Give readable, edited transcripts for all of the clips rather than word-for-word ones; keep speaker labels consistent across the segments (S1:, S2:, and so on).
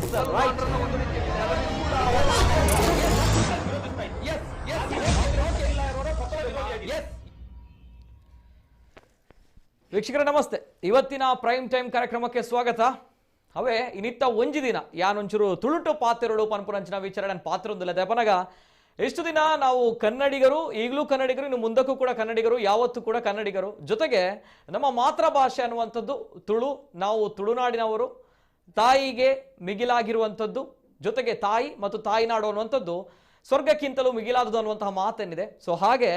S1: the right. Yes. ವೀಕ್ಷಕರೇ ನಮಸ್ತೆ. ಇವತ್ತಿನ ಪ್ರೈಮ್ ಟೈಮ್ ಕಾರ್ಯಕ್ರಮಕ್ಕೆ ಸ್ವಾಗತ. ಅವೇ ಇನ್ನಿತ್ತ ಒಂಜಿ ದಿನ ಯಾನೊಂಚೂರು ತುಳುಟು ಪಾತೆರಡು ಪನ್ಪುರಂಚಿನ ವಿಚಾರಣೆ ಪಾತ್ರೊಂದಿಲ್ಲ ದೆಪನಗ ಎಷ್ಟು ದಿನ ನಾವು ಕನ್ನಡಿಗರು, ಈಗಲೂ ಕನ್ನಡಿಗರು, ಇನ್ನು ಮುಂದಕ್ಕೂ ಕೂಡ ಕನ್ನಡಿಗರು, ಯಾವತ್ತೂ ಕೂಡ ಕನ್ನಡಿಗರು. ಜೊತೆಗೆ ನಮ್ಮ ಮಾತೃಭಾಷೆ ಅನ್ನುವಂಥದ್ದು ತುಳು, ನಾವು ತುಳುನಾಡಿನವರು, ತಾಯಿಗೆ ಮಿಗಿಲಾಗಿರುವಂಥದ್ದು, ಜೊತೆಗೆ ತಾಯಿ ಮತ್ತು ತಾಯಿನಾಡು ಅನ್ನುವಂಥದ್ದು ಸ್ವರ್ಗಕ್ಕಿಂತಲೂ ಮಿಗಿಲಾದುದು ಅನ್ನುವಂತಹ ಮಾತೇನಿದೆ. ಸೊ ಹಾಗೆ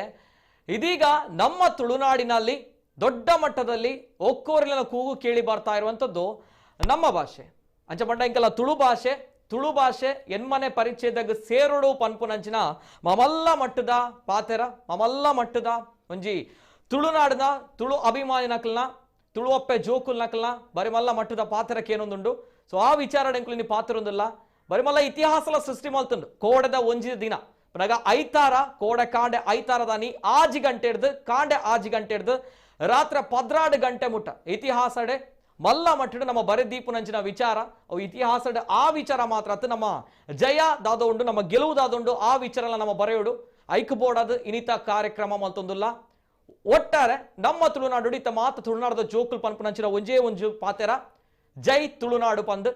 S1: ಇದೀಗ ನಮ್ಮ ತುಳುನಾಡಿನಲ್ಲಿ ದೊಡ್ಡ ಮಟ್ಟದಲ್ಲಿ ಒಕ್ಕೋರಿನ ಕೂಗು ಕೇಳಿ ಬರ್ತಾ ಇರುವಂಥದ್ದು ನಮ್ಮ ಭಾಷೆ ಅಂಚ ಬಂಡಂಕಲ್ಲ ತುಳು ಭಾಷೆ ಎನ್ಮನೆ ಪರಿಚಯದಾಗ ಸೇರೋಡು ಪನ್ಪುನಂಚಿನ ಮಮಲ್ಲ ಮಟ್ಟದ ಪಾತೆರ, ಮಮಲ್ಲ ಮಟ್ಟದ ಒಂಜಿ ತುಳುನಾಡಿನ ತುಳು ಅಭಿಮಾನಿನಕಲ್ನ ತುಳುವಪ್ಪೆ ಜೋಕುಲ್ನಕಲ್ನ ಬರಿಮಲ್ಲ ಮಟ್ಟದ ಪಾತೆರಕ್ಕೆ ಏನೊಂದುಂಡು. ಸೊ ಆ ವಿಚಾರಣೆಂಕಲು ನೀ ಪಾತ್ರೊಂದಿಲ್ಲ ಬರಿಮಲ್ಲ ಇತಿಹಾಸಲ ಸೃಷ್ಟಿ ಮಲ್ತುಂಡು ಕೋಡದ ಒಂಜಿ ದಿನ ಪುನಗ ಐತಾರ ಕೋಡೆ ಕಾಂಡೆ ಐತಾರದಾನಿ ಆಜಿ ಗಂಟೆ ಹಿಡ್ದು ಕಾಂಡೆ ಆಜಿ ಗಂಟೆ ಹಿಡ್ದು ರಾತ್ರಿ 12 ಗಂಟೆ ಮುಟ್ಟ ಇತಿಹಾಸಡೆ ಮಲ್ಲ ಮಟ್ಟಿಡು ನಮ್ಮ ಬರೆದೀಪುನಂಚಿನ ವಿಚಾರ ಅವು ಇತಿಹಾಸಡೆ ಆ ವಿಚಾರ ಮಾತ್ರ ಅತ್ತು ನಮ್ಮ ಜಯ ದಾದೊಂಡು ನಮ್ಮ ಗೆಲುವು ದಾದೊಂಡು ಆ ವಿಚಾರ ನಮ್ಮ ಬರೆಯೋಡು ಐಕ್ಬೋರ್ಡ್ ಇನಿತ ಕಾರ್ಯಕ್ರಮ ಮಲ್ತೊಂದುಲ್ಲ. ಒಟ್ಟಾರೆ ನಮ್ಮ ತುಳುನಾಡು ಇತ್ತ ಮಾತ ತುಳುನಾಡದ ಜೋಕುಲ್ ಪನ್ಪುನಂಚಿನ ಒಂಜೇ ಒಂಜು ಪಾತೆರ ಜೈ ತುಳುನಾಡು ಪಂದ್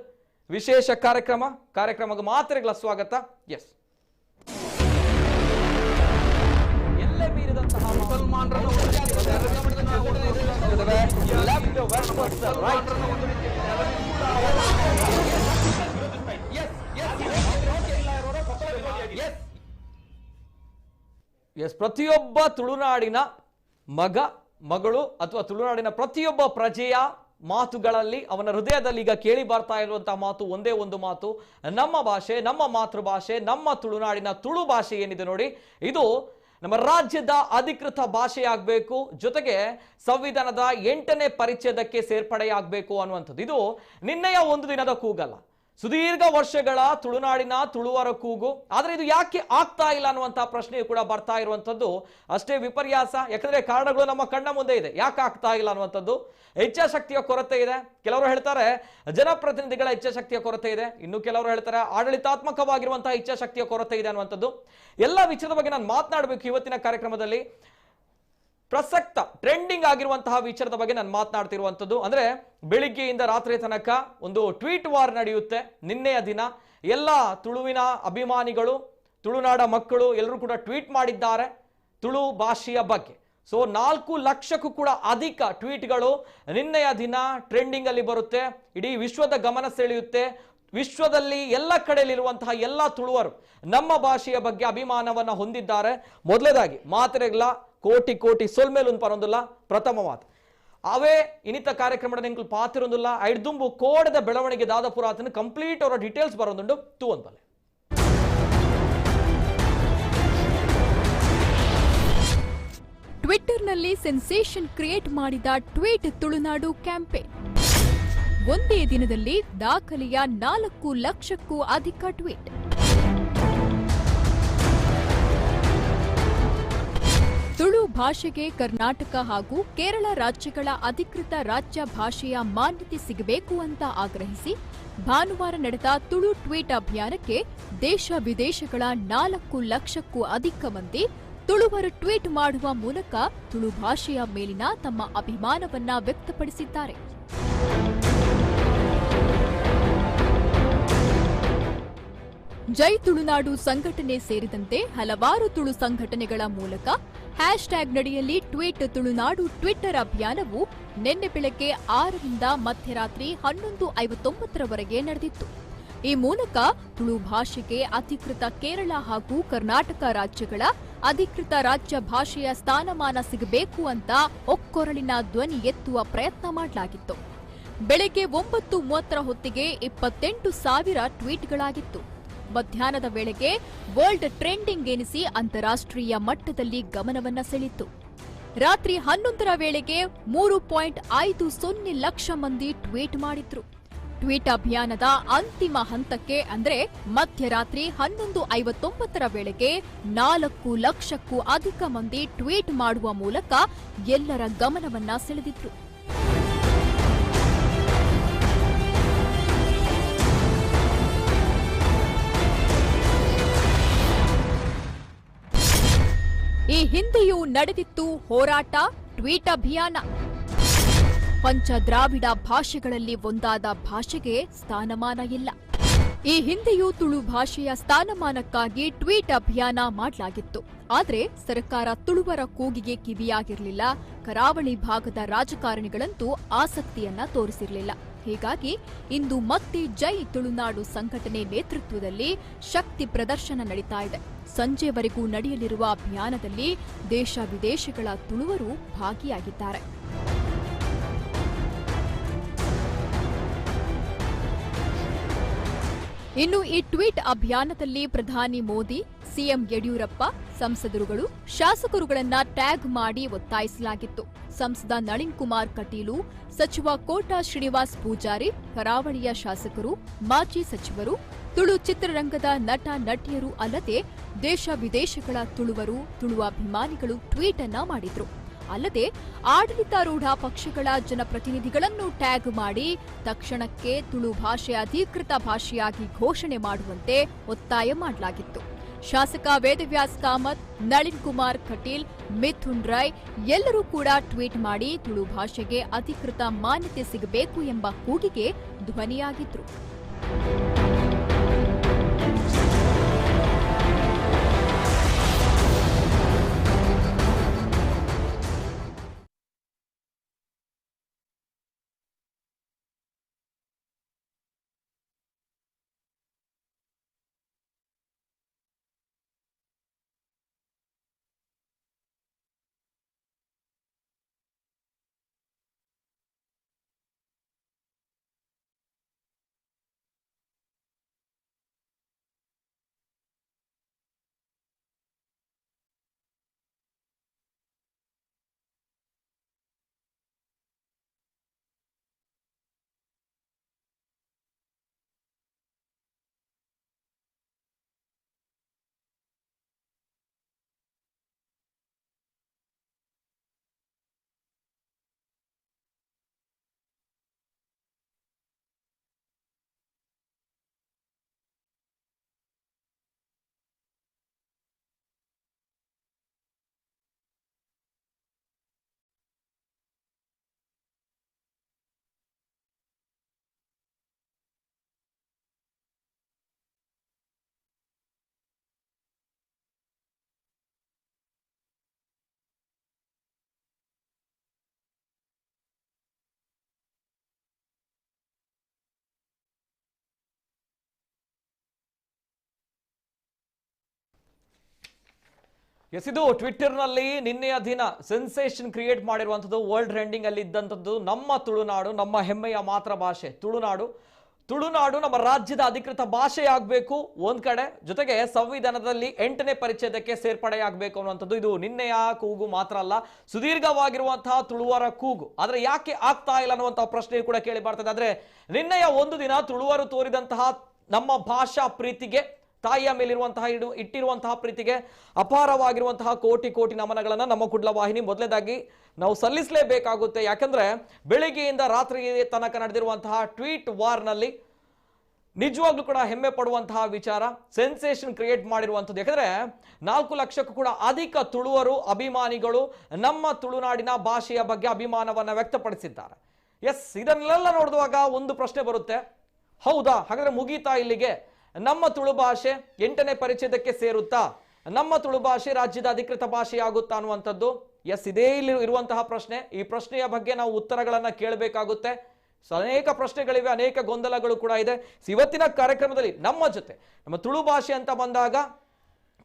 S1: ವಿಶೇಷ ಕಾರ್ಯಕ್ರಮಕ್ಕೆ ಮಾತ್ರೆಗಳ ಸ್ವಾಗತ. ಎಸ್ ಎಲ್ಲೇ ಮೀರಿದಂತಹ ಪ್ರತಿಯೊಬ್ಬ ತುಳುನಾಡಿನ ಮಗಳು ಅಥವಾ ತುಳುನಾಡಿನ ಪ್ರತಿಯೊಬ್ಬ ಪ್ರಜೆಯ ಮಾತುಗಳಲ್ಲಿ ಅವನ ಹೃದಯದಲ್ಲಿ ಈಗ ಕೇಳಿ ಬರ್ತಾ ಇರುವಂತಹ ಮಾತು ಒಂದೇ ಒಂದು ಮಾತು, ನಮ್ಮ ಭಾಷೆ, ನಮ್ಮ ಮಾತೃಭಾಷೆ, ನಮ್ಮ ತುಳುನಾಡಿನ ತುಳು ಭಾಷೆ ಏನಿದೆ ನೋಡಿ, ಇದು ನಮ್ಮ ರಾಜ್ಯದ ಅಧಿಕೃತ ಭಾಷೆಯಾಗಬೇಕು, ಜೊತೆಗೆ ಸಂವಿಧಾನದ 8ನೇ ಪರಿಚ್ಛೇದಕ್ಕೆ ಸೇರ್ಪಡೆಯಾಗಬೇಕು ಅನ್ನುವಂಥದ್ದು. ಇದು ನಿನ್ನೆಯ ಒಂದು ದಿನದ ಕೂಗಲ್ಲ, ಸುದೀರ್ಘ ವರ್ಷಗಳ ತುಳುನಾಡಿನ ತುಳುವರ ಕೂಗು. ಆದರೆ ಇದು ಯಾಕೆ ಆಗ್ತಾ ಇಲ್ಲ ಅನ್ನುವಂತಹ ಪ್ರಶ್ನೆಯು ಕೂಡ ಬರ್ತಾ ಇರುವಂಥದ್ದು ಅಷ್ಟೇ ವಿಪರ್ಯಾಸ. ಯಾಕಂದ್ರೆ ಕಾರಣಗಳು ನಮ್ಮ ಕಣ್ಣ ಮುಂದೆ ಇದೆ. ಯಾಕೆ ಆಗ್ತಾ ಇಲ್ಲ ಅನ್ನುವಂಥದ್ದು ಇಚ್ಛಾಶಕ್ತಿಯ ಕೊರತೆ ಇದೆ. ಕೆಲವರು ಹೇಳ್ತಾರೆ ಜನಪ್ರತಿನಿಧಿಗಳ ಇಚ್ಛಾಶಕ್ತಿಯ ಕೊರತೆ ಇದೆ, ಇನ್ನು ಕೆಲವರು ಹೇಳ್ತಾರೆ ಆಡಳಿತಾತ್ಮಕವಾಗಿರುವಂತಹ ಇಚ್ಛಾಶಕ್ತಿಯ ಕೊರತೆ ಇದೆ ಅನ್ನುವಂಥದ್ದು. ಎಲ್ಲ ವಿಚಾರದ ಬಗ್ಗೆ ನಾನು ಮಾತನಾಡಬೇಕು ಇವತ್ತಿನ ಕಾರ್ಯಕ್ರಮದಲ್ಲಿ. ಪ್ರಸಕ್ತ ಟ್ರೆಂಡಿಂಗ್ ಆಗಿರುವಂತಹ ವಿಚಾರದ ಬಗ್ಗೆ ನಾನು ಮಾತನಾಡ್ತಿರುವಂಥದ್ದು ಅಂದ್ರೆ ಬೆಳಿಗ್ಗೆಯಿಂದ ರಾತ್ರಿ ತನಕ ಒಂದು ಟ್ವೀಟ್ ವಾರ್ ನಡೆಯುತ್ತೆ. ನಿನ್ನೆಯ ದಿನ ಎಲ್ಲ ತುಳುವಿನ ಅಭಿಮಾನಿಗಳು, ತುಳುನಾಡ ಮಕ್ಕಳು ಎಲ್ಲರೂ ಕೂಡ ಟ್ವೀಟ್ ಮಾಡಿದ್ದಾರೆ ತುಳು ಭಾಷೆಯ ಬಗ್ಗೆ. ಸೊ 4 ಲಕ್ಷಕ್ಕೂ ಕೂಡ ಅಧಿಕ ಟ್ವೀಟ್ಗಳು ನಿನ್ನೆಯ ದಿನ ಟ್ರೆಂಡಿಂಗ್ ಅಲ್ಲಿ ಬರುತ್ತೆ, ಇಡೀ ವಿಶ್ವದ ಗಮನ ಸೆಳೆಯುತ್ತೆ. ವಿಶ್ವದಲ್ಲಿ ಎಲ್ಲ ಕಡೆಯಲ್ಲಿರುವಂತಹ ಎಲ್ಲ ತುಳುವರು ನಮ್ಮ ಭಾಷೆಯ ಬಗ್ಗೆ ಅಭಿಮಾನವನ್ನ ಹೊಂದಿದ್ದಾರೆ. ಮೊದಲನೇದಾಗಿ ಮಾತ್ರೆಗಳ ಕೋಟಿ ಸೊಲ್ಮೇಲೊಂದು ಪರೊಂದಿಲ್ಲ ಪ್ರಥಮ ಮಾತು ಅವೇ ಇನಿತ ಕಾರ್ಯಕ್ರಮದ ನೆಂಕಲು ಪಾತಿರೊಂದಿಲ್ಲ ಐಡ್ದುಂಬು ಕೋಡದ ಬೆಳವಣಿಗೆ ದಾದಪುರ ಆತನ ಕಂಪ್ಲೀಟ್ ಅವರ ಡೀಟೇಲ್ಸ್ ಬರೋದುಂಡು ತೂ ಒಂದಲೆ.
S2: ಟ್ವಿಟ್ಟರ್ನಲ್ಲಿ ಸೆನ್ಸೇಷನ್ ಕ್ರಿಯೇಟ್ ಮಾಡಿದ ಟ್ವೀಟ್ ತುಳುನಾಡು ಕ್ಯಾಂಪೇನ್. ಒಂದೇ ದಿನದಲ್ಲಿ ದಾಖಲೆಯ 4 ಲಕ್ಷಕ್ಕೂ ಅಧಿಕ ಟ್ವೀಟ್. ತುಳು ಭಾಷೆಗೆ ಕರ್ನಾಟಕ ಹಾಗೂ ಕೇರಳ ರಾಜ್ಯಗಳ ಅಧಿಕೃತ ರಾಜ್ಯ ಭಾಷೆಯ ಮಾನ್ಯತೆ ಸಿಗಬೇಕು ಅಂತ ಆಗ್ರಹಿಸಿ ಭಾನುವಾರ ನಡೆದ ತುಳು ಟ್ವೀಟ್ ಅಭಿಯಾನಕ್ಕೆ ದೇಶ ವಿದೇಶಗಳ 4 ಲಕ್ಷಕ್ಕೂ ಅಧಿಕ ಮಂದಿ ತುಳುವರು ಟ್ವೀಟ್ ಮಾಡುವ ಮೂಲಕ ತುಳು ಭಾಷೆಯ ಮೇಲಿನ ತಮ್ಮ ಅಭಿಮಾನವನ್ನ ವ್ಯಕ್ತಪಡಿಸಿದ್ದಾರೆ. ಜೈ ತುಳುನಾಡು ಸಂಘಟನೆ ಸೇರಿದಂತೆ ಹಲವಾರು ತುಳು ಸಂಘಟನೆಗಳ ಮೂಲಕ ಹ್ಯಾಶ್ಟ್ಯಾಗ್ ನಡಿಯಲ್ಲಿ ಟ್ವೀಟ್ ತುಳುನಾಡು ಟ್ವಿಟ್ಟರ್ ಅಭಿಯಾನವು ನಿನ್ನೆ ಬೆಳಗ್ಗೆ 6ರಿಂದ ಮಧ್ಯರಾತ್ರಿ 11:59ರವರೆಗೆ ನಡೆದಿತ್ತು. ಈ ಮೂಲಕ ತುಳು ಭಾಷೆಗೆ ಅಧಿಕೃತ ಕೇರಳ ಹಾಗೂ ಕರ್ನಾಟಕ ರಾಜ್ಯಗಳ ಅಧಿಕೃತ ರಾಜ್ಯ ಭಾಷೆಯ ಸ್ಥಾನಮಾನ ಸಿಗಬೇಕು ಅಂತ ಒಕ್ಕೊರಳಿನ ಧ್ವನಿ ಎತ್ತುವ ಪ್ರಯತ್ನ ಮಾಡಲಾಗಿತ್ತು. ಬೆಳಗ್ಗೆ 9:30 ಹೊತ್ತಿಗೆ 28,000 ಟ್ವೀಟ್ಗಳಾಗಿತ್ತು. ಮಧ್ಯಾಹ್ನದ ವೇಳೆಗೆ ವರ್ಲ್ಡ್ ಟ್ರೆಂಡಿಂಗ್ ಎನಿಸಿ ಅಂತಾರಾಷ್ಟ್ರೀಯ ಮಟ್ಟದಲ್ಲಿ ಗಮನವನ್ನ ಸೆಳೆಯಿತು. ರಾತ್ರಿ 11ರ ವೇಳೆಗೆ 3.50 ಲಕ್ಷ ಮಂದಿ ಟ್ವೀಟ್ ಮಾಡಿದ್ರು. ಟ್ವೀಟ್ ಅಭಿಯಾನದ ಅಂತಿಮ ಹಂತಕ್ಕೆ ಅಂದ್ರೆ ಮಧ್ಯರಾತ್ರಿ 11:59ರ ವೇಳೆಗೆ 4 ಲಕ್ಷಕ್ಕೂ ಅಧಿಕ ಮಂದಿ ಟ್ವೀಟ್ ಮಾಡುವ ಮೂಲಕ ಎಲ್ಲರ ಗಮನವನ್ನ ಸೆಳೆದಿದ್ರು. ಈ ಹಿಂದೆಯೂ ನಡೆದಿತ್ತು ಹೋರಾಟ, ಟ್ವೀಟ್ ಅಭಿಯಾನ. ಪಂಚ ದ್ರಾವಿಡ ಭಾಷೆಗಳಲ್ಲಿ ಒಂದಾದ ಭಾಷೆಗೆ ಸ್ಥಾನಮಾನ ಇಲ್ಲ. ಈ ಹಿಂದೆಯೂ ತುಳು ಭಾಷೆಯ ಸ್ಥಾನಮಾನಕ್ಕಾಗಿ ಟ್ವೀಟ್ ಅಭಿಯಾನ ಮಾಡಲಾಗಿತ್ತು. ಆದರೆ ಸರ್ಕಾರ ತುಳುವರ ಕೂಗಿಗೆ ಕಿವಿಯಾಗಿರಲಿಲ್ಲ. ಕರಾವಳಿ ಭಾಗದ ರಾಜಕಾರಣಿಗಳಂತೂ ಆಸಕ್ತಿಯನ್ನ ತೋರಿಸಿರಲಿಲ್ಲ. ಹೀಗಾಗಿ ಇಂದು ಮತ್ತೆ ಜೈ ತುಳುನಾಡು ಸಂಘಟನೆ ನೇತೃತ್ವದಲ್ಲಿ ಶಕ್ತಿ ಪ್ರದರ್ಶನ ನಡೀತಾ ಇದೆ. ಸಂಜೆವರೆಗೂ ನಡೆಯಲಿರುವ ಅಭಿಯಾನದಲ್ಲಿ ದೇಶ ವಿದೇಶಗಳ ತುಳುವರು ಭಾಗಿಯಾಗಿದ್ದಾರೆ. ಇನ್ನು ಈ ಟ್ವೀಟ್ ಅಭಿಯಾನದಲ್ಲಿ ಪ್ರಧಾನಿ ಮೋದಿ, ಸಿಎಂ ಯಡಿಯೂರಪ್ಪ, ಸಂಸದರುಗಳು, ಶಾಸಕರುಗಳನ್ನ ಟ್ಯಾಗ್ ಮಾಡಿ ಒತ್ತಾಯಿಸಲಾಗಿತ್ತು. ಸಂಸದ ನಳಿನ್ ಕುಮಾರ್ ಕಟೀಲು, ಸಚಿವ ಕೋಟಾ ಶ್ರೀನಿವಾಸ್ ಪೂಜಾರಿ, ಕರಾವಳಿಯ ಶಾಸಕರು, ಮಾಜಿ ಸಚಿವರು, ತುಳು ಚಿತ್ರರಂಗದ ನಟ ನಟಿಯರು ಅಲ್ಲದೆ ದೇಶ ವಿದೇಶಗಳ ತುಳುವರು, ತುಳು ಅಭಿಮಾನಿಗಳು ಟ್ವೀಟ್ ಅನ್ನ ಮಾಡಿದ್ರು. ಅಲ್ಲದೆ ಆಡಳಿತಾರೂಢ ಪಕ್ಷಗಳ ಜನಪ್ರತಿನಿಧಿಗಳನ್ನು ಟ್ಯಾಗ್ ಮಾಡಿ ತಕ್ಷಣಕ್ಕೆ ತುಳು ಭಾಷೆ ಅಧಿಕೃತ ಭಾಷೆಯಾಗಿ ಘೋಷಣೆ ಮಾಡುವಂತೆ ಒತ್ತಾಯ ಮಾಡಲಾಗಿತ್ತು. ಶಾಸಕ ವೇದವ್ಯಾಸ್ ಕಾಮತ್, ನಳಿನ್ ಕುಮಾರ್ ಕಟೀಲ್, ಮಿಥುನ್ ರೈ ಎಲ್ಲರೂ ಕೂಡ ಟ್ವೀಟ್ ಮಾಡಿ ತುಳು ಭಾಷೆಗೆ ಅಧಿಕೃತ ಮಾನ್ಯತೆ ಸಿಗಬೇಕು ಎಂಬ ಕೂಗಿಗೆ ಧ್ವನಿಯಾಗಿದ್ರು.
S1: ಇದು ಟ್ವಿಟ್ಟರ್ನಲ್ಲಿ ನಿನ್ನೆಯ ದಿನ ಸೆನ್ಸೇಷನ್ ಕ್ರಿಯೇಟ್ ಮಾಡಿರುವಂಥದ್ದು. ವರ್ಲ್ಡ್ ಟ್ರೆಂಡಿಂಗ್ ಅಲ್ಲಿ ಇದ್ದಂಥದ್ದು ನಮ್ಮ ತುಳುನಾಡು, ನಮ್ಮ ಹೆಮ್ಮೆಯ ಮಾತೃ ಭಾಷೆ ತುಳುನಾಡು ನಮ್ಮ ರಾಜ್ಯದ ಅಧಿಕೃತ ಭಾಷೆಯಾಗಬೇಕು ಒಂದ್ ಕಡೆ, ಜೊತೆಗೆ ಸಂವಿಧಾನದಲ್ಲಿ 8ನೇ ಪರಿಚ್ಛೇದಕ್ಕೆ ಸೇರ್ಪಡೆಯಾಗಬೇಕು ಅನ್ನುವಂಥದ್ದು. ಇದು ನಿನ್ನೆಯ ಕೂಗು ಮಾತ್ರ ಅಲ್ಲ, ಸುದೀರ್ಘವಾಗಿರುವಂತಹ ತುಳುವರ ಕೂಗು. ಆದ್ರೆ ಯಾಕೆ ಆಗ್ತಾ ಇಲ್ಲ ಅನ್ನುವಂತಹ ಪ್ರಶ್ನೆ ಕೂಡ ಕೇಳಿ ಬರ್ತದೆ. ಆದ್ರೆ ನಿನ್ನೆಯ ಒಂದು ದಿನ ತುಳುವರು ತೋರಿದಂತಹ ನಮ್ಮ ಭಾಷಾ ಪ್ರೀತಿಗೆ, ತಾಯಿಯ ಮೇಲಿರುವಂತಹ ಇಟ್ಟಿರುವಂತಹ ಪ್ರೀತಿಗೆ ಅಪಾರವಾಗಿರುವಂತಹ ಕೋಟಿ ಕೋಟಿ ನಮನಗಳನ್ನ ನಮ್ಮ ಕುಡ್ಲ ವಾಹಿನಿ ಮೊದಲೇದಾಗಿ ನಾವು ಸಲ್ಲಿಸಲೇಬೇಕಾಗುತ್ತೆ. ಯಾಕಂದ್ರೆ ಬೆಳಿಗ್ಗೆಯಿಂದ ರಾತ್ರಿ ತನಕ ನಡೆದಿರುವಂತಹ ಟ್ವೀಟ್ ವಾರ್ನಲ್ಲಿ ನಿಜವಾಗ್ಲೂ ಕೂಡ ಹೆಮ್ಮೆ ಪಡುವಂತಹ ವಿಚಾರ, ಸೆನ್ಸೇಷನ್ ಕ್ರಿಯೇಟ್ ಮಾಡಿರುವಂಥದ್ದು. ಯಾಕಂದ್ರೆ 4 ಲಕ್ಷಕ್ಕೂ ಕೂಡ ಅಧಿಕ ತುಳುವರು ಅಭಿಮಾನಿಗಳು ನಮ್ಮ ತುಳುನಾಡಿನ ಭಾಷೆಯ ಬಗ್ಗೆ ಅಭಿಮಾನವನ್ನ ವ್ಯಕ್ತಪಡಿಸಿದ್ದಾರೆ. ಎಸ್, ಇದನ್ನೆಲ್ಲ ನೋಡಿದಾಗ ಒಂದು ಪ್ರಶ್ನೆ ಬರುತ್ತೆ, ಹೌದಾ ಹಾಗಾದ್ರೆ ಮುಗೀತಾ ಇಲ್ಲಿಗೆ? ನಮ್ಮ ತುಳು ಭಾಷೆ 8ನೇ ಪರಿಚ್ಛೇದಕ್ಕೆ ಸೇರುತ್ತಾ? ನಮ್ಮ ತುಳು ಭಾಷೆ ರಾಜ್ಯದ ಅಧಿಕೃತ ಭಾಷೆಯಾಗುತ್ತಾ ಅನ್ನುವಂಥದ್ದು? ಎಸ್, ಇದೇ ಇಲ್ಲಿ ಇರುವಂತಹ ಪ್ರಶ್ನೆ. ಈ ಪ್ರಶ್ನೆಯ ಬಗ್ಗೆ ನಾವು ಉತ್ತರಗಳನ್ನ ಕೇಳಬೇಕಾಗುತ್ತೆ. ಅನೇಕ ಪ್ರಶ್ನೆಗಳಿವೆ, ಅನೇಕ ಗೊಂದಲಗಳು ಕೂಡ ಇದೆ. ಇವತ್ತಿನ ಕಾರ್ಯಕ್ರಮದಲ್ಲಿ ನಮ್ಮ ಜೊತೆ ನಮ್ಮ ತುಳು ಭಾಷೆ ಅಂತ ಬಂದಾಗ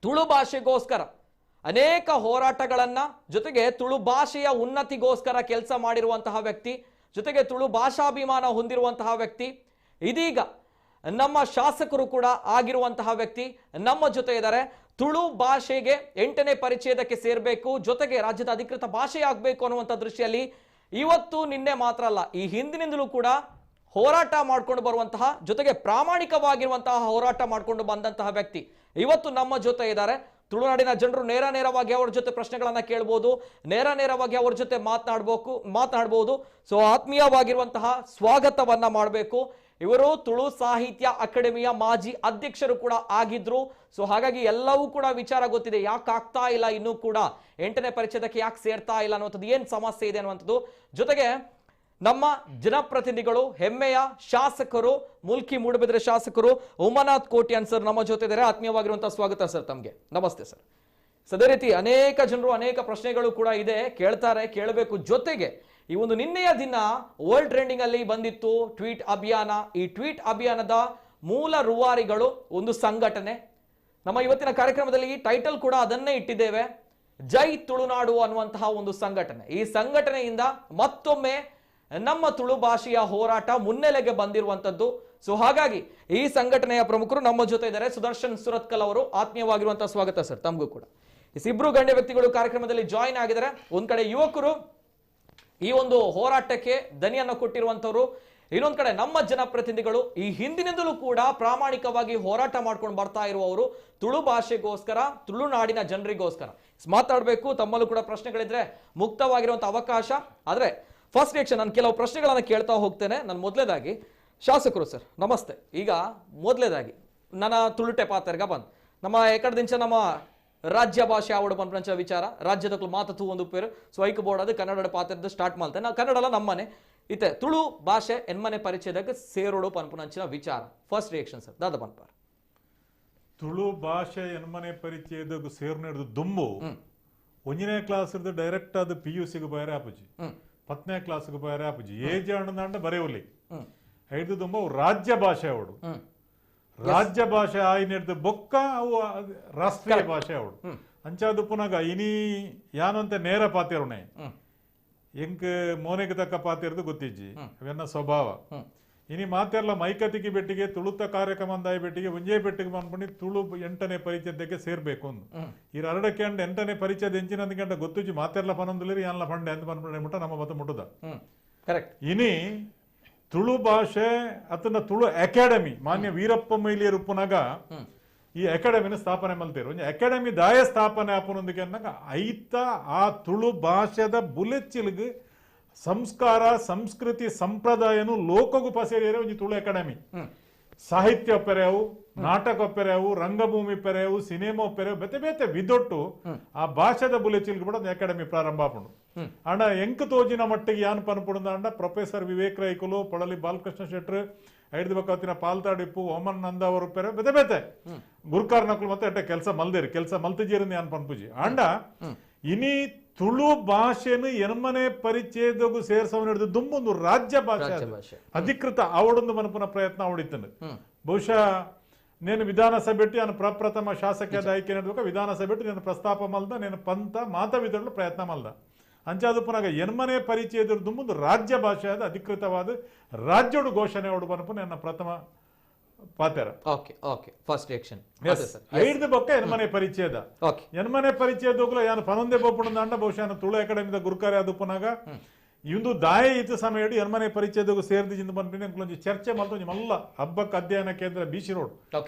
S1: ತುಳು ಭಾಷೆಗೋಸ್ಕರ ಅನೇಕ ಹೋರಾಟಗಳನ್ನ, ಜೊತೆಗೆ ತುಳು ಭಾಷೆಯ ಉನ್ನತಿಗೋಸ್ಕರ ಕೆಲಸ ಮಾಡಿರುವಂತಹ ವ್ಯಕ್ತಿ, ಜೊತೆಗೆ ತುಳು ಭಾಷಾಭಿಮಾನ ಹೊಂದಿರುವಂತಹ ವ್ಯಕ್ತಿ, ಇದೀಗ ನಮ್ಮ ಶಾಸಕರು ಕೂಡ ಆಗಿರುವಂತಹ ವ್ಯಕ್ತಿ ನಮ್ಮ ಜೊತೆ ಇದ್ದಾರೆ. ತುಳು ಭಾಷೆಗೆ 8ನೇ ಪರಿಚ್ಛೇದಕ್ಕೆ ಸೇರಬೇಕು, ಜೊತೆಗೆ ರಾಜ್ಯದ ಅಧಿಕೃತ ಭಾಷೆ ಆಗಬೇಕು ಅನ್ನುವಂಥ ದೃಷ್ಟಿಯಲ್ಲಿ ಇವತ್ತು ನಿನ್ನೆ ಮಾತ್ರ ಅಲ್ಲ, ಈ ಹಿಂದಿನಿಂದಲೂ ಕೂಡ ಹೋರಾಟ ಮಾಡ್ಕೊಂಡು ಬರುವಂತಹ, ಜೊತೆಗೆ ಪ್ರಾಮಾಣಿಕವಾಗಿರುವಂತಹ ಹೋರಾಟ ಮಾಡ್ಕೊಂಡು ಬಂದಂತಹ ವ್ಯಕ್ತಿ ಇವತ್ತು ನಮ್ಮ ಜೊತೆ ಇದ್ದಾರೆ. ತುಳುನಾಡಿನ ಜನರು ನೇರವಾಗಿ ಅವರ ಜೊತೆ ಪ್ರಶ್ನೆಗಳನ್ನ ಕೇಳಬಹುದು, ನೇರವಾಗಿ ಅವರ ಜೊತೆ ಮಾತನಾಡಬಹುದು. ಸೊ ಆತ್ಮೀಯವಾಗಿರುವಂತಹ ಸ್ವಾಗತವನ್ನ ಮಾಡಬೇಕು. ಇವರು ತುಳು ಸಾಹಿತ್ಯ ಅಕಾಡೆಮಿಯ ಮಾಜಿ ಅಧ್ಯಕ್ಷರು ಕೂಡ ಆಗಿದ್ರು. ಸೊ ಹಾಗಾಗಿ ಎಲ್ಲವೂ ಕೂಡ ವಿಚಾರ ಗೊತ್ತಿದೆ. ಯಾಕೆ ಆಗ್ತಾ ಇಲ್ಲ ಇನ್ನೂ ಕೂಡ 8ನೇ ಪರಿಚ್ಛೇದಕ್ಕೆ ಯಾಕೆ ಸೇರ್ತಾ ಇಲ್ಲ ಅನ್ನುವಂಥದ್ದು, ಏನ್ ಸಮಸ್ಯೆ ಇದೆ ಅನ್ನುವಂಥದ್ದು. ಜೊತೆಗೆ ನಮ್ಮ ಜನಪ್ರತಿನಿಧಿಗಳು, ಹೆಮ್ಮೆಯ ಶಾಸಕರು, ಮುಲ್ಕಿ ಮೂಡಬಿದ್ರೆ ಶಾಸಕರು ಉಮನಾಥ್ ಕೋಟ್ಯಾನ್ ಸರ್ ನಮ್ಮ ಜೊತೆ ಇದ್ದಾರೆ. ಆತ್ಮೀಯವಾಗಿರುವಂತಹ ಸ್ವಾಗತ ಸರ್ ತಮಗೆ. ನಮಸ್ತೆ ಸರ್. ಅದೇ ರೀತಿ ಅನೇಕ ಜನರು ಅನೇಕ ಪ್ರಶ್ನೆಗಳು ಕೂಡ ಇದೆ, ಕೇಳ್ತಾರೆ, ಕೇಳಬೇಕು. ಜೊತೆಗೆ ಈ ಒಂದು ನಿನ್ನೆಯ ದಿನ ವರ್ಲ್ಡ್ ಟ್ರೆಂಡಿಂಗ್ ಅಲ್ಲಿ ಬಂದಿತ್ತು ಟ್ವೀಟ್ ಅಭಿಯಾನ. ಈ ಟ್ವೀಟ್ ಅಭಿಯಾನದ ಮೂಲ ರೂವಾರಿಗಳು ಒಂದು ಸಂಘಟನೆ. ನಮ್ಮ ಇವತ್ತಿನ ಕಾರ್ಯಕ್ರಮದಲ್ಲಿ ಈ ಟೈಟಲ್ ಕೂಡ ಅದನ್ನೇ ಇಟ್ಟಿದ್ದೇವೆ, ಜೈ ತುಳುನಾಡು ಅನ್ನುವಂತಹ ಒಂದು ಸಂಘಟನೆ. ಈ ಸಂಘಟನೆಯಿಂದ ಮತ್ತೊಮ್ಮೆ ನಮ್ಮ ತುಳು ಭಾಷೆಯ ಹೋರಾಟ ಮುನ್ನೆಲೆಗೆ ಬಂದಿರುವಂತದ್ದು. ಸೊ ಹಾಗಾಗಿ ಈ ಸಂಘಟನೆಯ ಪ್ರಮುಖರು ನಮ್ಮ ಜೊತೆ ಇದ್ದಾರೆ. ಸುದರ್ಶನ್ ಸುರತ್ಕಲ್ ಅವರು, ಆತ್ಮೀಯವಾಗಿರುವಂತಹ ಸ್ವಾಗತ ಸರ್ ತಮಗೂ ಕೂಡ. ಇಬ್ರು ಗಣ್ಯ ವ್ಯಕ್ತಿಗಳು ಕಾರ್ಯಕ್ರಮದಲ್ಲಿ ಜಾಯಿನ್ ಆಗಿದ್ದಾರೆ. ಒಂದ್ ಕಡೆ ಯುವಕರು ಈ ಒಂದು ಹೋರಾಟಕ್ಕೆ ದನಿಯನ್ನು ಕೊಟ್ಟಿರುವಂತವರು, ಇನ್ನೊಂದ್ ಕಡೆ ನಮ್ಮ ಜನಪ್ರತಿನಿಧಿಗಳು ಈ ಹಿಂದಿನಿಂದಲೂ ಕೂಡ ಪ್ರಾಮಾಣಿಕವಾಗಿ ಹೋರಾಟ ಮಾಡ್ಕೊಂಡು ಬರ್ತಾ ಇರುವವರು, ತುಳು ಭಾಷೆಗೋಸ್ಕರ, ತುಳುನಾಡಿನ ಜನರಿಗೋಸ್ಕರ ಮಾತಾಡಬೇಕು. ತಮ್ಮಲ್ಲೂ ಕೂಡ ಪ್ರಶ್ನೆಗಳಿದ್ರೆ ಮುಕ್ತವಾಗಿರುವಂತಹ ಅವಕಾಶ. ಆದ್ರೆ ಫಸ್ಟ್ ರಿಯಾಕ್ಷನ್, ನಾನು ಕೆಲವು ಪ್ರಶ್ನೆಗಳನ್ನ ಕೇಳ್ತಾ ಹೋಗ್ತೇನೆ. ನಾನು ಮೊದಲೇದಾಗಿ ಶಾಸಕರು ಸರ್ ನಮಸ್ತೆ. ಈಗ ಮೊದಲೇದಾಗಿ ನನ್ನ ತುಳುಟೆ ಪಾತ್ರಗ ಬಂದ್ ನಮ್ಮ ಎಕಡದಿಂಚ ನಮ್ಮ ರಾಜ್ಯ ಭಾಷೆ ಆವಡು ಪಂಪಂಚ ವಿಚಾರ ರಾಜ್ಯದ ಮಾತತು ಒಂದು ಪೇರು ಸ್ವೈಕ್ ಬೋರ್ಡ್ ಅದು ಕನ್ನಡ ಪಾತ್ರದ ಸ್ಟಾರ್ಟ್ ಮಾಡ್ತೇನೆ. ನಾವು ಕನ್ನಡ ನಮ್ಮನೆ ಇತ್ತೆ ತುಳು ಭಾಷೆ ಎನ್ಮನೆ ಪರಿಚಯದಾಗ ಸೇರೋಡು ಪಂಪನಂಚಿನ ವಿಚಾರ. ಫಸ್ಟ್ ರಿಯಾಕ್ಷನ್ ಸರ್ ದಾದ ಪಂಪಾರ್.
S3: ತುಳು ಭಾಷೆ ಎನ್ಮನೆ ಪರಿಚಯದಾಗ ಸೇರ್ನಿಡ್ದು ದುಂಬು 1ನೇ ಕ್ಲಾಸ್ ಇರ್ದು ಡೈರೆಕ್ಟ್ ಅದು PUCಗೆ ಬಯರೆ ಆಪುಜಿ, 10ನೇ ಕ್ಲಾಸ್ಗೆ ಬಯರೆ ಆಪುಜಿ, ಏಜ್ ಹಣ್ಣದಾಂಡ ಬರೆಯೋಲಿ 5 ದುಂಬ ರಾಜ್ಯ ಭಾಷೆ ಅವಡು. ರಾಜ್ಯ ಭಾಷೆ ಆಯ್ನಿಡ್ದು ಬೊಕ್ಕ ಅವು ರಾಷ್ಟ್ರೀಯ ಭಾಷೆ ಅವಡು. ಅಂಚಾದು ಪುನಗ ಇನಿ ಯಾನಂತ ನೇರ ಪಾತಿರುಣೆ ಎಂಕ್ ಮೋನೆಗೆ ತಕ್ಕ ಪಾತಿರ್ದು ಗೊತ್ತಿಜ್ಜಿ ಅವೆನ್ನ ಸ್ವಭಾವ. ಇನಿ ಮಾತೆರ್ಲ ಮೈಕತಿಗೆ ಬೆಟ್ಟಿಗೆ ತುಳುತ ಕಾರ್ಯಕ್ರಮದಾಯ ಬೆಟ್ಟಿಗೆ ಒಂಜೇ ಬೆಟ್ಟಿಗೆ ಬಂದ್ಬಿಟ್ಟು ತುಳು 8ನೇ ಪರಿಚಯದಕ್ಕೆ ಸೇರ್ಬೇಕು ಅಂದು ಈ 2ಕ್ಕೆ 8ನೇ ಪರಿಚಯದ ಎಂಚಿನಂದ ಗಂಟೆ ಗೊತ್ತಿಜ್ಜಿ ಮಾತೆರ್ಲ ಪನೊಂದಿಲ್ಲ ಯಾನ್ಲ ಫಂಡೆ ಅಂತ ಬಂದ್ಬಿಟ್ಟು ನಮ್ಮ ಬತ್ತ ಮುಟ್ಟದ
S1: ಕರೆಕ್ಟ್.
S3: ಇನಿ ತುಳು ಭಾಷೆ ಅತನ ತುಳು ಅಕಾಡೆಮಿ ಮಾನ್ಯ ವೀರಪ್ಪ ಮೈಲಿಯರು ಪುನಗ ಈ ಅಕಾಡೆಮಿನ ಸ್ಥಾಪನೆ ಮಲ್ತೇರು. ಅಕಾಡೆಮಿ ದಾಯ ಸ್ಥಾಪನೆ ಆಪನೊಂದಿಗೆ ಅನ್ನಗ ಐತ ಆ ತುಳು ಭಾಷೆದ ಬುಲೆಚ್ಚಿಲ್ಗ್ ಸಂಸ್ಕಾರ ಸಂಸ್ಕೃತಿ ಸಂಪ್ರದಾಯನು ಲೋಕಗು ಪಸೇರಿಯರೆ ಒಂಜಿ ತುಳು ಅಕಾಡೆಮಿ. ಸಾಹಿತ್ಯ ಒಪ್ಪೆರೆವು, ನಾಟಕ ಒಪ್ಪೆರೆವು, ರಂಗಭೂಮಿ ಪೆರೆವು, ಸಿನಿಮಾ ಒಪ್ಪೆರೆವು, ಬೇತೆ ಬೇತೆ ವಿದೊಟ್ಟು ಆ ಭಾಷೆದ ಬುಲೆಚಿಲ್ಗ್ ಕೂಡ ಅಕಾಡೆಮಿ ಪ್ರಾರಂಭ ಆಪುಂಡು. ಅಂಡ ಎಂಕ್ ತೋಜಿನ ಮಟ್ಟಿಗೆ ಯಾನ್ ಪನ್ಪುಂಡ ಅಂಡ ಪ್ರೊಫೆಸರ್ ವಿವೇಕ್ ರೈಕುಲು, ಪೊಳಲಿ ಬಾಲಕೃಷ್ಣ ಶೆಟ್ರು, ಐದು ಬಕ್ಕತ್ತಿನ ಪಾಲ್ತಾಡಿಪ್ಪು, ಓಮನ್ ನಂದ ಅವರು ಪೆರೆ ಬೇತೆ ಬೇತೆ ಗುರುಕಾರ್ ನಕಲು ಮತ್ತೆ ಅಟ್ಟ ಕೆಲಸ ಮಲ್ದೇರಿ ಕೆಲಸ ಮಲ್ತಿಜೇರಿಂದ ಯಾನ್ ಪನ್ಪುಜಿ ಅಂಡ ಇನಿ ತುಳು ಭಾಷೆನು ಎನ್ಮನೆ ಪರಿಚಯದಗೂ ಸೇರ್ಸವನು ಹಿಡಿದು ದುಂಬೊಂದು ರಾಜ್ಯ ಭಾಷೆ ಅಧಿಕೃತ ಅವಡೊಂದು ಮನಪುನ ಪ್ರಯತ್ನ ಅವಡಿತನು. ಬಹುಶಃ నేను ವಿಧಾನಸಭೆಟ್ಟು ನಾನು ಪ್ರಪ್ರಥಮ ಶಾಸಕದ ಆಯ್ಕೆ ನಡೆದಾಗ ವಿಧಾನಸಭೆಟ್ಟು నేను ಪ್ರಸ್ತಾಪ ಮಲ್ದ నేను ಪಂತ ಮಾತವಿದಳು ಪ್ರಯತ್ನ ಮಲ್ದ ಅಂಚಾದು ಪುನಗ ಎನ್ಮನೆ ಪರಿಚಯದ ಮುಂದೆ ರಾಜ್ಯ ಭಾಷೆಯಾದ ಅಧಿಕೃತವಾದ ರಾಜ್ಯೋಡು ಘೋಷಣೆ ಹೊಡು ಬನಪು ನನ್ನ ಪ್ರಥಮ ಪಾತೆರ.
S1: ಓಕೆ ಓಕೆ ಫಸ್ಟ್ ರಿಯಾಕ್ಷನ್
S3: 5 ಬೊಕ್ಕ ಎನ್ಮನೆ ಪರಿಚಯದ ಎನ್ಮನೆ ಪರಿಚಯದೋಗ್ಲ ಯಾನು ಪನೊಂದೆ ಬೋಪುಣ ಅಂಡ ಬಹುಶಃ ತುಳು ಅಕಾಡೆಮಿದ ಗುರುಕಾರ್ಯ ಅದು ಪುನಗ ಇಂದು ದಾಯ ಇತ್ತು ಸಮಯ ಎನ್ಮನೆ ಪರಿಚಯದಾಗ ಸೇರ್ದಿಜಿಂದ ಬಂದ್ಬಿಟ್ಟು ಒಂಜಿ ಚರ್ಚೆ ಮಲ್ತ ಮಲ್ಲ ಹಬ್ಬಕ್ಕೆ ಅಧ್ಯಯನ ಕೇಂದ್ರ BC ರೋಡ್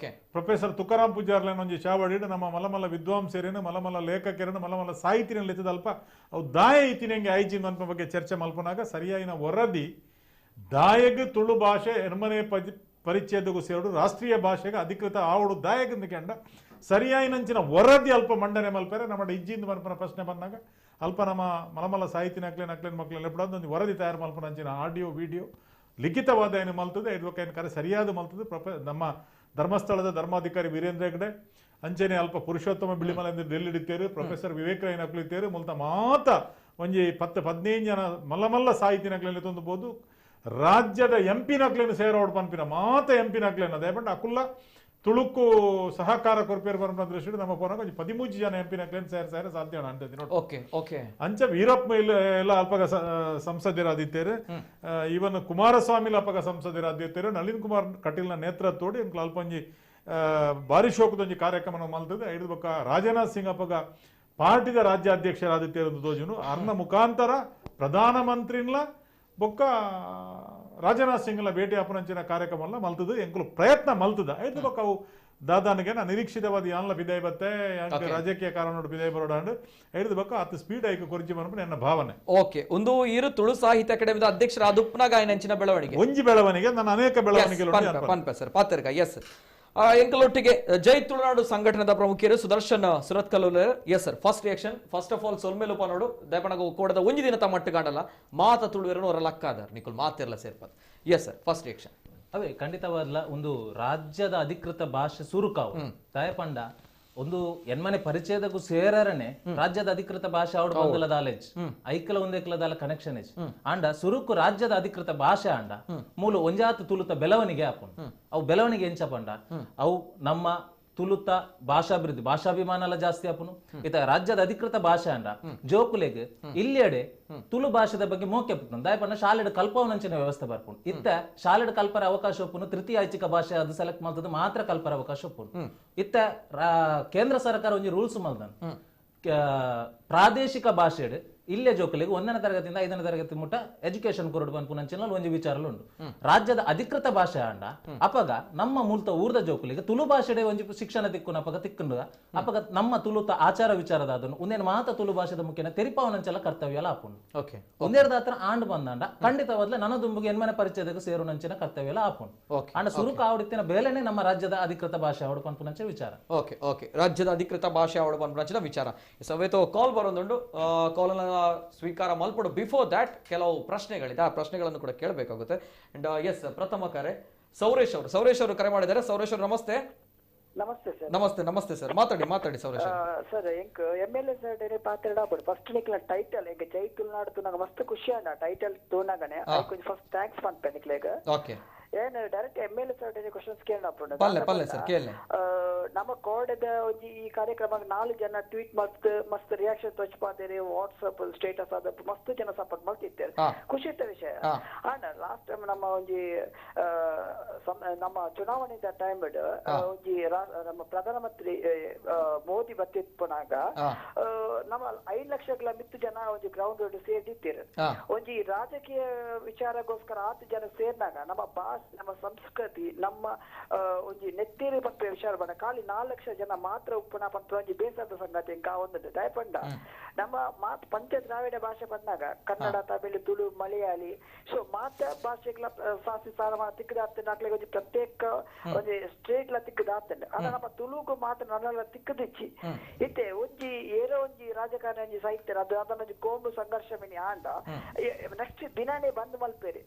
S3: ಪ್ರೊಫೆಸರ್ ತುಕಾರಾಮ್ ಪೂಜಾರ್ಲೇನ ಒಂಜಿ ಚಾವಡಿ ನಮ್ಮ ಮಲಮಲ್ಲ ವಿದ್ವಾಂಸರೇನು ಮಲಮಲ್ಲ ಲೇಖಕರೇನು ಮಲಮಲ್ಲ ಸಾಹಿತ್ಯನಲ್ಲಿ ಎತ್ತದಲ್ಪ ಅವು ದಾಯ ಇತ್ತಿನಂಗೆ ಐಜಿನ್ ಅನ್ಪ ಬಗ್ಗೆ ಚರ್ಚೆ ಮಲ್ಪನಾಗ ಸರಿಯಾಗಿನ ವರದಿ ದಾಯಗ್ ತುಳು ಭಾಷೆ ಎನ್ಮನೆ ಪರಿಚಯದಗೂ ಸೇರು ರಾಷ್ಟ್ರೀಯ ಭಾಷೆಗೆ ಅಧಿಕೃತ ಆವಡು ದಾಯಗಿಂದ ಕೆಂಡ ಸರಿಯಾಯಿನಂಚಿನ ವರದಿ ಅಲ್ಪ ಮಂಡನೆ ಮಲ್ಪರೆ ನಮ್ಮ ಇಜ್ಜಿಂದ ಮಲ್ಪನ ಪ್ರಶ್ನೆ ಬಂದಾಗ ಅಲ್ಪ ನಮ್ಮ ಮಲಮಲ್ಲ ಸಾಹಿತ್ಯ ನಕ್ಲೇನ್ ಮಕ್ಳೆಲ್ಲ ಬಿಡೋದು ವರದಿ ತಯಾರು ಮಲ್ಪನ ಅಂಚಿನ ಆಡಿಯೋ ವಿಡಿಯೋ ಲಿಖಿತವಾದ ಏನು ಮಲ್ತದೆ ಐದು ಕರೆ ಸರಿಯಾದ ಮಲ್ತದೆ ನಮ್ಮ ಧರ್ಮಸ್ಥಳದ ಧರ್ಮಾಧಿಕಾರಿ ವೀರೇಂದ್ರ ಹೆಗ್ಡೆ ಅಂಚನೆ ಅಲ್ಪ ಪುರುಷೋತ್ತಮ ಬಿಳಿಮಲ ಡೆಲ್ಲಿ ಹಿಡಿತೇರು ಪ್ರೊಫೆಸರ್ ವಿವೇಕ್ ರೈ ನಕ್ಲಿತೇರು ಮೂಲತ ಮಾತ ಒಂಜಿ 10-15 ಜನ ಮಲ್ಲಮಲ್ಲ ಸಾಹಿತ್ಯ ನಕ್ಲೇನ್ ತಂದುಬೋದು ರಾಜ್ಯದ MP ನಕ್ಲೇನು ಸೇರೋಡು ಪನ್ಪಿನ ಮಾತ MP ನಕ್ಲೇನ್ ಅದೇ ಬಟ್ ಅಕುಲ್ಲ ತುಳುಕು ಸಹಕಾರ ಕೊರ್ಪೇರು ಬರೋಣ ದೃಷ್ಟಿ ನಮ್ಮ ಪೋನಾಗ 13 ಜನ MP ನಕ್ಲೇನ್ ಸೇರ ಸಾಧ್ಯ ಅಂತ ಅಂಚ ವೀರಪ್ಪ ಎಲ್ಲ ಅಲ್ಪಗ ಸಂಸದರಾದಿತ್ತೇರು ಇವನ್ ಕುಮಾರಸ್ವಾಮಿ ಅಲ್ಪಗ ಸಂಸದರಾದಿತ್ತೇರು ನಳಿನ್ ಕುಮಾರ್ ಕಟೀಲ್ನ ನೇತೃತ್ವೋಡಿ ಅಲ್ಪಂಜಿ ಭಾರಿ ಶೋಕದೊಂಜಿ ಕಾರ್ಯಕ್ರಮ ಮಲ್ತದೆ. 5 ಬೊಕ್ಕ ರಾಜನಾಥ್ ಸಿಂಗ್ ಅಪ್ಪಗ ಪಾರ್ಟಿದ ರಾಜ್ಯಾಧ್ಯಕ್ಷರಾದಿತ್ತೇರು ತೋಜುನು ಅರ್ನ ಮುಖಾಂತರ ಪ್ರಧಾನಮಂತ್ರಿನ್ಲ ಬೊಕ್ಕ ರಾಜನಾಥ್ ಸಿಂಗ್ಲ ಭೇಟಿ ಅಪನಂಚಿನ ಕಾರ್ಯಕ್ರಮ ಮಲ್ತದ ಎಂಕುಲು ಪ್ರಯತ್ನ ಮಲ್ತದ. 5 ಬೊಕ್ಕ ಅವು ದಾದಾನಿಗೆ ನಿರೀಕ್ಷಿತವಾದ ಯಾನ್ಲ ಬಿದೈ ಬತ್ತೆ ರಾಜಕೀಯ ಕಾರಣ ಬಿದೈ ಬರೋಡಾಂಡ್ ಹಿಡಿದು ಬಕ್ಕ ಅತ್ತು ಸ್ಪೀಡ್ ಆಯ್ಕೆ ಕೊರಚಿ ಮನಪು ನನ್ನ ಭಾವನೆ.
S1: ಓಕೆ, ಒಂದು ಇರು ತುಳು ಸಾಹಿತ್ಯ ಅಕಾಡೆಮಿದ ಅಧ್ಯಕ್ಷರಾದ ಉಪ್ನಾಗ ನೆಂಚಿನ ಬೆಳವಣಿಗೆ
S3: ಒಂಜಿ ಬೆಳವಣಿಗೆ ನಾನು ಅನೇಕ ಬೆಳವಣಿಗೆ
S1: ಪನ್ಪೆ ಸರ್ ಪಾತ್ರಕ ಎಸ್ ಎಂಕಲೊಟ್ಟಿಗೆ ಜೈ ತುಳುನಾಡು ಸಂಘಟನೆದ ಪ್ರಮುಖರು Sudarshan Surathkal. Yes sir, first reaction first of all ಸೊಲ್ಮೇಲುಪ ನೋಡು ದಯಪಣಗ ಕೋಡದ ಒಂಜಿ ದಿನ ಮಟ್ಟ ಕಾಣಲ್ಲ ಮಾತ ತುಳುವೆರನು ಅವರ ಲಕ್ಕಾದಾರ ನಿಕುಲ್ ಮಾತಿರಲ್ಲ ಸೇರ್ಪದ. ಎಸ್ ಸರ್, ಫಸ್ಟ್ ರಿಯಾಕ್ಷನ್
S4: ಅವೇ ಖಂಡಿತವಾದ್ಲ ಒಂದು ರಾಜ್ಯದ ಅಧಿಕೃತ ಭಾಷೆ ಸುರುಕಾವು ದಯಪಂಡ ಒಂದು ಎನ್ಮನೆ ಪರಿಚಯದಕ್ಕೂ ಸೇರನೆ ರಾಜ್ಯದ ಅಧಿಕೃತ ಭಾಷೆ ಅವಡು ಬಂದಲ ದಾಲೇಜ್ ಐಕಲ ಒಂದೇಕಲ ದಾಲ ಕನೆಕ್ಷನ್ ಇಸ್ ಅಂಡ ಸುರುಕು ರಾಜ್ಯದ ಅಧಿಕೃತ ಭಾಷೆ ಅಂಡ ಮೂಲ ಒಂಜಾತು ತುಳುತ ಬೆಳವಣಿಗೆ ಆಪುಂಡು ಅವು ಬೆಳವಣಿಗೆ ಎಂಚಪಂಡ ಅವು ನಮ್ಮ ತುಳುತ ಭಾಷಾಭಿವೃದ್ಧಿ ಭಾಷಾಭಿಮಾನ ಜಾಸ್ತಿ ಆಪುನು ಇತ ರಾಜ್ಯದ ಅಧಿಕೃತ ಭಾಷೆ ಅಂಡ ಜೋಕುಲೆಗ್ ಇಲ್ಲೆಡೆ ತುಳು ಭಾಷೆದ ಬಗ್ಗೆ ಮೋಕೆ ಪುಟ್ನು ದಯಪಂಡ ಶಾಲೆಡ್ ಕಲ್ಪವನಂಚಿನ ವ್ಯವಸ್ಥೆ ಬರ್ಪುಂಡು ಇತ್ತ ಶಾಲೆಡ್ ಕಲ್ಪರ ಅವಕಾಶ ಒಪ್ಪುನು ತೃತೀಯ ಐಚ್ಛಿಕ ಭಾಷೆ ಅದು ಸೆಲೆಕ್ಟ್ ಮಾಡ್ತದ ಮಾತ್ರ ಕಲ್ಪರ ಅವಕಾಶ ಒಪ್ಪುನು ಇತ್ತ ಕೇಂದ್ರ ಸರ್ಕಾರ ಒಂಜಿ ರೂಲ್ಸ್ ಮಲ್ದನ್ ಪ್ರಾದೇಶಿಕ ಭಾಷೆ ಇಲ್ಲೇ ಜೋಕಲಿಗೆ 1ನೇ ತರಗತಿಯಿಂದ 5ನೇ ತರಗತಿ ಮುಟ್ಟ ಎಜುಕೇಶನ್ ಕೊರಡು ಪನ್ಪುನಂಚಿನ ಒಂಜಿ ವಿಚಾರಲು ಉಂಡು ರಾಜ್ಯದ ಅಧಿಕೃತ ಭಾಷೆ ಅಂಡ ಅಪಗ ನಮ್ಮ ಮೂಲತ ಊರ್ದ ಜೋಕಲಿಗೆ ತುಳು ಭಾಷೆಡೆ ಒಂಜಿ ಶಿಕ್ಷಣ ತಿಕ್ಕುನ ಅಪಗ ತಿಕ್ಕುಂಡು ಅಪಗ ನಮ್ಮ ತುಳುತ ಆಚಾರ ವಿಚಾರದ ಅದನ್ನು ಒಂದೇನು ಮಾತ ತುಳು ಭಾಷೆದ ಮುಖ್ಯನ ತೆರಿಪಾವನಂಚಲ ಕರ್ತವ್ಯಲ ಆಪುಂಡು
S1: ಓಕೆ
S4: ಒಂದೇರ್ದ ಹತ್ರ ಆಂಡ್ ಬಂದಾಂಡ ಖಂಡಿತವಾದ್ಲೆ ನನ್ನ ದುಂಬುಗೆ ಎನ್ಮನೆ ಪರಿಚಯದಾಗ ಸೇರುನಂಚಿನ ಕರ್ತವ್ಯಲ ಆಪುಂಡು ಅಂಡ ಸುರುಕ ಆವಡಿತ್ತಿನ ಬೇಲೆನೆ ನಮ್ಮ ರಾಜ್ಯದ ಅಧಿಕೃತ ಭಾಷೆ ಆವಡು ಪನ್ಪುನಂಚ ವಿಚಾರ.
S1: ಓಕೆ ಓಕೆ, ರಾಜ್ಯದ ಅಧಿಕೃತ ಭಾಷೆ ಆವಡು ಪನ್ಪುನಂಚಿನ ವಿಚಾರ. ಸವೇತೋ ಕಾಲ್ ಬರೋದುಂಡು ಕಾಲ್ ಸ್ವೀಕಾರ ಮಲ್ಪಡು. ಬಿಫೋರ್ ದ್ಯಾಟ್ ಕೆಲವು ಪ್ರಶ್ನೆಗಳಿದೆ, ಆ ಪ್ರಶ್ನೆಗಳನ್ನು ಕೂಡ ಕೇಳಬೇಕಾಗುತ್ತೆ. ಅಂಡ್ ಎಸ್, ಪ್ರಥಮ ಕರೆ ಸೌರೇಶ್ ಅವರು ಕರೆ ಮಾಡಿದ್ದಾರೆ. ಸೌರೇಶ್ ಅವರು ನಮಸ್ತೆ.
S5: ನಮಸ್ತೆ ಸರ್.
S1: ನಮಸ್ತೆ ಸರ್, ಮಾತಾಡಿ ಸೌರೇಶ್
S5: ಸರ್. ಎಂಕ್ MLA ಸರ್ ಡೇರೆ ಪಾತ್ರಾಡ ಫಸ್ಟ್ ನಿಕ್ಲ ಟೈಟಲ್ ಎಂಕ್ ಜೈ ತುಳುನಾಡು ತುನಾಗ ಮಸ್ತ್ ಖುಷಿ ಅಂಡ ಟೈಟಲ್ ತೋನಾಗನೆ ಐ ಫಸ್ಟ್ ಥ್ಯಾಂಕ್ಸ್ ಪನ್ಪೆ ನಿಕ್ಲೆಗ.
S1: ಓಕೆ,
S5: ಏನು ಡೈರೆಕ್ಟ್ MLA ಸರ್ ಡೇರೆ ಕ್ವೆಶ್ಚನ್ಸ್ ಕೇಳನ
S1: ಪಲ್ಲೆ ಸರ್ ಕೇಳನೆ.
S5: ನಮ್ಮ ಕೋಡದ ಒಂಜಿ ಈ ಕಾರ್ಯಕ್ರಮ 4 ಜನ ಟ್ವೀಟ್ ಮಸ್ತ್ ರಿಯಾಕ್ಷನ್ ತೋಚ್ಪಾದೇರಿ ವಾಟ್ಸ್ಆಪ್ ಸ್ಟೇಟಸ್ ಅದ ಮಸ್ತ್ ಜನ ಸಪೋರ್ಟ್ ಮಾಡ್ತಿದ್ದಾರೆ. ಖುಷಿ ಇತ್ತ ವಿಷಯ. ಅಂಡ್ ಲಾಸ್ಟ್ ಟೈಮ್ ನಮ್ಮ ಒಂಜಿ ನಮ್ಮ ಚುನಾವಣೆದ ಟೈಮ್ ಒಂಜಿ ನಮ್ಮ ಪ್ರಧಾನಮಂತ್ರಿ ಮೋದಿ ಬತ್ತಿಪ್ಪನಾಗ ನಮ್ಮ 5 ಲಕ್ಷಗಳ ಮಿತ್ತು ಜನ ಒಂಜಿ ಗ್ರೌಂಡ್ ಸೇರಿದ್ದೀರ ಒಂಜಿ ರಾಜಕೀಯ ವಿಚಾರಗೋಸ್ಕರ 10 ಜನ ಸೇರ್ನಾಗ ನಮ್ಮ ಭಾಷೆ ನಮ್ಮ ಸಂಸ್ಕೃತಿ ನಮ್ಮ ಒಂಜಿ ನೆತ್ತೇರಿ ಪಂಪೆ ವಿಚಾರ ಬಣ್ಣ ಖಾಲಿ 4 ಲಕ್ಷ ಜನ ಮಾತ್ರ ಉಪ್ಪುನ ಪಂಪ ಒಂಜಿ ಬೇಸರದ ಸಂಗತಿ ಒಂದು ದಯಪಂಡ ನಮ್ಮ ಮಾತು ಪಂಚ ದ್ರಾವಿಡ ಭಾಷೆ ಬಂದಾಗ ಕನ್ನಡ ತಮಿಳು ತುಳು ಮಲಯಾಳಿ ಸೊ ಮಾತ ಭಾಷೆಗಳ ಸಾಸಿ ಸಾರ ತಿಕ್ಕದಾಗ್ತದೆ ನಾಕ್ಲಿಗೆ ಒಂಜಿ ಪ್ರತ್ಯೇಕ ಒಂಜಿ ಸ್ಟೇಟ್ ಲ ತಿಕ್ಕದಾಗ್ತದೆ ಅದ ನಮ್ಮ ತುಳುಗು ಮಾತ್ರ ನನ್ನೆಲ್ಲ ತಿಕ್ಕದಿಚ್ಚಿ ಇತ್ತೆ ಒಂಜಿ ಏನೋ ಒಂಜಿ ರಾಜಕಾರಣ ಒಂಜಿ ಸಾಹಿತ್ಯ ಅದನ್ನೊಂಜಿ ಕೋಮು ಸಂಘರ್ಷ ಮಿನಿ ಆಂಡ ನೆಕ್ಸ್ಟ್ ದಿನಾನೇ ಬಂದ್ ಮಲ್ಪೇರಿ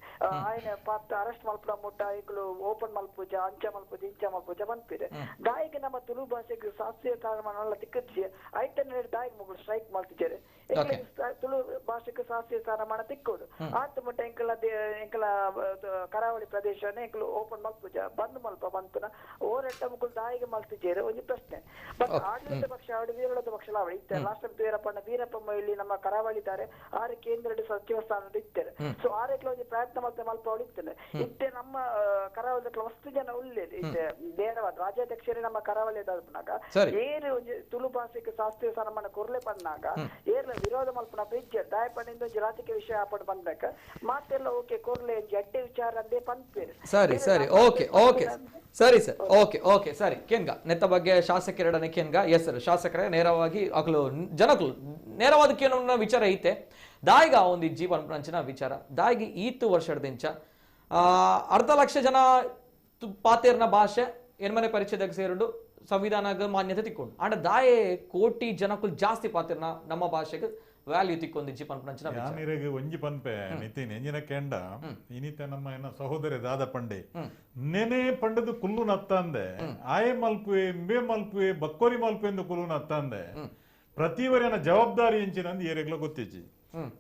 S5: ಆಯ್ನ ಪಾತ್ರ ಅರೆಸ್ಟ್ ಮಲ್ಪಡ ಮುಟ್ಟ ಈಗಲೂ ಓಪನ್ ಮಲ್ಪೂಜ ಅಂಚ ಮಲ್ಪೂಜ ಬಂದ್ಪೇರೆ ದಾಯಿಗೆ ನಮ್ಮ ತುಳು ಭಾಷೆಗೆ ಶಾಸ್ತ್ರೀಯ ಸ್ಥಾನಮಾನ ತಿಕ್ಕದಿಸಿ ಐಟನ್ನ ದಾಯಿಗೆ ಮುಗಳು ಸ್ಟ್ರೈಕ್ ಮಾಡ್ತಿದ್ದಾರೆ ತುಳು ಭಾಷೆಗೆ ಶಾಸ್ತ್ರೀಯ ಸ್ಥಾನಮಾನ ತಿಕ್ಕೋದು ಆತ ಮುಟ್ಟ ಎಂಕಲ ಕರಾವಳಿ ಪ್ರದೇಶ ಎಂಕಲು ಓಪನ್ ಮಲ್ಪೂಜ ಬಂದ್ ಮಲ್ಪ ಬಂತನ ಓರೆಟ್ಟ ಮುಗಳು ದಾಯಿಗೆ ಮಲ್ತಿದ್ದಾರೆ ಒಂಜಿ ಪ್ರಶ್ನೆ. ಬಟ್ ಆಡಳಿತ ಪಕ್ಷ ಅವಳು ವಿರೋಧ ಪಕ್ಷ ಅವಳು ಇತ್ತೆ ಲಾಸ್ಟ್ ಟೈಮ್ ವೀರಪ್ಪ ಮೊಯ್ಲಿ ನಮ್ಮ ಕರಾವಳಿ ಇದ್ದಾರೆ 6 ಕೇಂದ್ರ ಸಚಿವ ಸ್ಥಾನದ ಇದ್ದಾರೆ. ಸೊ 6 ಒಂಜಿ ಪ್ರಯತ್ನ ಮತ್ತೆ ಮಲ್ಪ ಅವಳು ಇತ್ತೇನೆ ಇತ್ತೆ ನಮ್ಮ ಕರಾವಳಿ ವಸ್ತು ಜನ ಉಳ್ಳೇದು ಇತ್ತೆ ನೇರವಾದ ರಾಜ್ಯಾಧ್ಯಕ್ಷರೇ ನಮ್ಮ ಕರಾವಳಿ ಪನ್ನಾಗ ಏರು ಒಂಜಿ ತುಳು ಭಾಷೆಗೆ ಶಾಸ್ತ್ರೀಯ ಸನ್ಮಾನ ಕೊರ್ಲೆ ಪನ್ನಾಗ ಏರ್ಲ ವಿರೋಧ ಮಲ್ಪನ ಬ್ರಿಡ್ಜ್ ದಾಯಪಣ್ಣಿಂದ ಒಂಜಿ ರಾಜಕೀಯ ವಿಷಯ ಆಪಡ್ ಬಂದಾಗ ಮಾತೆಲ್ಲ ಓಕೆ ಕೊರ್ಲೆ ಒಂಜಿ ಅಡ್ಡೆ ವಿಚಾರ ಅಂದೇ ಪಂಪೇರು.
S1: ಸರಿ ಓಕೆ ಸರಿ ಕೇನ್ಗ ನೆತ್ತ ಬಗ್ಗೆ ಶಾಸಕರೆಡನೆ ಕೇನ್ಗ. ಎಸ್ ಸರ್, ಶಾಸಕರೇ ನೇರವಾಗಿ ಆಗಲು ಜನಕಲು ನೇರವಾದ ಕೇನ ವಿಚಾರ ಐತೆ ದಾಯಿಗ ಒಂದು ಜೀವನ ಪಂಚನ ವಿಚಾರ ದಾಯಿಗೆ ಈತು ವರ್ಷದಿಂದ 1/2 ಲಕ್ಷ ಜನ ಪಾತೇರ್ನ ಭಾಷೆ ಎನ್ಮನೆ ಪರಿಚಯದಾಗ ಸೇರುಂಡು ಸಂವಿಧಾನಗ ಮಾನ್ಯತೆ ತಿಕ್ಕೊಂಡು ಅಂಡ ದಾಯೆ ಕೋಟಿ ಜನಕ್ಕೂ ಜಾಸ್ತಿ ಪಾತೇರ್ನ ನಮ್ಮ ಭಾಷೆಗೆ ವ್ಯಾಲ್ಯೂ ತಿಕ್ಕೊಂದಿಜ್ಜಿ ಪಂಪಂಚನ
S3: ಯಾನಿರೆಗೆ ಒಂಜಿ ಪನ್ಪೆ ನಿತಿನ್ ಎಂಜಿನ ಕೆಂಡ ಇನಿತ ನಮ್ಮ ಏನ ಸಹೋದರಿ ದಾದ ಪಂಡೆ ನೆನೆ ಪಂಡದು ಕುಲ್ಲು ನತ್ತಂದೆ ಆಯೆ ಮಲ್ಪುವೆ ಇಂಬೆ ಮಲ್ಪುವೆ ಬಕ್ಕೋರಿ ಮಲ್ಪುವೆ ಎಂದು ಕುಲ್ಲು ನತ್ತಂದೆ ಪ್ರತಿವರಿನ ಜವಾಬ್ದಾರಿ ಎಂಚಿನಂದು ಏರೆಗ್ಲ ಗೊತ್ತಿಜ್ಜಿ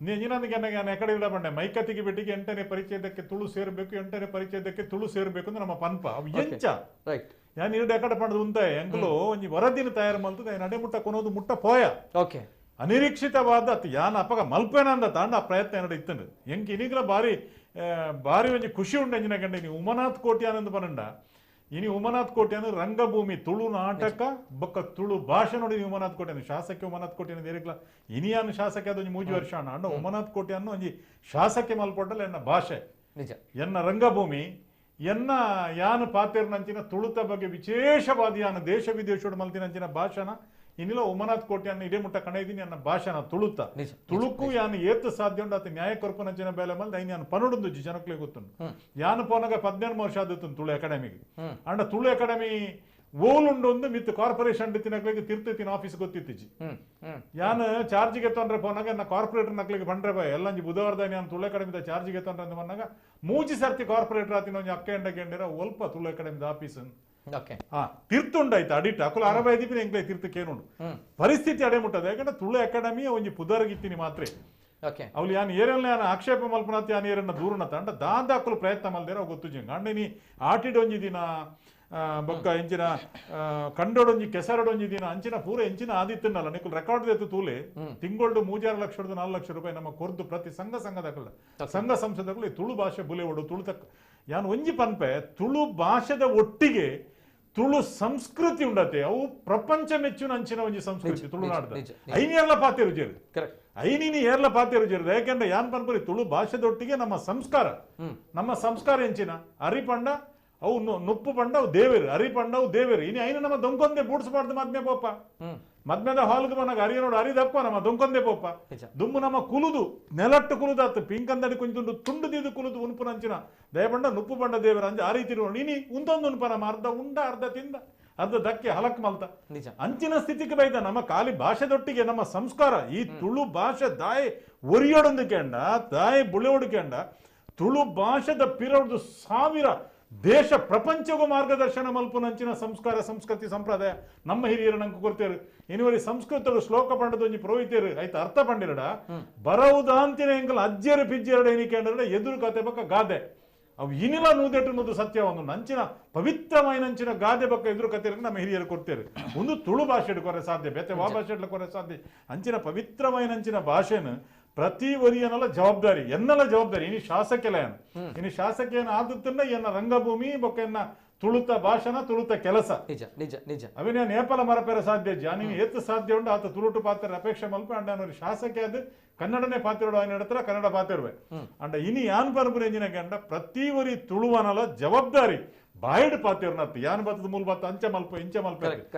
S3: ನೀಜಿನಂದಿಗೆ ಎಕಡೆ ಇಲ್ಲ ಬಂಡೆ ಮೈಕತ್ತಿಗೆ ಬಿಟ್ಟಿಗೆ 8ನೇ ಪರಿಚಯದಕ್ಕೆ ತುಳು ಸೇರ್ಬೇಕು 8ನೇ ಪರಿಚಯದಕ್ಕೆ ತುಳು ಸೇರ್ಬೇಕು ಅಂದ್ರೆ ನಮ್ಮ ಪನ್ಪ ಅವು ಎಂಚ ಯಾನ್ ಇರ್ಡು ಎಕಡೆ ಪಂಡದು ಉಂತ ಎಂಕಲು ಒಂಜಿ ವರದಿನ ತಯಾರು ಮಲ್ತದೆ ನಡೆ ಮುಟ್ಟ ಕೊನೋದು ಮುಟ್ಟ ಪೋಯ
S1: ಓಕೆ
S3: ಅನಿರೀಕ್ಷಿತವಾದ ಯಾನ್ ಅಪಗ ಮಲ್ಪೇನ ಅಂದ ತಾಂಡ ಆ ಪ್ರಯತ್ನ ಏನಡ ಇತ್ತಂಡು ಎಂಕ್ ಇನಿಗ್ಲ ಬಾರಿ ಒಂಜಿ ಖುಷಿ ಉಂಡು ಎಂಜಿನ ಕಂಡ ಇನಿ ಉಮನಾಥ್ ಕೋಟ್ಯಾನ್ ಅಂದ್ ಪನಂಡ ಇನಿ ಉಮನಾಥ್ ಕೋಟ್ಯಾನ್ ರಂಗಭೂಮಿ ತುಳು ನಾಟಕ ಬೊಕ್ಕ ತುಳು ಭಾಷೆ ನೋಡಿ ಉಮನಾಥ್ ಕೋಟ್ಯಾನ್ ಶಾಸಕ ಉಮನಾಥ್ ಕೋಟ್ಯಾನ್ ಏರಿಗ್ಲ ಇನಿಯಾನ್ ಶಾಸಕ ಅದೊಂಜಿ 3 ವರ್ಷ ಅಂಡ ಉಮನಾಥ್ ಕೋಟ್ಯಾನ್ ಒಂಜಿ ಶಾಸಕ ಮಲ್ಪೊಡ್ಡಲ್ಲ ಎನ್ನ ಭಾಷೆ ನಿಜ ಎನ್ನ ರಂಗಭೂಮಿ ಎನ್ನ ಯಾನು ಪಾತೆರ್ನಂಚಿನ ತುಳುತ ಬಗ್ಗೆ ವಿಶೇಷವಾದಿ ಯಾನು ದೇಶ ವಿದೇಶೋಡು ಮಲ್ತಿನಂಚಿನ ಭಾಷಣ ಇನ್ನಿಲ್ಲ ಉಮನಾಥ್ ಕೋಟ್ಯಾನ ಇಡೇ ಮುಟ್ಟ ಕಣೈದಿನಿ ಅನ್ನ ಭಾಷಣ ತುಳುತ ತುಳುಕು ಯಾನು ಏತ್ ಸಾಧ್ಯ ಉಂಡು ಅತ್ತ ನ್ಯಾಯ ಕೊರ್ಪನಂಚಿನ ಬೇಲೆ ಮಲ್ದ ಐನ್ ಯಾನು ಪನುಡುಂದು ಜನಕ್ಲೆ ಗೊತ್ತುಂಡು ಯಾನು ಪೋನಾಗ 18 ವರ್ಷ ಆದತ್ತು ತುಳು ಅಕಾಡೆಮಿಗೆ ಅಂಡ ತುಳು ಅಕಾಡೆಮಿ ಓಲುಂಡು ಮಿತ್ ಕಾರ್ಪೊರೇಷನ್ ತಿನ್ನಕ್ಲಿಗೆ ತಿರ್ತಿನ ಆಫೀಸ್ ಗೊತ್ತಿತ್ತಿಜಿ ಯಾನು ಚಾರ್ಜಿಗೆ ತೊಂದ್ರೆ ಪೋನಾಗ ನಾ ಕಾರ್ಪೊರೇಟರ್ ನಕ್ಲಿಗೆ ಬಂದ್ರೆ ಬಾಯ್ ಎಲ್ಲಂಜಿ ಬುಧವಾರದ ನಾನು ತುಳು ಅಕಾಡೆಮಿದ ಚಾರ್ಜಿಗೆ ತೊಂದ್ರೆ ಅಂತ ಬಂದಾಗ ಮೂಜಿ ಸರ್ತಿ ಕಾರ್ಪೊರೇಟರ್ ಆತಿನ ಒಂಜಿ ಅಕ್ಕ ಎಂಡಕೆಂಡಿರ ಒಲ್ಪ ತುಳು ಅಕಾಡೆಮಿದ ಆಫೀಸ್ ತಿರ್ತುಂಡಾಯ್ತು ಅಡಿಟ್ ಅಕುಲು ಅರಬೈದಿಪಿನ ಎಂಕ್ಲೆ ತಿರ್ತಕ್ಕೇನುಂಡು ಪರಿಸ್ಥಿತಿ ಅಡೆ ಮುಟ್ಟದ ಯಾಕಂದ್ರೆ ತುಳು ಅಕಾಡೆಮಿ ಒಂಜಿ ಪುದರ್ಗಿತ್ತೀನಿ ಮಾತ್ರ ಅವ್ಲು ಯಾನು ಏರೆಲ್ಲ ಯಾನು ಆಕ್ಷೇಪ ಮಲ್ಪನತ್ ಯಾನು ಏರನ್ನ ದೂರನತ ಅಂಡ ದಾದಾಕುಲು ಪ್ರಯತ್ನ ಮಲ್ದೇರ ಗೊತ್ತು ಜಿಂಗ ಅಂಡ ನೀ ಆಟಿಡೊಂಜಿ ದಿನ ಬೊಕ್ಕ ಎಂಚಿನ ಕಂಡೊಡೊಂಜಿ ಕೆಸರಡೊಂಜಿ ದಿನ ಅಂಚಿನ ಪೂರ ಎಂಚಿನ ಆದಿತ್ತನಲ್ಲ ನಿಕುಲ್ ರೆಕಾರ್ಡ್ ದೇತು ತೂಲೆ ತಿಂಗೊಳ್ಡು 3-6 ಲಕ್ಷ 4 ಲಕ್ಷ ರೂಪಾಯಿ ನಮ್ಮ ಕೊರ್ದು ಪ್ರತಿ ಸಂಘ ಸಂಸ್ಥೆಗಳು ತುಳು ಭಾಷೆ ಬುಲೆ ಒಡು ತುಳು ಯಾನು ಒಂಜಿ ಪನ್ಪೆ ತುಳು ಭಾಷೆದ ಒಟ್ಟಿಗೆ ತುಳು ಸಂಸ್ಕೃತಿ ಉಂಡತೆ ಅವು ಪ್ರಪಂಚ ಮೆಚ್ಚುನ ಅಂಚಿನ ಒಂಜಿ ಸಂಸ್ಕೃತಿ ತುಳುನಾಡ್ದ ಐನಿ ಏರ್ಲ ಪಾತೆರು ಜೇರು ಐನಿನಿ ಏರ್ಲ ಪಾತೆರು ಜೇರು ಯಾಕೆಂದ್ರೆ ಯಾನ್ ಪನ್ಪರಿ ತುಳು ಭಾಷೆದ ಒಟ್ಟಿಗೆ ನಮ್ಮ ಸಂಸ್ಕಾರ ಎಂಚಿನ ಅರಿಪಂಡ ಅವು ನುಪ್ಪು ಪಂಡ ಅವು ದೇವೇರು ಅರಿಪಂಡ ಅವು ದೇವೇರು ಇನಿ ಐನ ನಮ್ಮ ದೊಂಕೊಂದೆ ಬೂಡ್ಸ್ಬಾರ್ದು ಮದ್ಮೆ ಪೋಪ ಮದ್ಮೆದ ಹಾಲ್ಗೆ ಬನ್ನಾಗ ಅರಿಯನೋಡು ಅರಿದಪ್ಪ ನಮ್ಮ ದೊಂಕೊಂದೆ ಪೋಪ ದುಮ್ಮು ನಮ್ಮ ಕುಲುದು ನೆಲಟ್ಟು ಕುಲುದಾತು ಪಿಂಕಂದಡಿ ಕುಂಚುಂಡು ತುಂಡುದಿದು ಕುಲುದು ಉನ್ಪು ನಂಚಿನ ದಯಪಂಡ ನುಪ್ಪು ಪಂಡ ದೇವರು ಅಂಜ ಆ ರೀತಿ ಇನಿ ಉಂದೊಂದು ಉನ್ಪ ನಮ್ಮ ಅರ್ಧ ಉಂಡ ಅರ್ಧ ತಿಂದ ಅರ್ಧ ದಕ್ಕೆ ಹಲಕ್ ಮಲ್ತ ಅಂಚಿನ ಸ್ಥಿತಿಗೆ ಬೈದ ನಮ್ಮ ಖಾಲಿ ಭಾಷೆದೊಟ್ಟಿಗೆ ನಮ್ಮ ಸಂಸ್ಕಾರ ಈ ತುಳು ಭಾಷೆ ದಾಯಿ ಒರಿಯೋಡೊಂದು ಕೆಂಡ ದಾಯಿ ಬುಳೆಯೋಡು ಕೆಂಡ ತುಳು ಭಾಷೆದ ಪಿರೊಡ್ದು 1000 ದೇಶ ಪ್ರಪಂಚಗೂ ಮಾರ್ಗದರ್ಶನ ಮಲ್ಪುನಂಚಿನ ಸಂಸ್ಕಾರ ಸಂಸ್ಕೃತಿ ಸಂಪ್ರದಾಯ ನಮ್ಮ ಹಿರಿಯರು ನಂಗೆ ಕೊಡ್ತೇರು ಇನುವರಿ ಸಂಸ್ಕೃತರು ಶ್ಲೋಕ ಪಂಡದ ಒಂಜಿ ಪುರೋಹಿತರು ಆಯ್ತು ಅರ್ಥ ಪಂಡಿರಡ ಬರವುದಾಂತಿನ ಎಂಕಲ್ ಅಜ್ಜರು ಪಿಜ್ಜೆರಡ ಎನಿಕೆಂಡ್ರೆ ಎದುರು ಕತೆ ಬಕ್ಕ ಗಾದೆ ಅವು ಇನಿಲ ನೂದೆಟ್ಟು ಸತ್ಯ ಒಂದು ನಂಚಿನ ಪವಿತ್ರಮೈನಂಚಿನ ಗಾದೆ ಬಕ್ಕ ಎದುರು ಕತೆ ನಮ್ಮ ಹಿರಿಯರು ಕೊಡ್ತೇರು ಒಂದು ತುಳು ಭಾಷೆ ಕೊರೆ ಸಾಧ್ಯ ಬೇತೆ ವಾ ಭಾಷೆ ಕೊರೆ ಸಾಧ್ಯ ಅಂಚಿನ ಪವಿತ್ರಮೈನಂಚಿನ ಭಾಷೆನ ಪ್ರತಿ ಒರಿಯನಲ್ಲ ಜವಾಬ್ದಾರಿ ಎನ್ನಲ ಜವಾಬ್ದಾರಿ ಇನಿ ಶಾಸಕಲೇನ ಇನಿ ಶಾಸಕೇನ ಆದತ್ತನ್ನ ಎನ್ನ ರಂಗಭೂಮಿ ಬೊಕ್ಕ ಎನ್ನ ತುಳುತ ಭಾಷಣ ತುಳುತ ಕೆಲಸ
S1: ನಿಜ
S3: ಅವಿನ ನೇಪಾಳ ಮರಪೇರ ಸಾಧ್ಯ ಜಾನಿ ಎತ್ತು ಸಾಧ್ಯ ಉಂಡು ಆತ ತುಳುಟು ಪಾತ್ರ ಅಪೇಕ್ಷೆ ಮಲ್ಪ ಅಂಡ ಅನ್ನೋರು ಶಾಸಕ ಅದು ಕನ್ನಡನೇ ಪಾತಿರೋಡು ఆయన ನಡತ್ರ ಕನ್ನಡ ಪಾತಿರುವೆ ಅಂಡ ಇನಿ ಯಾನ್ ಪರಪುರ ಎಂಜಿನ ಕಂಡ ಪ್ರತಿ ಒರಿ ತುಳುವನಲ ಜವಾಬ್ದಾರಿ ಬಾಯಿಡ್ ಪಾತಿರ್ನತ್ ಯಾನ್ ಬತ್ತದ ಮೂಲ ಬತ್ತ ಅಂಚ ಮಲ್ಪ ಇಂಚ ಮಲ್ಪ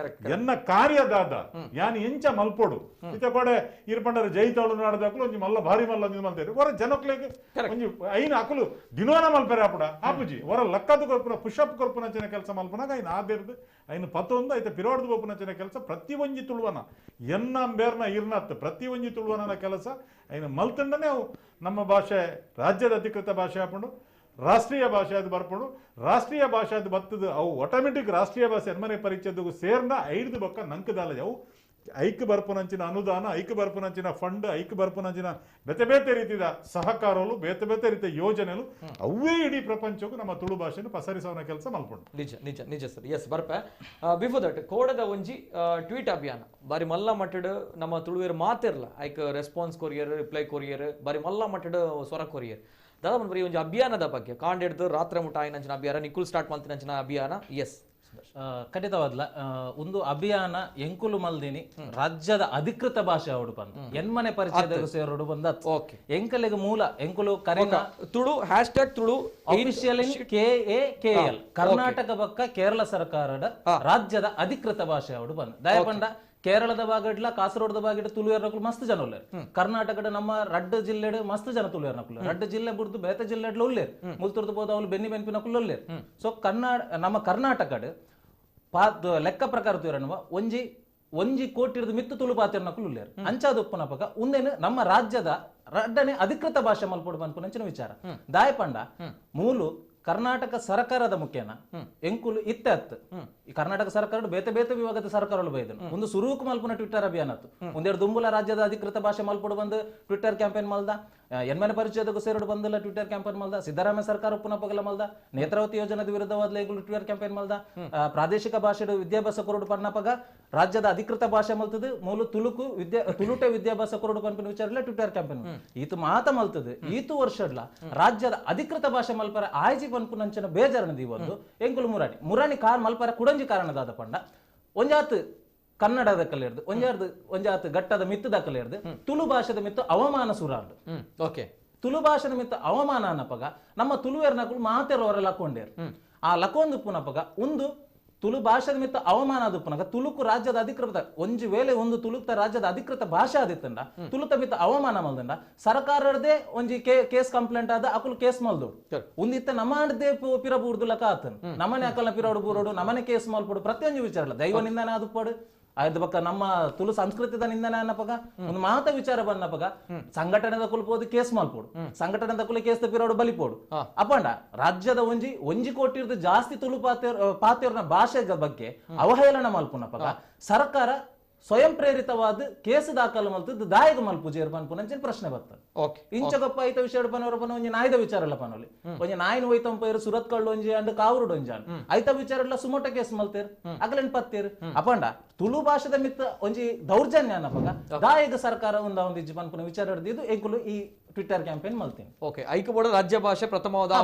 S3: ಎನ್ನ ಕಾರ್ಯದಾದ ಯಾನ್ ಎಂಚ ಮಲ್ಪೋಡು ಇತ ಕೊಡೆ ಇರ್ಪಂಡರ ಜೈತಾಳು ನಾಡದಾಕಲು ಒಂಜಿ ಮಲ್ಲ ಭಾರಿ ಮಲ್ಲ ನಿಂದು ಮಲ್ತೇರು ಹೊರ ಜನಕ್ಲೆಗೆ ಒಂಜಿ ಐನ ಅಕಲು ದಿನೋನ ಮಲ್ಪರೆ ಆಪುಡ ಆಪುಜಿ ಹೊರ ಲಕ್ಕದ ಕೊರ್ಪುನ ಪುಷಪ್ ಕೊರ್ಪುನಂಚಿನ ಕೆಲಸ ಮಲ್ಪನಾಗ ಐನ ಆದಿರ್ದು ಐನ ಪತ್ತೊಂದು ಐತ ಪಿರೋಡ್ದು ಬೋಪುನಂಚಿನ ಕೆಲಸ ಪ್ರತಿ ಒಂಜಿ ತುಳುವನ ಎನ್ನ ಬೇರ್ನ ಇರ್ನತ್ ಪ್ರತಿ ಒಂಜಿ ತುಳುವನ ಕೆಲಸ ಐನ ಮಲ್ತಂಡನೆ ಅವು ನಮ್ಮ ಭಾಷೆ ರಾಜ್ಯದ ಅಧಿಕೃತ ಭಾಷೆ ಹಾಕೊಂಡು ರಾಷ್ಟ್ರೀಯ ಭಾಷೆ ಅದು ಬರ್ಪಡು ರಾಷ್ಟ್ರೀಯ ಭಾಷೆ ಅದು ಬರ್ತದ ಅವು ಆಟೋಮೆಟಿಕ್ ರಾಷ್ಟ್ರೀಯ ಭಾಷೆ ಎನ್ಮನೆ ಪರಿಚಯದ ಸೇರ್ನ 5 ಬೊಕ್ಕ ನಂಕದಾಲ ಅವು ಐಕ್ ಬರ್ಪುನಂಚಿನ ಅನುದಾನ ಐಕ್ ಬರ್ಪುನಂಚಿನ ಫಂಡ್ ಐಕ್ ಬರ್ಪುನಂಚಿನ ಬೇತೆ ಬೇತೆ ರೀತಿಯ ಸಹಕಾರಗಳು ಬೇತೆ ಬೇತೆ ರೀತಿಯ ಯೋಜನೆಗಳು ಅವೇ ಇಡೀ ಪ್ರಪಂಚಕ್ಕೂ ನಮ್ಮ ತುಳು ಭಾಷೆಯನ್ನು ಪಸರಿಸೋನ ಕೆಲಸ ಮಲ್ಪುಂಡು
S1: ನಿಜ ಸರ್ ಎಸ್ ಬರ್ಪೆ ಬಿಫೋರ್ ದಟ್ ಕೋಡದ ಒಂಜಿ ಟ್ವೀಟ್ ಅಭಿಯಾನ ಬಾರಿ ಮಲ್ಲ ಮಟ್ಟಡ್ ನಮ್ಮ ತುಳುವೇರು ಮಾತಿರ್ಲ ಐಕ್ ರೆಸ್ಪಾನ್ಸ್ ಕೊರಿಯರ್ ರಿಪ್ಲೈ ಕೊರಿಯರ್ ಬಾರಿ ಮಲ್ಲ ಮಟ್ಟಡ್ ಸ್ವರ ಕೊರಿಯರ್ ದಾದ ಬರೀ ಒಂದು ಅಭಿಯಾನದ ಬಗ್ಗೆ ಕಾಂಡಿಡ್ದು ರಾತ್ರಿ ಮುಟ ಆಯ್ನಂಚಿನ ಅಭಿಯಾನ ನಿಕುಲ್ ಸ್ಟಾರ್ಟ್ ಮಾಡ್ತಿನಂಚಿನ ಅಭಿಯಾನ ಎಸ್
S4: ಖಂಡಿತವಾದ್ಲ ಒಂದು ಅಭಿಯಾನ ಎಂಕುಲು ಮಲ್ದಿನಿ ರಾಜ್ಯದ ಅಧಿಕೃತ ಭಾಷೆ ಅವಡು ಬಂದು ಎನ್ಮನೆ ಪರಿಚಯದ ಸೇರೋಡು ಬಂದ ಎಂಕಲೆಗೆ ಮೂಲ ಎಂಕುಲು ಕರೆನ
S1: ತುಳು #ತುಳು
S4: ಆಫಿಷಿಯಲ್ ಇನ್ KAKL ಕರ್ನಾಟಕ ಬಕ್ಕ ಕೇರಳ ಸರ್ಕಾರದ ರಾಜ್ಯದ ಅಧಿಕೃತ ಭಾಷೆ ಅವಡು ಬಂದು ದಯಪಂಡ ಕೇರಳದ ಭಾಗಡ್ಲ ಕಾಸರಗೋಡದ ಭಾಗಡ್ ತುಳುವೇರ್ನಕುಲು ಮಸ್ತ್ ಜನ ಉಳ್ಳೇರು ಕರ್ನಾಟಕದ ನಮ್ಮ ರಡ್ಡು ಜಿಲ್ಲೆಡ್ ಮಸ್ತ್ ಜನ ತುಳುವೇರ್ನಕುಲು ರಡ್ಡು ಜಿಲ್ಲೆ ಬಿಡ್ದು ಬೇತೆ ಜಿಲ್ಲೆಡ್ಲ ಉಳ್ಳೇರು ಮುಲ್ತುರ್ದು ಬೋದು ಅವಳು ಬೆನ್ನಿ ಬೆನ್ಪಿನಕುಲು ಉಳ್ಳೇರು ಸೊ ನಮ್ಮ ಕರ್ನಾಟಕಡ್ ಲೆಕ್ಕ ಪ್ರಕಾರ ತೂರನ್ನುವ ಒಂಜಿ ಕೋಟಿ ಮಿತ್ತು ತುಳು ಪಾತಿರ್ನಕುಲು ಉಳ್ಳೇರು ಅಂಚಾದ ಉಪ್ಪುನಪಗ ಉಂದೇನು ನಮ್ಮ ರಾಜ್ಯದ ರಡ್ಡನೆ ಅಧಿಕೃತ ಭಾಷೆ ಮಲ್ಪೊಡು ಬಂದ್ಪುನಂಚಿನ ವಿಚಾರ ದಾಯಪಂಡ ಮೂಲು ಕರ್ನಾಟಕ ಸರ್ಕಾರದ ಮುಖ್ಯನ ಎಂಕುಲು ಇತ್ತೆ ಈ ಕರ್ನಾಟಕ ಸರ್ಕಾರ ಬೇತೆ ಬೇತೆ ವಿಭಾಗದ ಸರ್ಕಾರಗಳು ಬೈದನು ಒಂದು ಸುರೂಕು ಮಲ್ಪುನ ಟ್ವಿಟರ್ ಅಭಿಯಾನ ಒಂದೆರಡು ದುಂಬುಲ ರಾಜ್ಯದ ಅಧಿಕೃತ ಭಾಷೆ ಮಲ್ಪೊಡು ಬಂದು ಟ್ವಿಟರ್ ಕ್ಯಾಂಪೇನ್ ಮಲ್ದ ಎನ್ಮನೆ ಪರಿಚಯದ ಸೇರೋಡು ಬಂದಿಲ್ಲ ಟ್ವಿಟರ್ ಕ್ಯಾಂಪೇನ್ ಮಲ್ದ ಸಿದ್ದರಾಮಯ್ಯ ಸರ್ಕಾರ ಪುನಃ ಪಗಲ ಮಲ್ದ ನೇತ್ರಾವತಿ ಯೋಜನೆದ ವಿರುದ್ಧವಾದ ಟ್ವಿಟರ್ ಕ್ಯಾಂಪೇನ್ ಮಲ್ದ ಪ್ರಾದೇಶಿಕ ಭಾಷೆ ವಿದ್ಯಾಭ್ಯಾಸ ಕೊರಡು ಪನ್ನಪಗ ರಾಜ್ಯದ ಅಧಿಕೃತ ಭಾಷೆ ಮಲ್ತದೆ ಮೂಲ ತುಳುಟೆ ವಿದ್ಯಾಭ್ಯಾಸ ಕೊರಡು ಪನ್ಪಿನ ವಿಚಾರ ಟ್ವಿಟರ್ ಕ್ಯಾಂಪೇನ್ ಈತು ಮಾತ ಮಲ್ತದೆ ಈತು ವರ್ಷಡ್ಲ ರಾಜ್ಯದ ಅಧಿಕೃತ ಭಾಷೆ ಮಲ್ಪರ ಆಯ್ಜಿ ಪನ್ಪುನಂಚನ ಬೇಜಾರನದಿ ಒಂದು ಎಂಕುಲು ಮುರಾಣಿ ಕಾರ್ ಮಲ್ಪರ ಕುಡಂಜಿ ಕಾರಣದಾದ ಪಂಡ ಒಂಜಾತ್ ಕನ್ನಡದ ಕಲೆರ್ದು ಒಂಜಾತ್ ಗಟ್ಟದ ಮಿತ್ತದ ಕಲೆರ್ದು ತುಳು ಭಾಷೆದ ಮಿತ್ತು ಅವಮಾನ ಸುರಾರ್ದು
S1: ಓಕೆ
S4: ತುಳು ಭಾಷೆ ನಿಮಿತ್ತ ಅವಮಾನ ಅನ್ನಪಗ ನಮ್ಮ ತುಳುವೇರ್ ನಕಲು ಮಾತೆರವರ ಲಕೊಂಡೇರು ಆ ಲಕೊಂದು ಪುನಪಗ ಒಂದು ತುಳು ಭಾಷೆ ನಿಮಿತ್ತ ಅವಮಾನ ಅದು ಪುನಗ ತುಳುಕು ರಾಜ್ಯದ ಅಧಿಕೃತ ಒಂಜಿ ವೇಳೆ ಒಂದು ತುಳುಕ್ತ ರಾಜ್ಯದ ಅಧಿಕೃತ ಭಾಷೆ ಆದಿತ್ತಂಡ ತುಳುತ ಮಿತ್ತ ಅವಮಾನ ಮಲ್ದಂಡ ಸರ್ಕಾರದೇ ಒಂಜಿ ಕೇಸ್ ಕಂಪ್ಲೇಂಟ್ ಆದ ಅಕುಲು ಕೇಸ್ ಮಲ್ದು ಒಂದಿತ್ತ ನಮ್ಮದೇ ಪಿರಬೂರ್ದು ಲಕ ಆತನ್ ನಮ್ಮನೆ ಅಕಲ್ನ ಪಿರೋಡು ಬೂರೋಡು ನಮ್ಮನೆ ಕೇಸ್ ಮಲ್ಪಡು ಪ್ರತಿಯೊಂದು ವಿಚಾರಲ್ಲ ದೈವ ನಿಂದನೆ ಅದು ಪಡು ಆಯ್ತು ಬಕ್ಕ ನಮ್ಮ ತುಳು ಸಂಸ್ಕೃತಿದ ನಿಂದನೆ ಅನ್ನಪಗ ಒಂದು ಮಾತ ವಿಚಾರ ಬಂದಪಗ ಸಂಘಟನೆದ ಕುಲ್ಪೋದು ಕೇಸ್ ಮಲ್ಪೋಡು ಸಂಘಟನೆದ ಕುಲ ಕೇಸ್ ಪಿರೋಡು ಬಲಿಪೋಡು ಅಪ್ಪಂಡ ರಾಜ್ಯದ ಒಂಜಿ ಕೋಟಿ ಜಾಸ್ತಿ ತುಳು ಪಾತೆಯವ್ರನ ಭಾಷೆ ಬಗ್ಗೆ ಅವಹೇಳನ ಮಲ್ಪುನಪಗ ಸರ್ಕಾರ ಸ್ವಯಂ ಪ್ರೇರಿತವಾದ ಕೇಸ್ ದಾಖಲು ಮಲ್ತದ್ದು ದಾಯಗ ಮಲ್ಪುಜೇರ್ ಪನ್ಪುನಂಚಿನ ಪ್ರಶ್ನೆ ಬರ್ತದೆ ಇಂಚಗಪ್ಪ ಐತ ವಿಷಯ ಪನವರ ಪನ ಒಂಜಿ ನಾಯ್ದ ವಿಚಾರಲ್ಲ ಪನೋಲಿ ಒಂಜಿ ನಾಯಿನ ಒಯ್ತಂಪೈರು ಸುರತ್ ಕಳ್ಳು ಒಂಜಿ ಅಂಡ್ ಕಾವರುಡು ಒಂಜಾನ್ ಐತ ವಿಚಾರಲ್ಲ ಸುಮೋಟ ಕೇಸ್ ಮಲ್ತೇರ್ ಅಕಲೆನ್ ಪತ್ತೇರ್ ಅಪಂಡ ತುಳು ಭಾಷೆದ ಮಿತ್ತ ಒಂಜಿ ದೌರ್ಜನ್ಯ ಅನ್ನಪಗ ದಾಯಗ ಸರ್ಕಾರ ಒಂದು ಇಜ್ಜಿ ಪನ್ಪುನ ವಿಚಾರ ಹಿಡಿದು ಎಂಕುಲು ಈ ಟ್ವಿಟರ್ ಕ್ಯಾಂಪೇನ್ ಮಲ್ತೀನಿ
S1: ಓಕೆ ಐಕಬೋಡ ರಾಜ್ಯ ಭಾಷೆ ಪ್ರಥಮವಾದ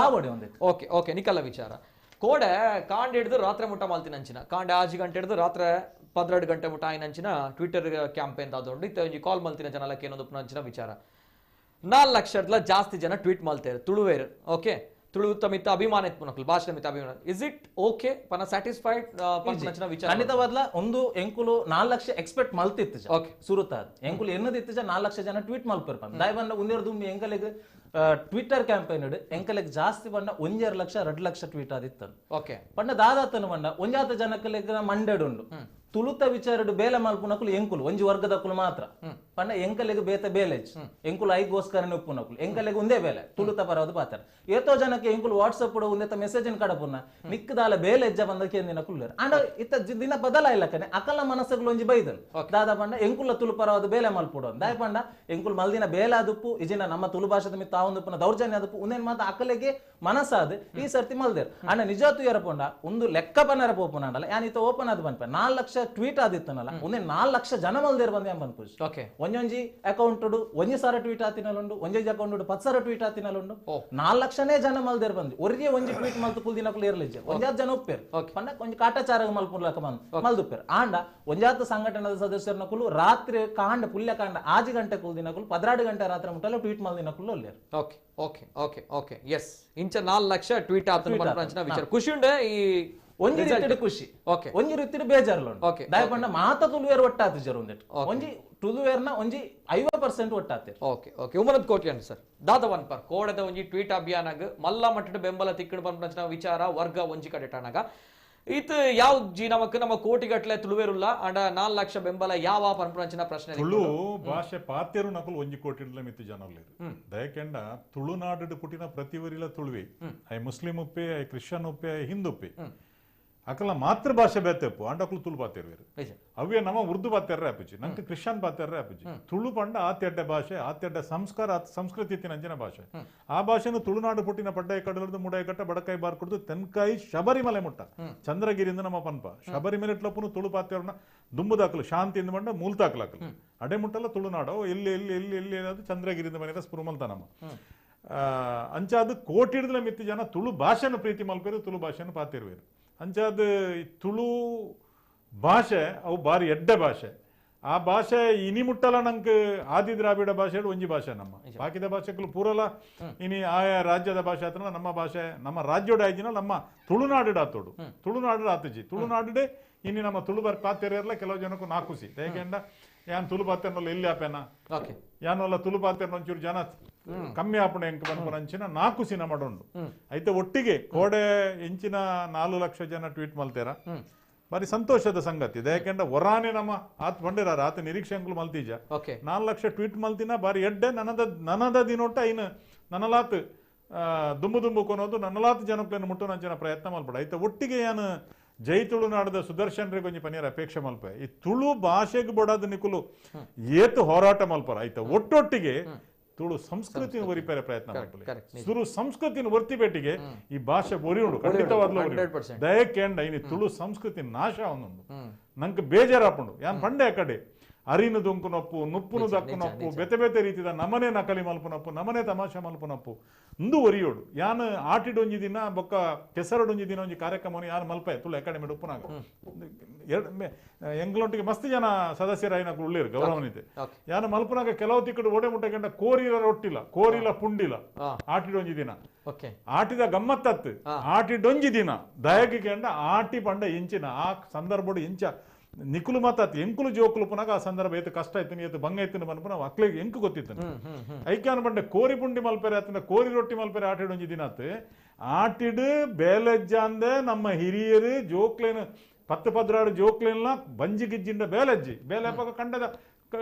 S4: ಆವಡೆ ಒಂದೇ
S1: ಓಕೆ ಓಕೆ ನಿಕಲ್ಲ ವಿಚಾರ ಕೋಡೆ ಕಾಂಡ್ ಹಿಡಿದು ರಾತ್ರಿ ಮುಟ್ಟ ಮಾಲ್ತೀನಿ ಅಂಚಿನ ಕಾಂಡೆ 6 ಗಂಟೆ ಹಿಡಿದು ರಾತ್ರಿ 12 ಗಂಟೆ ಮುಟ್ಟ ಆಯ್ನ ಅಂಚಿನ ಟ್ವಿಟರ್ ಕ್ಯಾಂಪೇನ್ ಆದೊಂಡು ಇತ್ತ ಒಂಜಿ ಕಾಲ್ ಮಲ್ತಿನ ಜನಲಕ್ಕೆ ಏನೊಂದು ಅಂಚಿನ ವಿಚಾರ 4 ಲಕ್ಷದ ಜಾಸ್ತಿ ಜನ ಟ್ವೀಟ್ ಮಲ್ತೇರು ತುಳುವೇರು ಓಕೆ ತುಳು ತಮಿತ ಅಭಿಮಾನ ಪುನಕಲ್ ಭಾಷೆ ಮಿತ ಅಭಿಮಾನ ಇಸ್ ಇಟ್ ಓಕೆ ಪನ ಸ್ಯಾಟಿಸ್ಫೈಡ್ ಪಂಚನ ವಿಚಾರ
S4: ಖಂಡಿತವಾದ್ಲ ಒಂದು ಎಂಕುಲು 4 ಲಕ್ಷ ಎಕ್ಸ್ಪೆಕ್ಟ್ ಮಲ್ತಿತ್ತು ಓಕೆ ಸುರುತಾದ ಎಂಕುಲು ಎನ್ನದಿತ್ತು 4 ಲಕ್ಷ ಜನ ಟ್ವೀಟ್ ಮಲ್ಪರ್ ಪಂದ ದಾಯ ಬಂದ ಒಂದೇರು ದುಮ್ಮಿ ಎಂಕಲೆಗೆ ಟ್ವಿಟರ್ ಕ್ಯಾಂಪೇನ್ ಇಡು ಎಂಕಲೆಗೆ ಜಾಸ್ತಿ ಬಂದ 1.5 ಲಕ್ಷ 2 ಲಕ್ಷ ಟ್ವೀಟ್ ಆದಿತ್ತು ಓಕೆ ಪಂಡ ದಾದಾತನು ಬಂದ ಒಂಜಾತ ಜನಕಲೆಗೆ ಮಂಡೆಡ್ ಉಂಡು ತುಳುತ ವಿಚಾರಡು ಬೇಲೆ ಮಲ್ಪುನಕುಲು ಎಂಕುಲು ಒಂಜಿ ವರ್ಗದಕುಲು ಮಾತ್ರ ಪಂಡ ಎಂಕಲೆಗೆ ಬೇತ ಬೇಲೆಜ್ ಎಂಕುಲು ಐಗೋಸ್ಕರ ಉಪ್ಪುನಕುಲು ಎಂಕಲೆಗೆ ಒಂದೇ ಬೇಲೆ ತುಳುತ ಪರವದು ಪಾತ್ರ ಏತೋ ಜನಕ್ಕೆ ಎಂಕುಲು ವಾಟ್ಸಪ್ ಒಂದೇತ ಮೆಸೇಜ್ ಕಡಪುನ ನಿಕ್ಕದಾಲ ಬೇಲೆ ಎಜ್ಜ ಬಂದಕ್ಕೆ ದಿನ ಕುಲ್ಲೇರು ಅಂಡ ಇತ್ತ ದಿನ ಬದಲಾಯಿಲ್ಲಕನೆ ಅಕಲ ಮನಸ್ಸುಗಳು ಒಂಜಿ ಬೈದಲ್ ದಾದ ಪಂಡ ಎಂಕುಲ ತುಳು ಪರವದು ಬೇಲೆ ಮಲ್ಪುಡು ದಾಯ ಪಂಡ ಎಂಕುಲು ಮಲ್ದಿನ ಬೇಲೆ ಆದುಪ್ಪು ಇಜಿನ ನಮ್ಮ ತುಳು ಭಾಷೆದ ಮಿತ್ತ ಆವೊಂದುಪ್ಪುನ ದೌರ್ಜನ್ಯ ಆದುಪ್ಪು ಒಂದೇನ್ ಮಾತ ಅಕಲೆಗೆ ಮನಸ್ಸಾದ ಈ ಸರ್ತಿ ಮಲ್ದೇರು ಅಣ್ಣ ನಿಜಾತು ಎರಪುಂಡ ಒಂದು ಲೆಕ್ಕ ಪನ್ನರ ಪೋಪುನ ಅಂಡಲ್ಲ ಯಾನಿತ ಓಪನ್ ಆದ್ ಬಂದ್ಪ 4 ಲಕ್ಷ ಟ್ವೀಟ್ ಆದಿತ್ತನಲ್ಲ ಒಂದೇ 4 ಲಕ್ಷ ಜನ ಮಲ್ದೇರು ಬಂದ ಬಂದ್ಪುಜ್ ಓಕೆ ಒಂಜೊಂಜಿ ಅಕೌಂಟ್ ಒಂಜಿ ಸಾರ ಟ್ವೀಟ್ ಆತಿನಲ್ಲುಂಡು ಒಂಜೊಂಜಿ ಅಕೌಂಟ್ 10 ಸಾರ ಟ್ವೀಟ್ ಆತಿನಲ್ಲುಂಡು 4 ಲಕ್ಷನೇ ಜನ ಮಲ್ದೇರು ಬಂದು ಒರಿಗೆ ಒಂಜಿ ಟ್ವೀಟ್ ಮಲ್ತು ಕುಲ್ದಿನಕುಲು ಇರ್ಲಿಜ್ಜ ಒಂಜಾತ್ ಜನ ಒಪ್ಪೇರು ಪಂಡ ಒಂಜಿ ಕಾಟಾಚಾರ ಮಲ್ಪುರ್ಲಕ ಮಲ್ದುಪ್ಪೇರು ಆಂಡ ಒಂಜಾತ ಸಂಘಟನದ ಸದಸ್ಯರನಕುಲು ರಾತ್ರಿ ಕಾಂಡ ಪುಲ್ಯ ಕಾಂಡ 6 ಗಂಟೆ ಕುಲ್ದಿನಕುಲು 12 ಗಂಟೆ ರಾತ್ರಿ ಮುಟ್ಟಲು ಟ್ವೀಟ್ ಮಲ್ದಿನಕುಲು ಒಲ್ಲೇರು
S1: okay okay okay okay yes ಇಂಚ 4 ಲಕ್ಷ ಟ್ವೀಟ್ ಆತನ ಪಂಚನ ವಿಚಾರ ಖುಷಿ ಉಂಡೆ ಈ
S4: ಒಂಜಿ ರೀತಿಯ ಖುಷಿ ಓಕೆ ಒಂಜಿ ರೀತಿಯ ಬೇಜಾರ್ಲ ಓಕೆ ದಾಯ ಪಂಡ ಮಾತ ತುಳುವೇರ್ ಒಟ್ಟಾತು ಜರ ಒಂದೆಟ್ ಒಂಜಿ ತುಳುವೇರ್ನ ಒಂಜಿ 50% ಒಟ್ಟಾತೆ okay
S1: okay Umanath Kotian sir ದಾದವನ್ ಪರ್ ಕೋಡದ ಒಂಜಿ ಟ್ವೀಟ್ ಅಭಿಯಾನಗ ಮಲ್ಲ ಮಟ್ಟದ ಬೆಂಬಲ ತಿಕ್ಕಡ ಪಂಚನ ವಿಚಾರ ವರ್ಗ ಒಂಜಿ ಕಡೆ ಟಾನಗ ಇತ್ ಯಾವ ಜಿ ನಮ್ಮ ಕೋಟಿಗಟ್ಲೆ ತುಳುವೇರುಲ್ಲ ಅಂಡ 4 ಲಕ್ಷ ಬೆಂಬಲ ಯಾವ ಪಂಚನ ಪ್ರಶ್ನೆ
S3: ತುಳು ಭಾಷೆ ಪಾತ್ಯರು ನಕಲು ಒಂಜಿ ಕೋಟಿ ಮಿತ್ತು ಜನರ್ಲೇರು ದಯಕೆಂಡ ತುಳುನಾಡು ಪುಟಿನ ಪ್ರತಿವರಿಲ ತುಳುವೆ ಐ ಮುಸ್ಲಿಂ ಉಪ್ಪೆ ಐ ಕ್ರಿಶ್ಚಿಯನ್ ಉಪ್ಪೆ ಐ ಹಿಂದೂ ಉಪ್ಪೆ ಅಕಲ ಮಾತೃ ಭಾಷೆ ಬೇತೆಪ್ಪು ಅಂಡಕಲು ತುಳು ಪಾತೆರ್ವೇರು ಅವೇ ನಮ್ಮ ಉರ್ದು ಪಾತೆರ್ರೆ ಆಪಿಜಿ ನಂಗೆ ಕ್ರಿಶ್ಚಿಯನ್ ಪಾತೆರ್ರೆ ಆಪಿಜಿ ತುಳು ಪಂಡ ಆತ್ಯಡ್ಡ ಭಾಷೆ ಆತ್ಯಡ್ಡ ಸಂಸ್ಕಾರ ಸಂಸ್ಕೃತಿ ಇತ್ತಿನಂಚಿನ ಭಾಷೆ ಆ ಭಾಷೆನು ತುಳುನಾಡು ಪುಟ್ಟಿನ ಪಡ್ಡಾಯಿ ಕಡಲದು ಮುಡಾಯಿ ಬಡಕಾಯಿ ಬಾರ್ಕೊಡ್ದು ತೆನ್ಕಾಯಿ ಶಬರಿಮಲೆ ಮುಟ್ಟ ಚಂದ್ರಗಿರಿಯಿಂದ ನಮ್ಮ ಪನ್ಪ ಶಬರಿಮಲೆ ಇಟ್ಲಪ್ಪನು ತುಳು ಪಾತೆರ್ನ ದುಂಬುದಾಕಲು ಶಾಂತಿಯಿಂದ ಬಂಡ ಮೂಲ್ತಾಕಲಾಕಲು ಅಡೆ ಮುಟ್ಟಲ್ಲ ತುಳುನಾಡು ಎಲ್ಲಿ ಎಲ್ಲಿ ಎಲ್ಲಿ ಎಲ್ಲಿ ಏನಾದ್ರು ಚಂದ್ರಗಿರಿಯಿಂದ ಮನೆಯ ಸ್ಪುರುಮಲ್ತ ನಮ್ಮ ಅಂಚಾದ ಕೋಟಿಡ್ದಲ ಮಿತ್ತಿ ಜನ ತುಳು ಭಾಷೆನ ಪ್ರೀತಿ ಮಲ್ಪೇರು ತುಳು ಭಾಷೆನ ಪಾತಿರುವೇರು ಅಂಚಾದ ತುಳು ಭಾಷೆ ಅವು ಬಾರಿ ಎಡ್ಡ ಭಾಷೆ ಆ ಭಾಷೆ ಇನಿ ಮುಟ್ಟಲ ನಂಗೆ ಆದಿ ದ್ರಾವಿಡ ಭಾಷೆ ಒಂಜಿ ಭಾಷೆ ನಮ್ಮ ಬಾಕಿದ ಭಾಷೆಗಳು ಪೂರಲ ಇನಿ ಆಯಾ ರಾಜ್ಯದ ಭಾಷೆ ಆತನ ನಮ್ಮ ಭಾಷೆ ನಮ್ಮ ರಾಜ್ಯೋಡ ಆಯ್ದಿನ ನಮ್ಮ ತುಳುನಾಡು ಆತೋಡು ತುಳುನಾಡು ಆತಜಿ ತುಳುನಾಡುಡೆ ಇನಿ ನಮ್ಮ ತುಳು ಬರ್ ಪಾತೆರಲ್ಲ ಕೆಲವು ಜನಕ್ಕೂ ನಾಕುಸಿ ಹೇಗೆಂಡ ಯಾನ್ ತುಳು ಪಾತೆರ್ನಲ್ಲ ಎಲ್ಲಿ ಆಪೇನ ಯಾನಲ್ಲ ತುಳು ಪಾತೆರ್ನ ಒಂಚೂರು ಜನ ಕಮ್ಮಿ ಆಪಣೆ ಎಂಕ್ ಬಂದ್ಪಂಚಿನ ನಾಕುಸಿನ ಮಾಡೋಂಡು ಐತೆ ಒಟ್ಟಿಗೆ ಕೋಡೆ ಇಂಚಿನ 4 ಲಕ್ಷ ಜನ ಟ್ವೀಟ್ ಮಲ್ತೇರ ಬಾರಿ ಸಂತೋಷದ ಸಂಗತಿ ಯಾಕೆಂದ್ರೆ ಹೊರಾನೆ ನಮ್ಮ ಆತ್ ಬಂದಿರಾರ ಆತ ನಿರೀಕ್ಷೆ ಅಂಕಲು ಮಲ್ತೀಜ 4 ಲಕ್ಷ ಟ್ವೀಟ್ ಮಲ್ತಿನ ಬಾರಿ ಎಡ್ಡೆ ನನದ ದಿನೊಟ್ಟ ಇನ್ನು ನನಲಾತ್ ದುಂಬು ಕೊನೋದು ನನಲಾತ್ ಜನಕ್ಲೇನು ಮುಟ್ಟು ನಂಚಿನ ಪ್ರಯತ್ನ ಮಲ್ಪಡ ಐತೆ ಒಟ್ಟಿಗೆ ಏನು ಜೈ ತುಳುನಾಡದ ಸುದರ್ಶನ್ರಿಗೆ ಒಂಜಿ ಪನಿಯರ ಅಪೇಕ್ಷೆ ಮಲ್ಪ ಈ ತುಳು ಭಾಷೆಗೆ ಬಡದ ನಿಕುಲು ಏತು ಹೋರಾಟ ಮಲ್ಪರ ಐತೆ ಒಟ್ಟೊಟ್ಟಿಗೆ ತುಳು ಸಂಸ್ಕೃತಿ ಒರಿಪೇರೆ ಪ್ರಯತ್ನ ಮಾಡ್ತಾರೆ ತುಳು ಸಂಸ್ಕೃತಿನ ಒರ್ತಿಬೇಟಿಗೆ ಈ ಭಾಷೆ ಒರಿಯುಂಡು ಖಂಡಿತವಾಗ್ಲೂ ದಯಕೆಂಡ ಇನಿ ತುಳು ಸಂಸ್ಕೃತಿ ನಾಶ ಒಂದೊಂದು ನಂಗೆ ಬೇಜಾರಾಪುಂಡು ಯಾನ್ ಪಂಡೆ ಆ ಕಡೆ ಅರಿನು ದುಂಕುನಪ್ಪು ನುಪ್ಪುನು ದಕ್ಕುನಪ್ಪು ಬೆತೆ ಬೆತೆ ರೀತಿದ ನಮನೆ ನಕಲಿ ಮಲ್ಪುನಪ್ಪು ನಮನೆ ತಮಾಷೆ ಮಲ್ಪುನಪ್ಪು ಇಂದು ಒರಿಯೋಡು ಯಾನು ಆಟಿಡೊಂಜಿ ದಿನ ಬೊಕ್ಕ ಕೆಸರಡೊಂಜಿ ದಿನ ಒಂಜಿ ಕಾರ್ಯಕ್ರಮವನ್ನು ಯಾರು ಮಲ್ಪೆ ತುಳು ಅಕಾಡೆಮಿ ಉಪ್ಪುನಾಗ ಎಂಗ್ಲೊಟ್ಟಿಗೆ ಮಸ್ತ್ ಜನ ಸದಸ್ಯರ ಐನಕ್ಲು ಉಳ್ಳೇರು ಗೌರವನಿದೆ ಯಾನು ಮಲ್ಪುನಾಗ ಕೆಲವು ತಿಕ್ಕಡು ಓಡೆ ಮುಟ್ಟಕೊಂಡ ಕೋರಿಲ ರೊಟ್ಟಿಲ ಕೋರಿಲ ಪುಂಡಿಲ ಆಟಿಡೊಂಜಿ ದಿನ ಆಟಿದ ಗಮ್ಮತ್ತತ್ತು ಆಟಿಡೊಂಜಿ ದಿನ ದಯಗೆ ಕಂಡ ಆಟಿ ಪಂಡ ಎಂಚಿನ ಆ ಸಂದರ್ಭಡು ಎಂಚ ನಿಕುಲು ಮಾತಾತಿ ಎಂಕುಲು ಜೋಕುಲು ಪುನಗ ಆ ಸಂದರ್ಭ ಏತು ಕಷ್ಟ ಆಯ್ತು ಏತು ಭಂಗ ಆಯ್ತು ಮನ್ಪುನ ಅಕ್ಲಿಗೆ ಎಂಕು ಗೊತ್ತಿತ್ತು ಐಕ್ಯಾನ ಬಂಡೆ ಕೋರಿ ಪುಂಡಿ ಮಲ್ಪೆರೆ ಆತನ ಕೋರಿ ರೊಟ್ಟಿ ಮಲ್ಪೆರೆ ಆಟಿಡೊಂಜಿ ದಿನ ಆತು ಆಟಿಡು ಬೇಲೆಜ್ಜ ಅಂದೆ ನಮ್ಮ ಹಿರಿಯರು ಜೋಕ್ಲೇನು 10-16 ಜೋಕ್ಲೇನ್ಲ ಬಂಜಿ ಗಿಜ್ಜಿಂಡ ಬೇಲೆಜ್ಜಿ ಬೇಲೆ ಕಂಡದ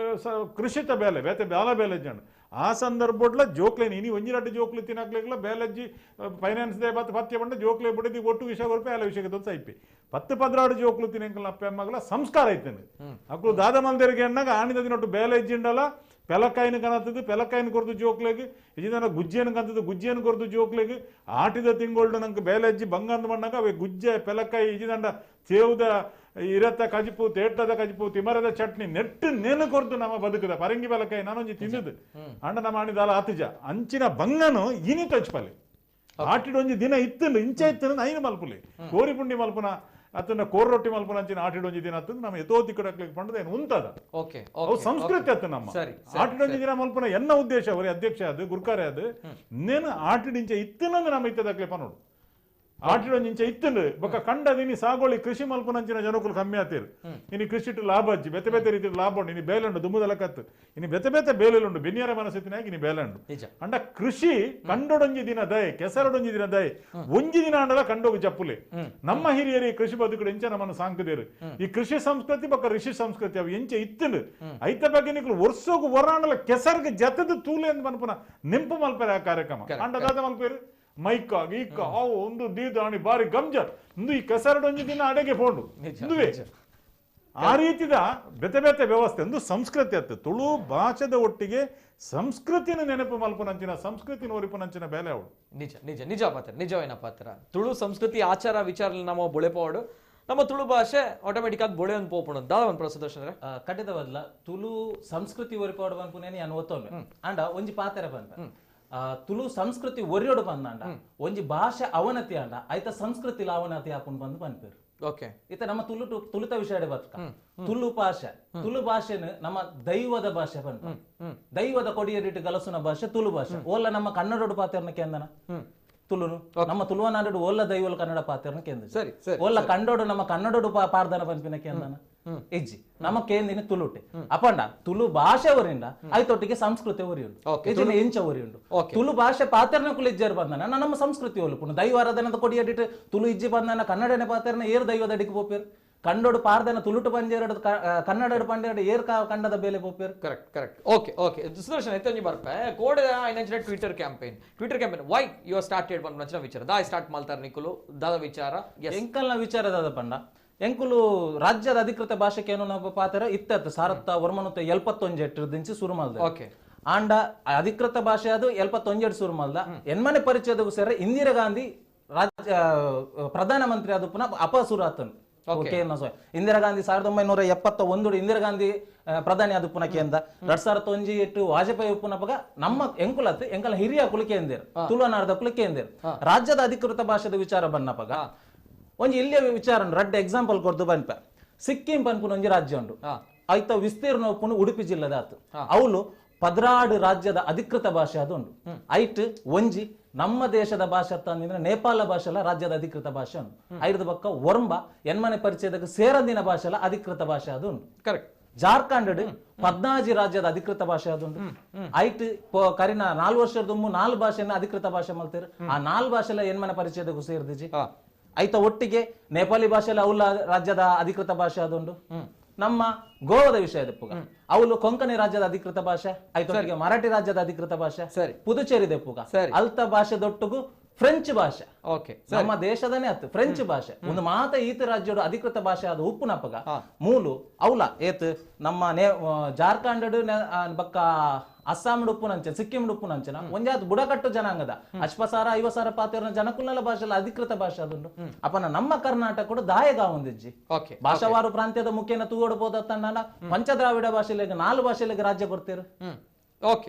S3: ಕೃಷಿತ ಬೇಲೆ ಬೇತೆ ಬೇಲ ಬೇಲೆಜ್ಜಂಡು ಆ ಸಂದರ್ಭಡ್ಲ ಜೋಕ್ಲೇನ್ ಇನಿ ಒಂಜಿರಡ್ಡು ಜೋಕ್ಲು ತಿನ್ನಕ್ಲಿಗ್ಲ ಬೇಲೆಜ್ಜಿ ಫೈನಾನ್ಸ್ ದೇ ಬತ್ತ ಪತ್ಯ ಬಂಡ ಜೋಕ್ಲೆ ಬಿಡಿದಿ ಒಟ್ಟು ವಿಷಯ ರೂಪಾಯಿ ಅಲ್ಲ ವಿಷಯಕ್ಕೆ ದೊಡ್ಡ ಐಪಿ 10-16 ಜೋಕ್ಲು ತಿನ್ನಕ್ಲ ಅಪ್ಪ ಅಮ್ಮಗಳ ಸಂಸ್ಕಾರ ಐತೇನೆ ಅಕ್ಲು ದಾದ ಮಂದಿರಿಗೆ ಎಣ್ಣಾಗ ಆಣಿದ ದಿನೊಟ್ಟು ಬೇಲೆಜ್ಜಿಂಡಲ್ಲ ಪೆಲಕಾಯಿನ ಕನತದ್ದು ಪೆಲಕಾಯಿನ ಕೊರ್ದು ಜೋಕ್ಲೆಗೆ ಇಜಿದನ ಗುಜ್ಜಿಯನ್ನು ಕಂತದ್ದು ಗುಜ್ಜಿಯನ್ನು ಕೊರ್ದು ಜೋಕ್ಲೆಗೆ ಆಟಿದ ತಿಂಗಳು ನಂಗೆ ಬೇಲೆಜ್ಜಿ ಬಂಗಂದ ಮಣ್ಣಾಗ ಅವೇ ಗುಜ್ಜೆ ಪೆಲಕಾಯಿ ಇಜಿದಂಡ ಸೇವ್ದ ಇರತ್ತ ಕಜಿಪು ತೇಟದ ಕಜಿಪು ತಿಮರದ ಚಟ್ನಿ ನೆಟ್ಟು ನೇನು ಕೊರ್ದು ನಮ್ಮ ಬದುಕದ ಪರಂಗಿ ಬೆಲಕಾಯಿ ನಾನೊಂಜಿ ತಿಂದದ್ದು ಅಂಡ ನಮ್ಮ ಆಣಿದಾಲ ಆತಿಜ ಅಂಚಿನ ಬಂಗನು ಇನಿ ತಚ್ಪಲಿ ಆಟಿಡೊಂಜಿ ದಿನ ಇತ್ತಂಡು ಇಂಚೆ ಇತ್ತಂದು ಐನು ಮಲ್ಪುಲಿ ಕೋರಿ ಪುಂಡಿ ಮಲ್ಪುನ ಅತನ ಕೋರ್ ರೊಟ್ಟಿ ಮಲ್ಪುನ ಅಂಚಿನ ಆಟಿಡೊಂಜಿ ದಿನ ಅತ್ತಂದು ನಮ್ಮ ಎತೋತಿ ಕಡಕ್ಲಿಕ್ಕೆ ಪಂಡದ ಏನು ಉಂಟದ ಸಂಸ್ಕೃತಿ ಅತ್ತ ನಮ್ಮ ಆಟಿಡೊಂಜಿ ದಿನ ಮಲ್ಪುನ ಎನ್ನ ಉದ್ದೇಶ ಅವರೇ ಅಧ್ಯಕ್ಷ ಅದು ಗುರ್ಕಾರೆ ಅದು ನೇನು ಆಟಿಡಿಂಚೆ ಇತ್ತನಂದು ನಮ್ಮ ಇತ್ತದಕ್ಲೆ ಪನೋಡು ಆಟಿಡೊಂಜಿಂಚೆ ಇತ್ತಂಡು ಬೊಕ್ಕ ಕಂಡದಿನಿ ಸಾಗೋಳಿ ಕೃಷಿ ಮಲ್ಪನಂಚಿನ ಜನಕ್ಕೂ ಕಮ್ಮಿ ಆತೀರು ಇನಿ ಕೃಷಿ ಲಾಭ ಅಜ್ಜಿ ಬೆತೆ ಬೆತೆ ರೀತಿ ಲಾಭ ಉಂಡು ಇನಿ ಬೇಲುಂಡು ದುಮ್ಮುದಲ ಕತ್ತು ಇನಿ ಬೆತೆ ಬೆತೆ ಬೇಲುಂಡು ಬೆನ್ನಿಯರ ಮನಸ್ಸಿನಾಗಿ ಇನಿ ಬೇಲುಂಡು ಅಂಡ ಕೃಷಿ ಕಂಡೊಡೊಂಜಿ ದಿನ ದಯೆ ಕೆಸರಡೊಂಜಿ ದಿನ ದಯೆ ಒಂಜಿ ದಿನ ಅಂಡಲ ಕಂಡೋಗು ಜಪ್ಪುಲೆ ನಮ್ಮ ಹಿರಿಯರು ಈ ಕೃಷಿ ಬದುಕುಡು ಎಂಚ ನಮ್ಮನ್ನು ಸಾಂಕದೇರು ಈ ಕೃಷಿ ಸಂಸ್ಕೃತಿ ಬೊಕ್ಕ ಋಷಿ ಸಂಸ್ಕೃತಿ ಅವು ಎಂಚೆ ಇತ್ತಂಡು ಐತ ಬಗ್ಗೆ ನಿಕ್ಲು ವರ್ಷೋಗು ಹೊರಾಂಡಲ ಕೆಸರ್ಗೆ ಜತದ ತೂಲೆ ಅಂತ ಮನ್ಪುನ ನೆಂಪು ಮಲ್ಪರೆ ಆ ಕಾರ್ಯಕ್ರಮ ಅಂಡದಾದ ಮಲ್ಪೇರು ಮೈಕ ಗೀಕ ಅವು ಒಂದು ದೀದಾಣಿ ಬಾರಿ ಗಂಜರ್ ಒಂದು ಈ ಕೆಸರಡೊಂಜಿ ದಿನ ಅಡೆಗೆ ಪೋಂಡು ಇಂದುವೆ ಆ ರೀತಿದ ಬೆತೆ ಬೆತೆ ವ್ಯವಸ್ಥೆ ಒಂದು ಸಂಸ್ಕೃತಿ ಅತ್ತು ತುಳು ಭಾಷೆದ ಒಟ್ಟಿಗೆ ಸಂಸ್ಕೃತಿನ ನೆನಪು ಮಲ್ಪನಂಚಿನ ಸಂಸ್ಕೃತಿ ನೋರಿಪನಂಚಿನ ಬೇಲೆ ಅವಳು
S1: ನಿಜ ನಿಜ ನಿಜ ಪಾತ್ರ ನಿಜವೇನ ಪಾತ್ರ ತುಳು ಸಂಸ್ಕೃತಿ ಆಚಾರ ವಿಚಾರ ನಮ್ಮ ಬೊಳೆಪೋಡು ನಮ್ಮ ತುಳು ಭಾಷೆ ಆಟೋಮೆಟಿಕ್ ಆಗಿ ಬೊಳೆ ಒಂದು ಪೋಪುಣ ದಾದ ಒಂದು ಪ್ರಸದರ್ಶನ
S4: ಕಟ್ಟಿದವಲ್ಲ ತುಳು ಸಂಸ್ಕೃತಿ ಒರಿಪಾಡು ಬಂದ್ಪುನೇನಿ ಅನ್ನು ಒತ್ತೊಮ್ಮೆ ಅಂಡ ಒಂಜಿ ಪಾತೆರೆ ಬಂದ ತುಳು ಸಂಸ್ಕೃತಿ ಒರಿಯೋಡು ಬಂದಾಂಡ ಒಂಜಿ ಭಾಷೆ ಅವನತಿ ಅಂಡ ಐತ ಸಂಸ್ಕೃತಿ ಅವನತಿ ಆಪುಂಡು ಬಂದು ಬಂದ್ಪೇರು
S1: ಓಕೆ
S4: ಇತ್ತ ನಮ್ಮ ತುಳುತ ವಿಷಯ ಬದುಕ ತುಳು ಭಾಷೆ ತುಳು ಭಾಷೆನು ನಮ್ಮ ದೈವದ ಭಾಷೆ ಬಂತು ದೈವದ ಕೊಡಿಯರಿಟ್ಟು ಗಲಸುನ ಭಾಷೆ ತುಳು ಭಾಷೆ ಓಲ್ಲ ನಮ್ಮ ಕನ್ನಡೋಡು ಪಾತೆರ್ನ ಕೇಂದನ ತುಳುನು ನಮ್ಮ ತುಳುವನಾಡು ಓಲ್ಲ ದೈವಲ್ ಕನ್ನಡ ಪಾತೆರ್ನ ಕೇಂದ್ರ ಓಲ್ಲ ಕಂಡೋಡು ನಮ್ಮ ಕನ್ನಡೋಡು ಪಾರ್ದನ ಪಂಪಿನ ಕೇಂದನ ಇಜ್ಜಿ ನಮ್ಮ ಕೇಂದಿನ ತುಳುಟೆ ಅಪಂಡ ತುಳು ಭಾಷೆ ಒರಿಂಡ ಐತೊಟ್ಟಿಗೆ ಸಂಸ್ಕೃತಿ ಒರಿಯುಂಡು ಎಂಚ ಒರಿಯುಂಡು ತುಳು ಭಾಷೆ ಪಾತೆರ್ನ ಕುಲು ಇಜ್ಜರ್ ಬಂದನ ನಮ್ಮ ಸಂಸ್ಕೃತಿ ಒಲ್ಪುಂಡು ದೈವಾರಾಧನದ ಕೊಡಿಯಡಿಟ್ಟು ತುಳು ಇಜ್ಜಿ ಬಂದನ ಕನ್ನಡನೆ ಪಾತೆರ್ನ ಏರ್ ದೈವದ ಅಡಿಗೆ ಪೋಪೇರು ಕಂಡೋಡು ಪಾರ್ದನ ತುಳುಟು ಪಂಜೇರಡು ಕನ್ನಡ ಪಂಜೇರಡು ಏರ್ ಕಂಡದ ಬೇಲೆ ಪೋಪೇರು
S1: correct correct okay okay Sudarshan ಎತ್ತಂಜಿ ಬರ್ಪೆ ಕೋಡ್ ಐನಂಚಿನ Twitter campaign why you are started ಬಂದು ನಚ್ಚಿನ ವಿಚಾರ ದಾಯ್ ಸ್ಟಾರ್ಟ್ ಮಾಡ್ತಾರೆ ನಿಕುಲು ದಾದ ವಿಚಾರ
S4: ಎಂಕಲ್ನ ವಿಚಾರ ದಾದ ಪಂಡ ಎಂಕುಲು ರಾಜ್ಯದ ಅಧಿಕೃತ ಭಾಷೆಗೆ ಏನೋ ನಾವು ಪಾತ್ರ ಇತ್ತತ್ತು ಸಾರತ್ತ ವರ್ಮನುತ್ತ 71 ಶುರು ಮಲ್ದ
S1: ಓಕೆ
S4: ಆಂಡ ಅಧಿಕೃತ ಭಾಷೆ ಅದು 71 ಶುರು ಮಲ್ದ ಎನ್ಮನೆ ಪರಿಚಯದಗೂ ಸೇರ ಇಂದಿರಾ ಗಾಂಧಿ ರಾಜ್ಯ ಪ್ರಧಾನ ಮಂತ್ರಿ ಅದು ಪುನಃ ಅಪಸುರ ಆತನು ಇಂದಿರಾ ಗಾಂಧಿ 1971 ಇಂದಿರಾ ಗಾಂಧಿ ಪ್ರಧಾನಿ ಅದು ಪುನಃ ಕೇಂದ್ರ 2008 ವಾಜಪೇಯಿ ಪುನಃ ನಮ್ಮ ಎಂಕುಲತ್ ಎಂಕಲ ಹಿರಿಯ ಕುಲಿಕೆ ಎಂದೇರು ತುಳುನಾಡದ ಕುಲಿಕೆ ಎಂದೇರು ರಾಜ್ಯದ ಅಧಿಕೃತ ಭಾಷೆದ ವಿಚಾರ ಬನ್ನಪಗ ಒಂಜಿ ಇಲ್ಲಿಯ ವಿಚಾರ ರಡ್ಡ ಎಕ್ಸಾಂಪಲ್ ಕೊರ್ದು ಬನ್ಪ ಸಿಕ್ಕಿಂ ಪನ್ಪುನ ಒಂಜಿ ರಾಜ್ಯ ಉಂಡು ಐತ ವಿಸ್ತೀರ್ಣ ಉಪ್ಪುನು ಉಡುಪಿ ಜಿಲ್ಲೆದ ಆತು ಅವಳು 16 ರಾಜ್ಯದ ಅಧಿಕೃತ ಭಾಷೆ ಅದು ಉಂಡು ಐಟ್ ಒಂಜಿ ನಮ್ಮ ದೇಶದ ಭಾಷೆ ಅಂತಂದ್ರೆ ನೇಪಾಳ ಭಾಷೆಲ್ಲ ರಾಜ್ಯದ ಅಧಿಕೃತ ಭಾಷೆ ಉಂಟು ಐದು ಪಕ್ಕ ಒರಂಬ ಎನ್ಮನೆ ಪರಿಚಯದಾಗ ಸೇರದಿನ ಭಾಷೆಲ್ಲ ಅಧಿಕೃತ ಭಾಷೆ ಅದು ಉಂಟು
S1: ಕರೆಕ್ಟ್
S4: ಜಾರ್ಖಂಡ್ 14 ರಾಜ್ಯದ ಅಧಿಕೃತ ಭಾಷೆ ಅದುಂಟು ಐಟ್ ಕರಿನ 4 ವರ್ಷದ 4 ಭಾಷೆನ ಅಧಿಕೃತ ಭಾಷೆ ಮಲ್ತೀರಿ ಆ 4 ಭಾಷೆಲ್ಲ ಎನ್ಮನೆ ಪರಿಚಯದಾಗ ಸೇರಿದಿಜಿ ಐತ ಒಟ್ಟಿಗೆ ನೇಪಾಳಿ ಭಾಷೆಲ್ಲ ಅವಳ ರಾಜ್ಯದ ಅಧಿಕೃತ ಭಾಷೆ ಅದುಂಡು ನಮ್ಮ ಗೋವಾದ ವಿಷಯದ ಪುಗ ಅವಳು ಕೊಂಕಣಿ ರಾಜ್ಯದ ಅಧಿಕೃತ ಭಾಷೆ ಐತೊಟ್ಟಿಗೆ ಮರಾಠಿ ರಾಜ್ಯದ ಅಧಿಕೃತ ಭಾಷೆ ಪುದುಚೇರಿ ದೆಪ್ಪುಗ ಅಲ್ತ ಭಾಷೆ ದೊಟ್ಟುಗು ಫ್ರೆಂಚ್ ಭಾಷೆ ಓಕೆ ನಮ್ಮ ದೇಶದನೇ ಅತ್ತು ಫ್ರೆಂಚ್ ಭಾಷೆ ಒಂದು ಮಾತ ಈತ ರಾಜ್ಯದ ಅಧಿಕೃತ ಭಾಷೆ ಅದು ಉಪ್ಪುನಪ್ಪಗ ಮೂಲು ಅವಲ ಏತ್ ನಮ್ಮ ಜಾರ್ಖಂಡ್ ಬಕ್ಕ ಅಸ್ಸಾಂ ಉಪ್ಪು ನಂಚನ ಸಿಕ್ಕಿಂ ಉಪ್ಪು ನಂಚನ ಒಂಜಾತ್ ಬುಡಕಟ್ಟು ಜನಾಂಗದ ಅಶ್ವಸಾರ 50,000 ಪಾತಿರ ಜನಕುಲ್ಲ ಭಾಷೆಲ್ಲ ಅಧಿಕೃತ ಭಾಷೆ ಅದನ್ನು ಅಪನ ನಮ್ಮ ಕರ್ನಾಟಕ ದಾಯಗ ಒಂದಿಜ್ಜಿ ಭಾಷಾವಾರು ಪ್ರಾಂತ್ಯದ ಮುಖೇನ ತೂಗೋಡ್ಬೋದ ತನ್ನ ಪಂಚದ್ರಾವಿಡ ಭಾಷೆಲೆಗೆ 4 ಭಾಷೆಲೆಗೆ ರಾಜ್ಯ ಬರ್ತೀರು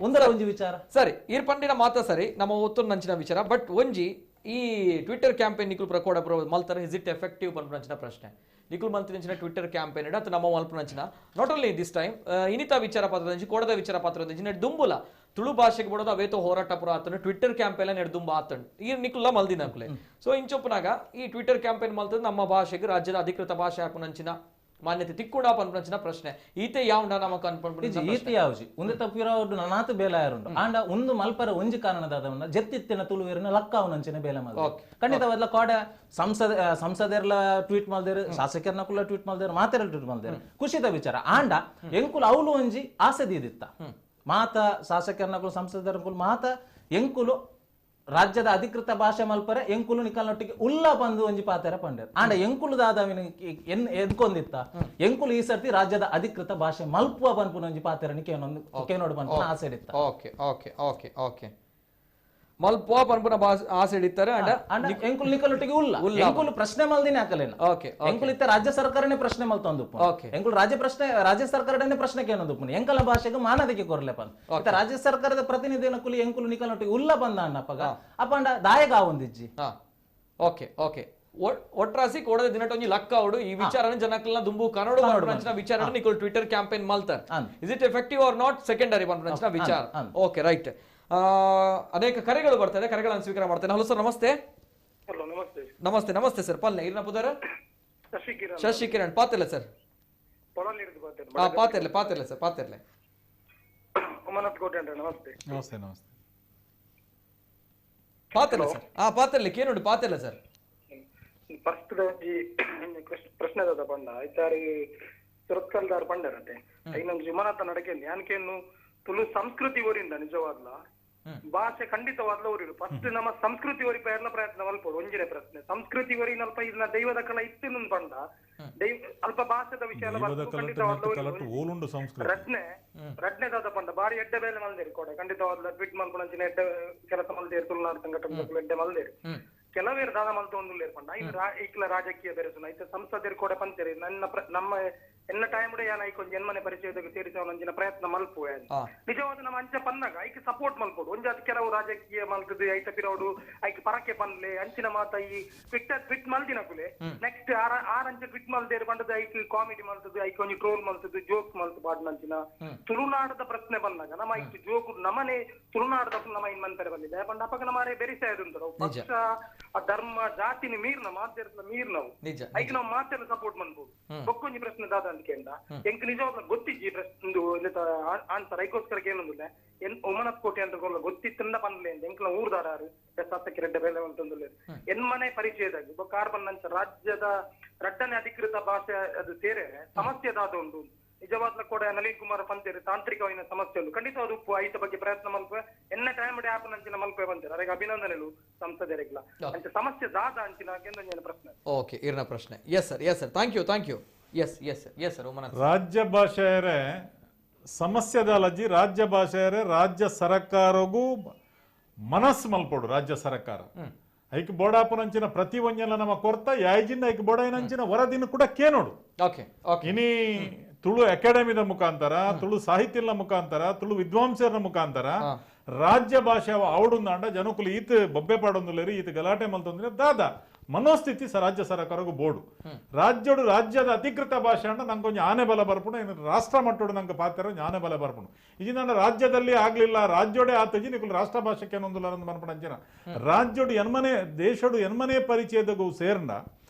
S4: ಒಂದರ ಒಂಜಿ ವಿಚಾರ
S1: ಸರಿ ಇರ್ ಪಂಡಿನ ಮಾತ ಸರಿ ನಮ್ಮ ಒತ್ತು ನಂಚಿನ ವಿಚಾರ ಬಟ್ ಒಂಜಿ ಈ ಟ್ವಿಟರ್ ಕ್ಯಾಂಪೇನ್ ನಿಕುಲ್ ಪ್ರಕೋಡ ಮಲ್ತಾರೆ ಇಸ್ ಇಟ್ ಎಫೆಕ್ಟಿವ್ ಪನ್ಪಂಚಿನ ಪ್ರಶ್ನೆ ನಿಕುಲ್ ಮಂತ್ರಿಂಚಿನ ಟ್ವಿಟರ್ ಕ್ಯಾಂಪೇನ್ ಇಡ ಅಥವಾ ನಮ್ಮ ಮಲ್ಪನಂಚಿನ ನಾಟ್ ಓನ್ಲಿ ದಿಸ್ ಟೈಮ್ ಇನಿತ ವಿಚಾರ ಪಾತ್ರ ಕೋಡದ ವಿಚಾರ ಪಾತ್ರ ದುಂಬುಲ ತುಳು ಭಾಷೆಗೆ ಬಿಡೋದು ಅವೇತೋ ಹೋರಾಟ ಪುರ ಆತನು ಟ್ವಿಟರ್ ಕ್ಯಾಂಪೇನ್ ನೆಡ್ದುಂಬ ಆತಂಡು ಈ ನಿಕುಲ್ಲ ಮಲ್ದಿನ ಅಕ್ಲೆ ಸೊ ಇಂಚೊಪ್ಪನಾಗ ಈ ಟ್ವಿಟರ್ ಕ್ಯಾಂಪೇನ್ ಮಲ್ತದ ನಮ್ಮ ಭಾಷೆಗೆ ರಾಜ್ಯದ ಅಧಿಕೃತ ಭಾಷೆ ಹಾಪನಂಚಿನ ಮಾನ್ಯತೆ ತಿಕ್ಕುಡ ಪನ್ಪಂಚಿನ ಪ್ರಶ್ನೆ ಈತೆ ಯಾವಂಡ ನಮಕ್ ಅನ್ಪಂಡ
S4: ಈತೆ ಯಾವ್ಜಿ ಒಂದೇ ತಪ್ಪಿರೋಡು ನಾತು ಬೇಲ ಯಾರುಂಡು ಆಂಡ ಒಂದು ಮಲ್ಪರ ಒಂಜಿ ಕಾರಣದಾದವನ್ನ ಜತ್ತಿತ್ತಿನ ತುಳುವೇರಿನ ಲಕ್ಕವನಂಚಿನ ಬೇಲೆ ಮಲ್ದ ಖಂಡಿತವಾದ್ಲ ಕೋಡ ಸಂಸದೆರ್ಲ ಟ್ವೀಟ್ ಮಲ್ದೇರು ಶಾಸಕರ್ನ ಕುಲ್ಲ ಟ್ವೀಟ್ ಮಲ್ದೇರು ಮಾತೆರಲ್ ಟ್ವೀಟ್ ಮಲ್ದೇರು ಖುಷಿದ ವಿಚಾರ ಆಂಡ ಎಂಕುಲು ಅವಳು ಒಂಜಿ ಆಸೆ ದೀದಿತ್ತ ಮಾತ ಶಾಸಕರ್ನ ಕುಲು ಸಂಸದರ ಕುಲು ಮಾತ ಎಂಕುಲು ರಾಜ್ಯದ ಅಧಿಕೃತ ಭಾಷೆ ಮಲ್ಪರೆ ಎಂಕುಲು ನಿಕಲ್ನೊಟ್ಟಿಗೆ ಉಲ್ಲ ಬಂದು ಒಂಜಿ ಪಾತೆರ ಪಂಡೇರು ಆಂಡ ಎಂಕುಲು ದಾದವಿನ ಎದ್ಕೊಂದಿತ್ತ ಎಂಕುಲು ಈ ಸರ್ತಿ ರಾಜ್ಯದ ಅಧಿಕೃತ ಭಾಷೆ ಮಲ್ಪುವ ಪನ್ಪುನ ಒಂಜಿ ಪಾತೆರ ಕೇನೋಡು ಪನ್ಪುನ ಆಸೆ ಇತ್ತ
S1: ಓಕೆ ಓಕೆ ಓಕೆ ಓಕೆ ಮಲ್ಪುವ ಪನ್ಪುನ ಆಸೆ ಇಡಿತಾರೆ
S4: ಎಂಕುಲು ನಿಕಲ್ನೊಟ್ಟಿಗೆ ಉಲ್ಲ ಎಂಕುಲು ಪ್ರಶ್ನೆ ಮಲ್ದಿನೇ ಹಾಕಲೇನ ಎಂಕುಲು ಇತ್ತ ರಾಜ್ಯ ಸರ್ಕಾರನೇ ಪ್ರಶ್ನೆ ಮಲ್ತೊಂದು ಎಂಕುಲು ರಾಜ್ಯ ಸರ್ಕಾರನೇ ಪ್ರಶ್ನೆ ಕೇನೊಂದು ಎಂಕಲ ಭಾಷೆಗೆ ಮಾನದಿಕೆ ಕೊರ್ಲೆಪನ್ ರಾಜ್ಯ ಸರ್ಕಾರದ ಪ್ರತಿನಿಧಿನ ಕುಲಿ ಎಂಕುಲು ನಿಕಲ್ನೊಟ್ಟಿಗೆ ಉಲ್ಲ ಬಂದ ಅಣ್ಣಪ್ಪಗ ಅಪ್ಪಂಡ ದಾಯಗ ಒಂದಿಜ್ಜಿ
S1: ಓಕೆ ಓಕೆ ಒಟ್ರಾಸಿ ಕೋಡದ ದಿನಟ ಒಂಜಿ ಲಕ್ಕ ಅವಡು ಈ ವಿಚಾರನ ಜನಕ್ಕೆಲ್ಲ ದುಂಬು ಕನ್ನಡ ಪನ್ಪಂಚಿನ ವಿಚಾರ ನಿಕುಲ್ ಟ್ವಿಟರ್ ಕ್ಯಾಂಪೇನ್ ಮಲ್ತಾರ್ is it effective or not secondary ಪನ್ಪಂಚಿನ ವಿಚಾರ ಓಕೆ ರೈಟ್ ಅನೇಕ ಕರೆಗಳು ಬರ್ತದೆ ಕರೆಗಳನ್ನು ಸ್ವೀಕಾರ ಮಾಡ್ತೇನೆ ಹಲೋ ಸರ್ ನಮಸ್ತೆ ನಮಸ್ತೆ ನಮಸ್ತೆ ಸರ್ ಪಲ್ಲೆ ಇರ್ನ ಪುದರ ಶಶಿಕಿರಣ್ ಪಾತಿರ್ಲೆ ಸರ್ ಪಾತಿರ್ಲೆ ಸರ್ ಪಾತಿರ್ಲೆ
S6: ಉಮನಾಥ್ ಕೋಟಿಯನ್ ನಮಸ್ತೆ
S3: ನಮಸ್ತೆ ನಮಸ್ತೆ
S1: ಪಾತಿರ್ಲೆ ಸರ್ ಪಾತಿರ್ಲೆ ಕೇನುಂಡು ಪಾತಿರ್ಲೆ ಸರ್
S6: ಪ್ರಸ್ತುತ ಪ್ರಶ್ನೆ ದಾದ ಪಂಡ ಐತಾರಿ ಸುರತ್ಕಲ್ದಾರ್ ಪಂಡರತೆ ಇನ್ನೊಂದು ಉಮನಾಥ ನಡಕೆಯಲ್ಲಿ ಯಾನಕೇನು ತುಳು ಸಂಸ್ಕೃತಿ ಊರಿಂದ ನಿಜವಾಗ್ಲ ಭಾಷೆ ಖಂಡಿತವಾಗ್ಲ ಊರಿರು ಫಸ್ಟ್ ನಮ್ಮ ಸಂಸ್ಕೃತಿ ವರಿ ಪ್ರಯತ್ನ ಮಲ್ಪೋಡು ಒಂಜಿನ ಪ್ರಶ್ನೆ ಸಂಸ್ಕೃತಿ ವರಿ ನಲ್ಪ ಇದನ್ನ ದೈವದ ಕಲ ಇತ್ತಿನ ಪಂಡ ಅಲ್ಪ ಭಾಷೆದ ವಿಷಯ ರಡ್ನೆದಾದ ಪಂಡ ಬಾರಿ ಎಡ್ಡೆ ಬೇಲೆ ಮಲ್ದೇರಿ ಕೊಡೆ ಖಂಡಿತವಾಗ್ಲ ಟ್ವೀಟ್ ಮಲ್ಪಂಚಿನ ಎಡ್ಡೆ ಕೆಲಸ ಮಲ್ದೇರಿ ತುಳುನಾಡು ಸಂಘಟನೆ ಎಡ್ಡೆ ಮಲ್ದೇರಿ ಕೆಲವೇರು ದಾದ ಮಲ್ತ ಒಂದು ಪಂಡ ಈಕ್ಲ ರಾಜಕೀಯ ಬೆರೆಸು ಐತೆ ಸಂಸದರು ಕೂಡ ಪಂಚರಿ ನಮ್ಮ ಎನ್ನ ಟೈಮ್ ಯಾನ ಐಕೊಂದು ಜನ್ಮನೆ ಪರಿಚಯದಾಗ ಸೇರಿಸವನಂಜಿನ ಪ್ರಯತ್ನ ಮಲ್ಪುವೆ ನಿಜವಾದ ನಮ್ಮ ಅಂಚ ಪನ್ನಾಗ ಐಕೆ ಸಪೋರ್ಟ್ ಮಲ್ಪೋಡು ಒಂಜಾತ್ ಕೆಲವು ರಾಜಕೀಯ ಮಲ್ತದು ಐತ ಪಿರೋಡು ಐಕೆ ಪರಕೆ ಪನ್ಲೆ ಅಂಚಿನ ಮಾತ ಈ ಟ್ವಿಟ್ ಮಲ್ದಿನ ಕುಲೆ ನೆಕ್ಸ್ಟ್ ಆರಂಚ ಟ್ವಿಟ್ ಮಲ್ದೇರು ಪಂಡದ ಐಕೆ ಕಾಮಿಡಿ ಮಲ್ತದು ಐಕೆ ಒಂಜಿ ಟ್ರೋಲ್ ಮಲ್ತದು ಜೋಕ್ಸ್ ಮಲ್ತು ಪಾಡ್ನಂಚಿನ ತುಳುನಾಡದ ಪ್ರಶ್ನೆ ಬಂದಾಗ ನಮ್ಮ ಐಕೆ ಜೋಕು ನಮ್ಮನೆ ತುಳುನಾಡದ ನಮ್ಮ ಇನ್ ಮಂತಾರೆ ಬಂದಿದೆ ಪಂಡ ಅಪಕ ನಮ್ಮನೆ ಬೆರಿಸಾಯದು ಉಂಟು ಪಕ್ಷ ಧರ್ಮ ಜಾತಿನ ಮೀರ್ನ ಮಾತಾಡ್ಲ ಮೀರ್ನವು ಐಕೆ ನಾವು ಮಾತೆಲ್ಲ ಸಪೋರ್ಟ್ ಮಾಡ್ಬೋದು ಬೊಕ್ಕೊಂಜಿ ಪ್ರಶ್ನೆ ದಾದ ಅಂತ ಕೇಂದ್ರ ಎಂಕ್ ನಿಜವಾಗ್ಲ ಗೊತ್ತಿಜ್ಜಿ ಒಂದು ಆನ್ಸರ್ ಐಕೋಸ್ಕರ ಏನೊಂದಿಲ್ಲ ಉಮನತ್ ಕೋಟೆ ಅಂತ ಗೊತ್ತಿತ್ತಂದ ಪನ್ಲೆ ಅಂತ ಎಂಕ್ಲ ಊರ್ದಾರು ಶಾಸಕಿ ರೆಡ್ಡ ಬೇಲೆ ಅಂತಂದ್ರೆ ಎನ್ಮನೆ ಪರಿಚಯದಾಗ ಕಾರ್ಬನ್ ನಂಚ ರಾಜ್ಯದ ರಡ್ಡನೆ ಅಧಿಕೃತ ಭಾಷೆ ಅದು ಸೇರೆ ಸಮಸ್ಯೆ ದಾದ ಉಂಟು ನಿಜವಾಗ್ಲ ಕೂಡ ನಳಿನ್ ಕುಮಾರ್ ಪಂತೇರಿ ತಾಂತ್ರಿಕವಾಗಿನ ಸಮಸ್ಯೆ ಉಂಟು ಖಂಡಿತ ಅದು ಉಪ್ಪು ಐತ ಬಗ್ಗೆ ಪ್ರಯತ್ನ ಮಲ್ಪೆ ಎನ್ನ ಟೈಮ್ ಆಪ್ ನಂಚಿನ ಮಲ್ಪೆ ಬಂತಾರೆ ಅದಕ್ಕೆ ಅಭಿನಂದನೆಗಳು ಸಂಸದರಿಗ್ಲ ಅಂತ ಸಮಸ್ಯೆ ದಾದ ಅಂಚಿನ ಕೇಂದ್ರ ಪ್ರಶ್ನೆ
S1: ಓಕೆ ಇರ್ನ ಪ್ರಶ್ನೆ S sir thank you yes sir
S3: ರಾಜ್ಯ ಭಾಷೆಯರೇ ಸಮಸ್ಯೆದ ಲಜ್ಜಿ ರಾಜ್ಯ ಭಾಷೆಯರೇ ರಾಜ್ಯ ಸರ್ಕಾರಗೂ ಮನಸ್ಸು ಮಲ್ಪೋಡು ರಾಜ್ಯ ಸರ್ಕಾರ ಐಕ್ ಬೋಡಾಪುನಂಚಿನ ಪ್ರತಿ ಒಂಜಲ ನಮ್ಮ ಕೊರ್ತ ಯಾಯ್ಜಿಂದ ಐಕ್ ಬೋಡಾಯಿನಂಚಿನ ವರದಿನ ಕೂಡ ಕೇನೋಡು ಇನಿ ತುಳು ಅಕಾಡೆಮಿದ ಮುಖಾಂತರ ತುಳು ಸಾಹಿತ್ಯದ ಮುಖಾಂತರ ತುಳು ವಿದ್ವಾಂಸರ ಮುಖಾಂತರ ರಾಜ್ಯ ಭಾಷೆ ಅವಡುಂದಾಂಡ ಜನಕುಲು ಈತ ಬೊಬ್ಬೆ ಪಾಡೊಂದುಲೇರಿ ಈತ ಗಲಾಟೆ ಮಲ್ತಂದ್ರೆ ದಾದ ಮನೋಸ್ಥಿತಿ ರಾಜ್ಯ ಸರ್ಕಾರಗೂ ಬೋರ್ಡು ರಾಜ್ಯದ ಅಧಿಕೃತ ಭಾಷೆ ಅಂಡ ನಂಗೆ ಕೊಂಚ ಆನೆ ಬಲ ಬರ್ಪುಣ ರಾಷ್ಟ್ರ ಮಟ್ಟೋಡು ನಂಗೆ ಪಾತ್ರ ಆನೆ ಬಲ ಬರ್ಪುಣ ಇದು ನನ್ನ ರಾಜ್ಯದಲ್ಲಿ ಆಗ್ಲಿಲ್ಲ ರಾಜ್ಯೋಡೆ ಆತಜಿ ನಿಕುಲು ರಾಷ್ಟ್ರ ಭಾಷೆಗೆ ಏನೊಂದಿಲ್ಲ ಬರ್ಪುಣ ಅಂಚಿನ ರಾಜ್ಯೋಡು ಎನ್ಮನೆ ದೇಶೋಡು ಎನ್ಮನೆ ಪರಿಚಯದಗೂ ಸೇರ್ಂಡ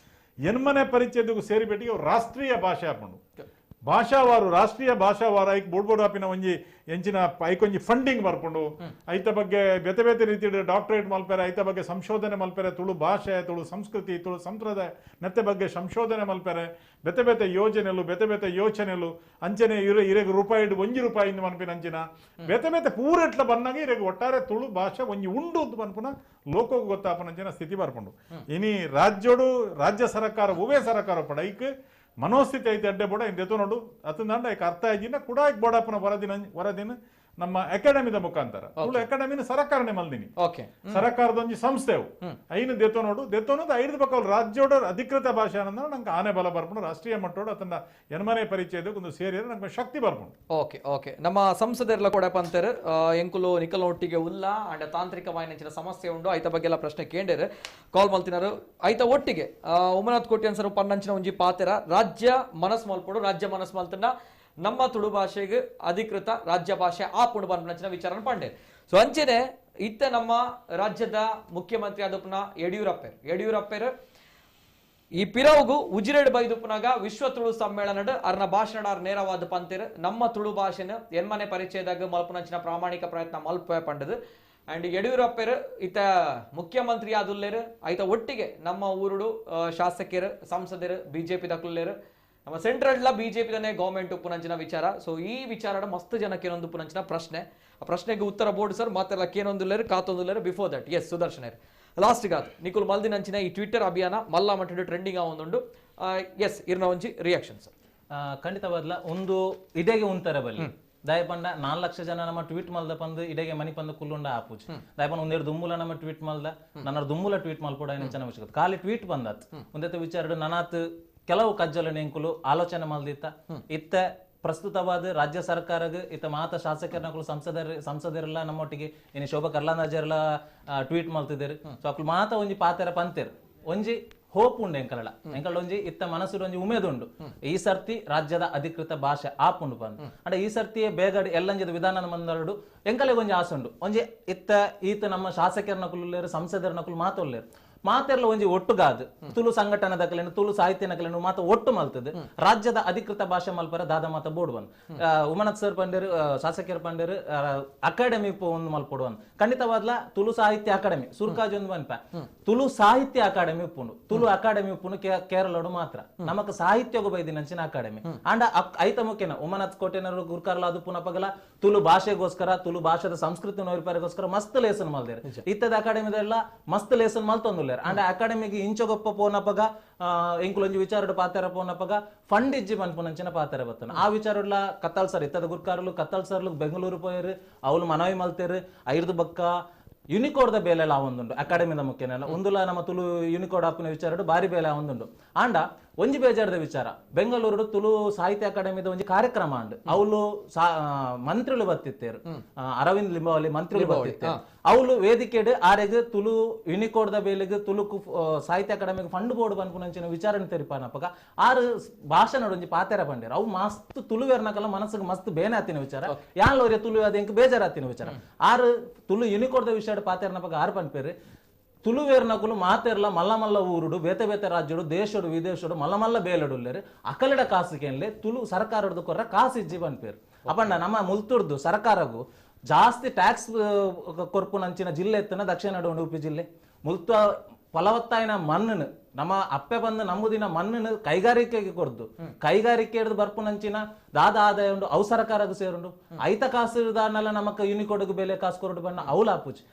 S3: ಎನ್ಮನೆ ಪರಿಚಯದಗೂ ಸೇರಿಬಿಟ್ಟಿಗೆ ರಾಷ್ಟ್ರೀಯ ಭಾಷೆ ಹಾಕೊಂಡು ಭಾಷಾವಾರು ರಾಷ್ಟ್ರೀಯ ಭಾಷಾವಾರ ಐಕ್ ಬೋಡ್ಬೋಡಾಪಿನ ಒಂಜಿ ಎಂಚಿನ ಐಕೊಂಜಿ ಫಂಡಿಂಗ್ ಬರ್ಕೊಂಡು ಐತ ಬಗ್ಗೆ ಬೇತೆ ಬೇತೆ ರೀತಿ ಡಾಕ್ಟರೇಟ್ ಮಲ್ಪೆರೆ ಐತ ಬಗ್ಗೆ ಸಂಶೋಧನೆ ಮಲ್ಪೆರೆ ತುಳು ಭಾಷೆ ತುಳು ಸಂಸ್ಕೃತಿ ತುಳು ಸಂಪ್ರದಾಯ ನೆತ್ತೆ ಬಗ್ಗೆ ಸಂಶೋಧನೆ ಮಲ್ಪೆರೆ ಬೇತೆ ಬೇತೆ ಯೋಜನೆಲು ಬೇತೆ ಬೇತೆ ಯೋಚನೆಲು ಅಂಚನೆ ಇರೆಗ್ ರೂಪಾಯಿ ಒಂಜಿ ರೂಪಾಯಿ ಮನ್ಪಿನ ಅಂಚಿನ ಬೇತೆ ಬೇತೆ ಪೂರೆಟ್ಲ ಬಂದಾಗ ಇರೆಗ್ ಒಟ್ಟಾರೆ ತುಳು ಭಾಷೆ ಒಂಜಿ ಉಂಡು ಅಂತ ಮನ್ಪುನ ಲೋಕಕ್ಕೆ ಗೊತ್ತಾಪನಂಚಿನ ಸ್ಥಿತಿ ಬರ್ಕೊಂಡು ಇನಿ ರಾಜ್ಯೋಡು ರಾಜ್ಯ ಸರ್ಕಾರ ಉಭಯ ಸರ್ಕಾರ ಪಡ ಐಕ್ ಮನೋಸ್ಥಿತಿ ಐತೆ ಅಡ್ಡೆ ಬೋಡ ಇಂದೆತು ನೋಡು ಅತಂದಾಂಡ ಐಕ್ ಅರ್ಥ ಆಯ್ಜಿನ ಕೂಡ ಬೋಡಪ್ಪನ ವರದಿನ ನಮ್ಮ ಅಕಾಡೆಮಿದ ಮುಖಾಂತರ ತುಳು ಅಕಾಡೆಮಿನ ಸರಕಾರನೇ ಮಲ್ದಿನಿ ಸರಕಾರದ ಒಂಜಿ ಸಂಸ್ಥೆವು ಐನು ದೆತ್ತೋನೋಡು ದೆತ್ತೋನೋದು ಐದು ಬಕ್ಕಲ್ ರಾಜ್ಯೋಡ ಅಧಿಕೃತ ಭಾಷೆ ಅನ್ನೋ ನಂಗೆ ಆನೆ ಬಲ ಬರ್ಪುಂಡು ರಾಷ್ಟ್ರೀಯ ಮಟ್ಟೋಡು ಅದನ್ನ ಎನ್ಮನೆ ಪರಿಚಯದ ಒಂದು ಸೇರಿದ್ರೆ ನಂಗೆ ಶಕ್ತಿ ಬರ್ಪುಂಡು.
S1: ಓಕೆ ನಮ್ಮ ಸಂಸದೆರ್ಲ ಕೂಡ ಪಂತರ್ ಎಂಕುಲು ನಿಕಲ್ ಒಟ್ಟಿಗೆ ಉಲ್ಲ ಅಂಡ್ ತಾಂತ್ರಿಕವಾಯಿನ ಸಮಸ್ಯೆ ಉಂಡು ಐತ ಬಗ್ಗೆ ಎಲ್ಲ ಪ್ರಶ್ನೆ ಕೇಂದ್ರ ಕಾಲ್ ಮಲ್ತಿನಾರು ಐತ ಒಟ್ಟಿಗೆ ಉಮನಾಥ್ ಕೋಟ್ಯಾನ್ ಸರ್ ಪನ್ನಂಚಿನ ಒಂಜಿ ಪಾತೆರ ರಾಜ್ಯ ಮನಸ್ ಮಲ್ಪಡು ರಾಜ್ಯ ಮನಸ್ ಮಲ್ತನ ನಮ್ಮ ತುಳು ಭಾಷೆಗೆ ಅಧಿಕೃತ ರಾಜ್ಯ ಭಾಷೆ ಆಪುಂಡು ಪನ್ಪಂಚಿನ ವಿಚಾರ ಪಂಡೆ. ಸೊ ಅಂಚೆನೆ ಇತ್ತ ನಮ್ಮ ರಾಜ್ಯದ ಮುಖ್ಯಮಂತ್ರಿ ಆದಪ್ಪನ ಯಡಿಯೂರಪ್ಪರ್ ಈ ಪಿರವುಗು ಉಜಿರೆಡ್ ಬೈದುಪ್ಪನಾಗ ವಿಶ್ವ ತುಳು ಸಮ್ಮೇಳನ ಅರ್ನ ಭಾಷಣ ನೇರವಾದ ಪಂತಿರ್ ನಮ್ಮ ತುಳು ಭಾಷೆನ ಎನ್ಮನೆ ಪರಿಚಯದಾಗ ಮಲ್ಪನಂಚಿನ ಪ್ರಾಮಾಣಿಕ ಪ್ರಯತ್ನ ಮಲ್ಪ ಪಂಡದು. ಅಂಡ್ ಯಡಿಯೂರಪ್ಪರ್ ಇತ ಮುಖ್ಯಮಂತ್ರಿ ಆದುಲ್ಲೇರು ಐತ ಒಟ್ಟಿಗೆ ನಮ್ಮ ಊರುಡು ಶಾಸಕರು ಸಂಸದರು ಬಿಜೆಪಿ ದಕ್ಲೇರು ನಮ್ಮ ಸೆಂಟ್ರಲ್ ಬಿಜೆಪಿ ಗವರ್ಮೆಂಟ್ ಉಪ್ಪುನಂಚಿನ ವಿಚಾರ. ಸೊ ಈ ವಿಚಾರ ಮಸ್ತ್ ಜನಕ್ಕೆ ಏನೊಂದು ಉಪ್ಪುನಂಚಿನ ಪ್ರಶ್ನೆ ಆ ಪ್ರಶ್ನೆಗೆ ಉತ್ತರ ಬೋರ್ಡ್ ಸರ್ ಮಾತೆಲ್ಲ ಕೇನೊಂದುಲ್ಲೇರು ಕಾತೊಂದುಲ್ಲೇರು before that yes Sudarshan last ಗಾದ್ ನಿಕುಲ್ ಮಲ್ದಿನಂಚಿನ ಈ ಟ್ವಿಟರ್ ಅಭಿಯಾನ ಮಲ್ಲ ಮಟ್ಟಿಡು ಟ್ರೆಂಡಿಂಗ್ ಆವೊಂದುಂಡು ಎಸ್ ಇರ್ನ ಒಂಜಿ ರಿಯಾಕ್ಷನ್ಸ್
S4: ಖಂಡಿತವಾದ್ಲ ಒಂದು ಇಡೆಗೆ ಉಂತರ ಬಲ್ಲಿ ದಾಯಪಂಡ 4 ಲಕ್ಷ ಜನ ನಮ್ಮ ಟ್ವೀಟ್ ಮಲ್ದ ಪಂದು ಇಡೆಗೆ ಮನಿ ಪಂದು ಕುಲ್ಲುಂಡ ಆಪುಜ್ ದಾಯಪಂಡ ಒಂದೆರಡು ದುಮ್ಮುಲ ನಮ್ಮ ಟ್ವೀಟ್ ಮಲ್ದ ನನ್ನ ದುಮ್ಮುಲ ಟ್ವೀಟ್ ಮಲ್ಪೋಡ ಚೆನ್ನ ವಿಷಯ ಖಾಲಿ ಟ್ವೀಟ್ ಬಂದತ್ ಒಂದೇ ವಿಚಾರ ನನಾತ್ ಕೆಲವು ಕಜ್ಜಲ ನೆಂಕುಲು ಆಲೋಚನೆ ಮಲ್ದಿತ್ತ ಇತ್ತ ಪ್ರಸ್ತುತವಾದ ರಾಜ್ಯ ಸರ್ಕಾರಗ ಇತ್ತ ಮಾತ ಶಾಸಕರನಗಳು ಸಂಸದರೆಲ್ಲ ನಮ್ಮೊಟ್ಟಿಗೆ ಇನ್ನು ಶೋಭಾ ಕರ್ಲಾಂದಾಜರೆಲ್ಲ ಟ್ವೀಟ್ ಮಲ್ತಿದ್ದಾರೆ. ಸೊ ಅಕ್ಲು ಮಾತ ಒಂಜಿ ಪಾತೆರ ಪಂತೆರ್ ಒಂಜಿ ಹೋಪ್ ಉಂಡು ಎಂಕಳ ಒಂಜಿ ಇತ್ತ ಮನಸ್ಸು ಒಂಜಿ ಉಮೇದುಂಡು ಈ ಸರ್ತಿ ರಾಜ್ಯದ ಅಧಿಕೃತ ಭಾಷೆ ಆಪುಂಡು ಬಂದು ಅಂದ್ರೆ ಈ ಸರ್ತಿ ಬೇಗ ಎಲ್ಲಂಜದ ವಿಧಾನ ಮಂದಳು ಎಂಕಲೆ ಒಂಜಿ ಆಸುಂಡು ಒಂಜಿ ಇತ್ತ ಈತ ನಮ್ಮ ಶಾಸಕರನಕುಲ್ಲೇರು ಸಂಸದರನಕುಲು ಮಾತೊಲ್ಲೇರು ಮಾತೆರ್ಲ ಒಂಜಿ ಒಟ್ಟುಗಾದ್ ತುಳು ಸಂಘಟನದಕಲೇನು ತುಳು ಸಾಹಿತ್ಯನಕಲೇನು ಮಾತ ಒಟ್ಟು ಮಲ್ತದೆ ರಾಜ್ಯದ ಅಧಿಕೃತ ಭಾಷೆ ಮಲ್ಪರ ದಾದ ಮಾತ ಬೋರ್ಡ್ ಬಂದ್ ಉಮನಾಥ್ ಸರ್ ಪಂಡೇರು ಶಾಸಕರು ಪಂಡೇರು ಅಕಾಡೆಮಿ ಒಂದು ಮಲ್ಪೊಡುವನ್ ಖಂಡಿತವಾದ್ಲ ತುಳು ಸಾಹಿತ್ಯ ಅಕಾಡೆಮಿ ಸುರ್ಕಾಜ್ ಒಂದು ಬನ್ಪ ತುಳು ಸಾಹಿತ್ಯ ಅಕಾಡೆಮಿ ಉಪ್ಪುಂಡು ತುಳು ಅಕಾಡೆಮಿ ಉಪ್ಪುಂಡು ಕೇರಳಡು ಮಾತ್ರ ನಮಕ್ ಸಾಹಿತ್ಯಗು ಬೈದಿನಂಚಿನ ಅಕಾಡೆಮಿ ಅಂಡ ಐತ ಮುಖ್ಯನ ಉಮನಾಥ್ ಕೋಟೆನರು ಗುರ್ಕಾರ್ಲ ಅದು ಪುನಪಗಲ ತುಳು ಭಾಷೆಗೋಸ್ಕರ ತುಳು ಭಾಷೆದ ಸಂಸ್ಕೃತಿ ನೋರಿಪಾರಿಗೋಸ್ಕರ ಮಸ್ತ್ ಲೇಸನ್ ಮಲ್ದೇರು ಇತ್ತದ ಅಕಾಡೆಮಿದೆಲ್ಲ ಮಸ್ತ್ ಲೇಸನ್ ಮಲ್ತೊಂದು ಅಂಡ್ ಅಕಾಡೆಮಿಗೆ ಇಂಚೊಗೊಪ್ಪ ಪೋನಪಗ ಇಂಕ್ಲೊಂಜಿ ವಿಚಾರ ಪಾತೆರ ಪೋನಪಗ ಫಂಡ್ ಇಜ್ಜಿ ಪನ್ಪುನಂಚಿನ ಪಾತೆರ ಬತ್ತನ ಆ ವಿಚಾರಡ್ಲ ಕತ್ತಲ್ ಸರ್ ಇತ್ತದ ಗುರ್ಕಾರ್ಲು ಕತ್ತಲ್ ಸರ್ಲು ಬೆಂಗಳೂರು ಪೋಯರು ಅವಳು ಮನವಿ ಮಲ್ತೇರು ಐದು ಬಕ್ಕ ಯುನಿಕೋಡ್ದ ಬೇಲೆ ಒಂದುಂಡು ಅಕಾಡೆಮಿದ ಮುಖ್ಯನೆಲ್ಲ ಒಂದುಲ ನಮ್ಮ ತುಳು ಯುನಿಕೋಡ್ ಆಪಿನ ವಿಚಾರ ಬಾರಿ ಬೇಲೆ ಒಂದುಂಡು ಆಂಡ ಒಂಜಿ ಬೇಜಾರದ ವಿಚಾರ ಬೆಂಗಳೂರು ತುಳು ಸಾಹಿತ್ಯ ಅಕಾಡೆಮಿದ ಒಂಜಿ ಕಾರ್ಯಕ್ರಮ ಅಂಡ್ ಅವಳು ಮಂತ್ರಿಗಳು ಬತ್ತಿತ್ತೇರು ಅರವಿಂದ್ ಲಿಂಬಾವಳಿ ಮಂತ್ರಿಗಳು ಬತ್ತಿತ್ತೇರು ಅವಳು ವೇದಿಕೆಡ್ ಆರೆಗ್ ತುಳು ಯುನಿಕೋಡ್ದ ಬೇಲೆಗ್ ತುಳು ಸಾಹಿತ್ಯ ಅಕಾಡೆಮಿಗೆ ಫಂಡ್ ಬೋರ್ಡ್ ಪನ್ಪುನಂಚಿನ ವಿಚಾರಣೆ ತೆರಿಪಾನಪಗ ಆರು ಭಾಷಣ ಒಂಜಿ ಪಾತೆರ ಪಂಡೇರು ಅವು ಮಸ್ತ್ ತುಳುವೇರ್ನಕಲ್ಲ ಮನಸ್ಸಿಗೆ ಮಸ್ತ್ ಬೇನೆ ಆತಿನ ವಿಚಾರ ಯಾನ್ ತುಳು ಅದ ಎಂಕ್ ಬೇಜಾರಾತಿನ ವಿಚಾರ ಆರು ತುಳು ಯುನಿಕೋಡ್ದ ವಿಷಯ ಪಾತೆರ್ನಪಗ ಆರು ಪನ್ಪೇರು ತುಳುವೇರ್ನಕುಲು ಮಾತೆರ್ಲ ಮಲ್ಲ ಮಲ್ಲ ಊರುಡು ಬೇತೆ ಬೇತೆ ರಾಜ್ಯಡು ದೇಶಡು ವಿದೇಶಡು ಮಲ್ಲ ಮಲ್ಲ ಬೇಲಡುಲ್ಲೇರು ಅಕಲಿಡ ಕಾಸಿಗೆನ್ಲೆ ತುಳು ಸರ್ಕಾರದ್ದು ಕೊರ್ರ ಕಾಸು ಇಜ್ಜಿ ಬನ್ಪೇರು ಅಪಂಡ ನಮ್ಮ ಮುಲ್ತುರ್ದು ಸರ್ಕಾರಗೂ ಜಾಸ್ತಿ ಟ್ಯಾಕ್ಸ್ ಕೊರ್ಪುನಂಚಿನ ಜಿಲ್ಲೆ ಎತ್ತನ ದಕ್ಷಿಣ ಉಡುಪಿ ಜಿಲ್ಲೆ ಮುಲ್ತ ಫಲವತ್ತಾಯಿನ ಮಣ್ಣು ನಮ್ಮ ಅಪ್ಪೆ ಬಂದು ನಮ್ಮದಿನ ಮಣ್ಣನ್ನು ಕೈಗಾರಿಕೆಗೆ ಕೊರ್ದು ಕೈಗಾರಿಕೆ ಹಿಡಿದು ಬರ್ಪುನಂಚಿನ ದಾದ ಆದಾಯ ಉಂಡು ಅವು ಸರ್ಕಾರಗೂ ಸೇರುಂಡು ಐತ ಕಾಸುದಾನೆಲ್ಲ ನಮಕ್ ಯುನಿಕೋಡ್ಗೆ ಬೆಲೆ ಕಾಸು ಕೊರಡು ಬಣ್ಣ ಅವಲಾಪುಜಿ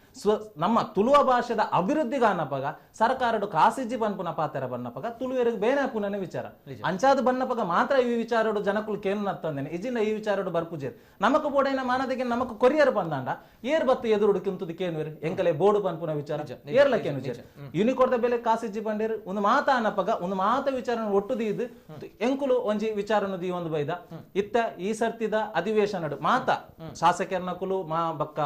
S4: ನಮ್ಮ ತುಳುವ ಭಾಷೆದ ಅಭಿವೃದ್ಧಿಗ ಅನ್ನಪಗ ಸರ್ಕಾರಡು ಕಾಸಿಜ್ಜಿ ಬನ್ಪುನ ಪಾತೆರ ಬನ್ನಪಗ ತುಳುವೇರಿಗೆ ಬೇನೆ ಪುನನೆ ವಿಚಾರ ಅಂಚಾದ ಬನ್ನಪಗ ಮಾತ್ರ ಈ ವಿಚಾರಡು ಜನಕುಲು ಕೇನು ನತ್ತಂದೇನೆ ಇಜಿನ ಈ ವಿಚಾರಡು ಬರ್ಪುಜೇರ್ ನಮಕ್ ಬೋಡೈನ ಮಾನದಿಗೆ ನಮಕ್ ಕೊರಿಯರ್ ಬಂದಾಂಡ ಏರ್ ಬತ್ತು ಎದುರುಡು ಕಿಂತುದು ಕೇನುವೇರು ಎಂಕಲೆ ಬೋರ್ಡು ಬನ್ಪುನ ವಿಚಾರ ಏರ್ಲಕ್ಕೇನು ಯುನಿಕೋಡ್ದ ಬೆಲೆ ಕಾಸಿಜ್ಜಿ ಬಂಡೇರು ಒಂದು ಮಾತ ಅನ್ನಪಗ ಒಂದು ಮಾತ ವಿಚಾರ ಒಟ್ಟುದಿ ಇದು ಎಂಕುಲು ಒಂಜಿ ವಿಚಾರನದಿ ಒಂದು ಬೈದ ಇತ್ತ ಈ ಸರ್ತಿದ ಅಧಿವೇಶನ ಮಾತ ಶಾಸಕರ್ನಕುಲು ಮಾ ಬಕ್ಕ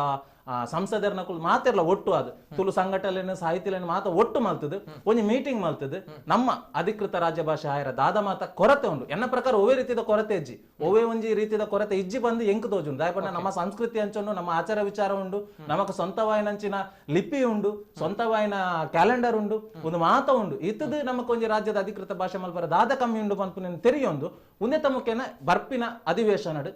S4: ಸಂಸದರ್ನಕುಲು ಮಾತೆರ್ಲ ಒಟ್ಟು ಅದು ತುಳು ಸಂಘಟನೆ ಸಾಹಿತ್ಯ ಮಾತ ಒಟ್ಟು ಮಲ್ತದು ಒಂಜಿ ಮೀಟಿಂಗ್ ಮಲ್ತದು ನಮ್ಮ ಅಧಿಕೃತ ರಾಜ್ಯ ಭಾಷೆ ಆಯ್ರ ದಾದ ಮಾತ ಕೊರತೆ ಉಂಡು ಎನ್ನ ಪ್ರಕಾರ ಒವೇ ರೀತಿಯ ಕೊರತೆ ಇಜ್ಜಿ ಒವೇ ಒಂಜಿ ರೀತಿಯ ಕೊರತೆ ಇಜ್ಜಿ ಬಂದು ಎಂಕ್ ತೋಜುಂಡು ದಾಯಪಂಡ ನಮ್ಮ ಸಂಸ್ಕೃತಿ ಅಂಚೊಂಡು ನಮ್ಮ ಆಚಾರ ವಿಚಾರ ಉಂಡು ನಮಕ್ ಸ್ವಂತವಾಯಿನಂಚಿನ ಲಿಪಿ ಉಂಡು ಸ್ವಂತವಾಯಿನ ಕ್ಯಾಲೆಂಡರ್ ಉಂಡು ಒಂದು ಮಾತ ಉಂಡು ಇತ್ತದು ನಮಕ್ ಒಂಜಿ ರಾಜ್ಯದ ಅಧಿಕೃತ ಭಾಷೆ ಮಲ್ಪರ ದಾದ ಕಮ್ಮಿ ಉಂಡು ಪನ್ಪುನ ತೆರಿಯೊಂದು ಉನ್ನತ ಮುಖ್ಯನ ಬರ್ಪಿನ ಅಧಿವೇಶನಡು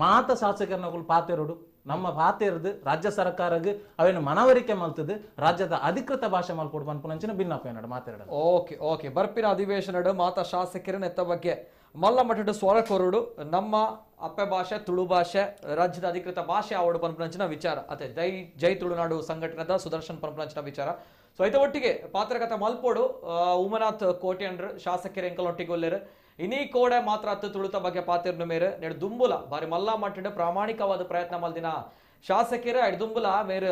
S4: ಮಾತ ಶಾಸಕರ್ನಗಳು ಪಾತೆರೋಡು ನಮ್ಮ ಪಾತೆರ್ದು ರಾಜ್ಯ ಸರ್ಕಾರಕ್ಕೆ ಅವೇನು ಮನವರಿಕೆ ಮಲ್ತದು ರಾಜ್ಯದ ಅಧಿಕೃತ ಭಾಷೆ ಮಲ್ಪೊಡು ಪನ್ಪುನಂಚಿನ ಭಿನ್ನಪ್ಪ ಮಾತಾಡ
S1: ಓಕೆ ಬರ್ಪಿನ ಅಧಿವೇಶನಡು ಮಾತ ಶಾಸಕರನ್ನ ಎತ್ತ ಬಗ್ಗೆ ಮಲ್ಲ ಮಠದ ಸ್ವರ ಕೊರಡು ನಮ್ಮ ಅಪ್ಪೆ ಭಾಷೆ ತುಳು ಭಾಷೆ ರಾಜ್ಯದ ಅಧಿಕೃತ ಭಾಷೆ ಆವಡು ಪನ್ಪುನಂಚಿನ ವಿಚಾರ ಅದೇ ಜೈ ತುಳುನಾಡು ಸಂಘಟನೆದ ಸುದರ್ಶನ್ ಪನ್ಪುನಂಚಿನ ವಿಚಾರ ಸೊ ಐತ ಒಟ್ಟಿಗೆ ಪಾತ್ರಕಥ ಮಲ್ಪೋಡು ಉಮನಾಥ್ ಕೋಟ್ಯಾನ್ರು ಶಾಸಕರು ಎಂಕಲೊಟ್ಟಿಗೆ ಒಲ್ಲೇರು ಇನಿ ಕೋಡೆ ಮಾತ್ರ ಹತ್ತು ತುಳುತ ಬಗ್ಗೆ ಪಾತಿರ್ನ ಮೇರೆ ನೆಡು ದುಂಬುಲ ಬಾರಿ ಮಲ್ಲ ಮಟ್ಟಿನ ಪ್ರಾಮಾಣಿಕವಾದ ಪ್ರಯತ್ನ ಮಲ್ದಿನ ಶಾಸಕರ ಎಡ್ದುಂಬುಲ ಮೇರೆ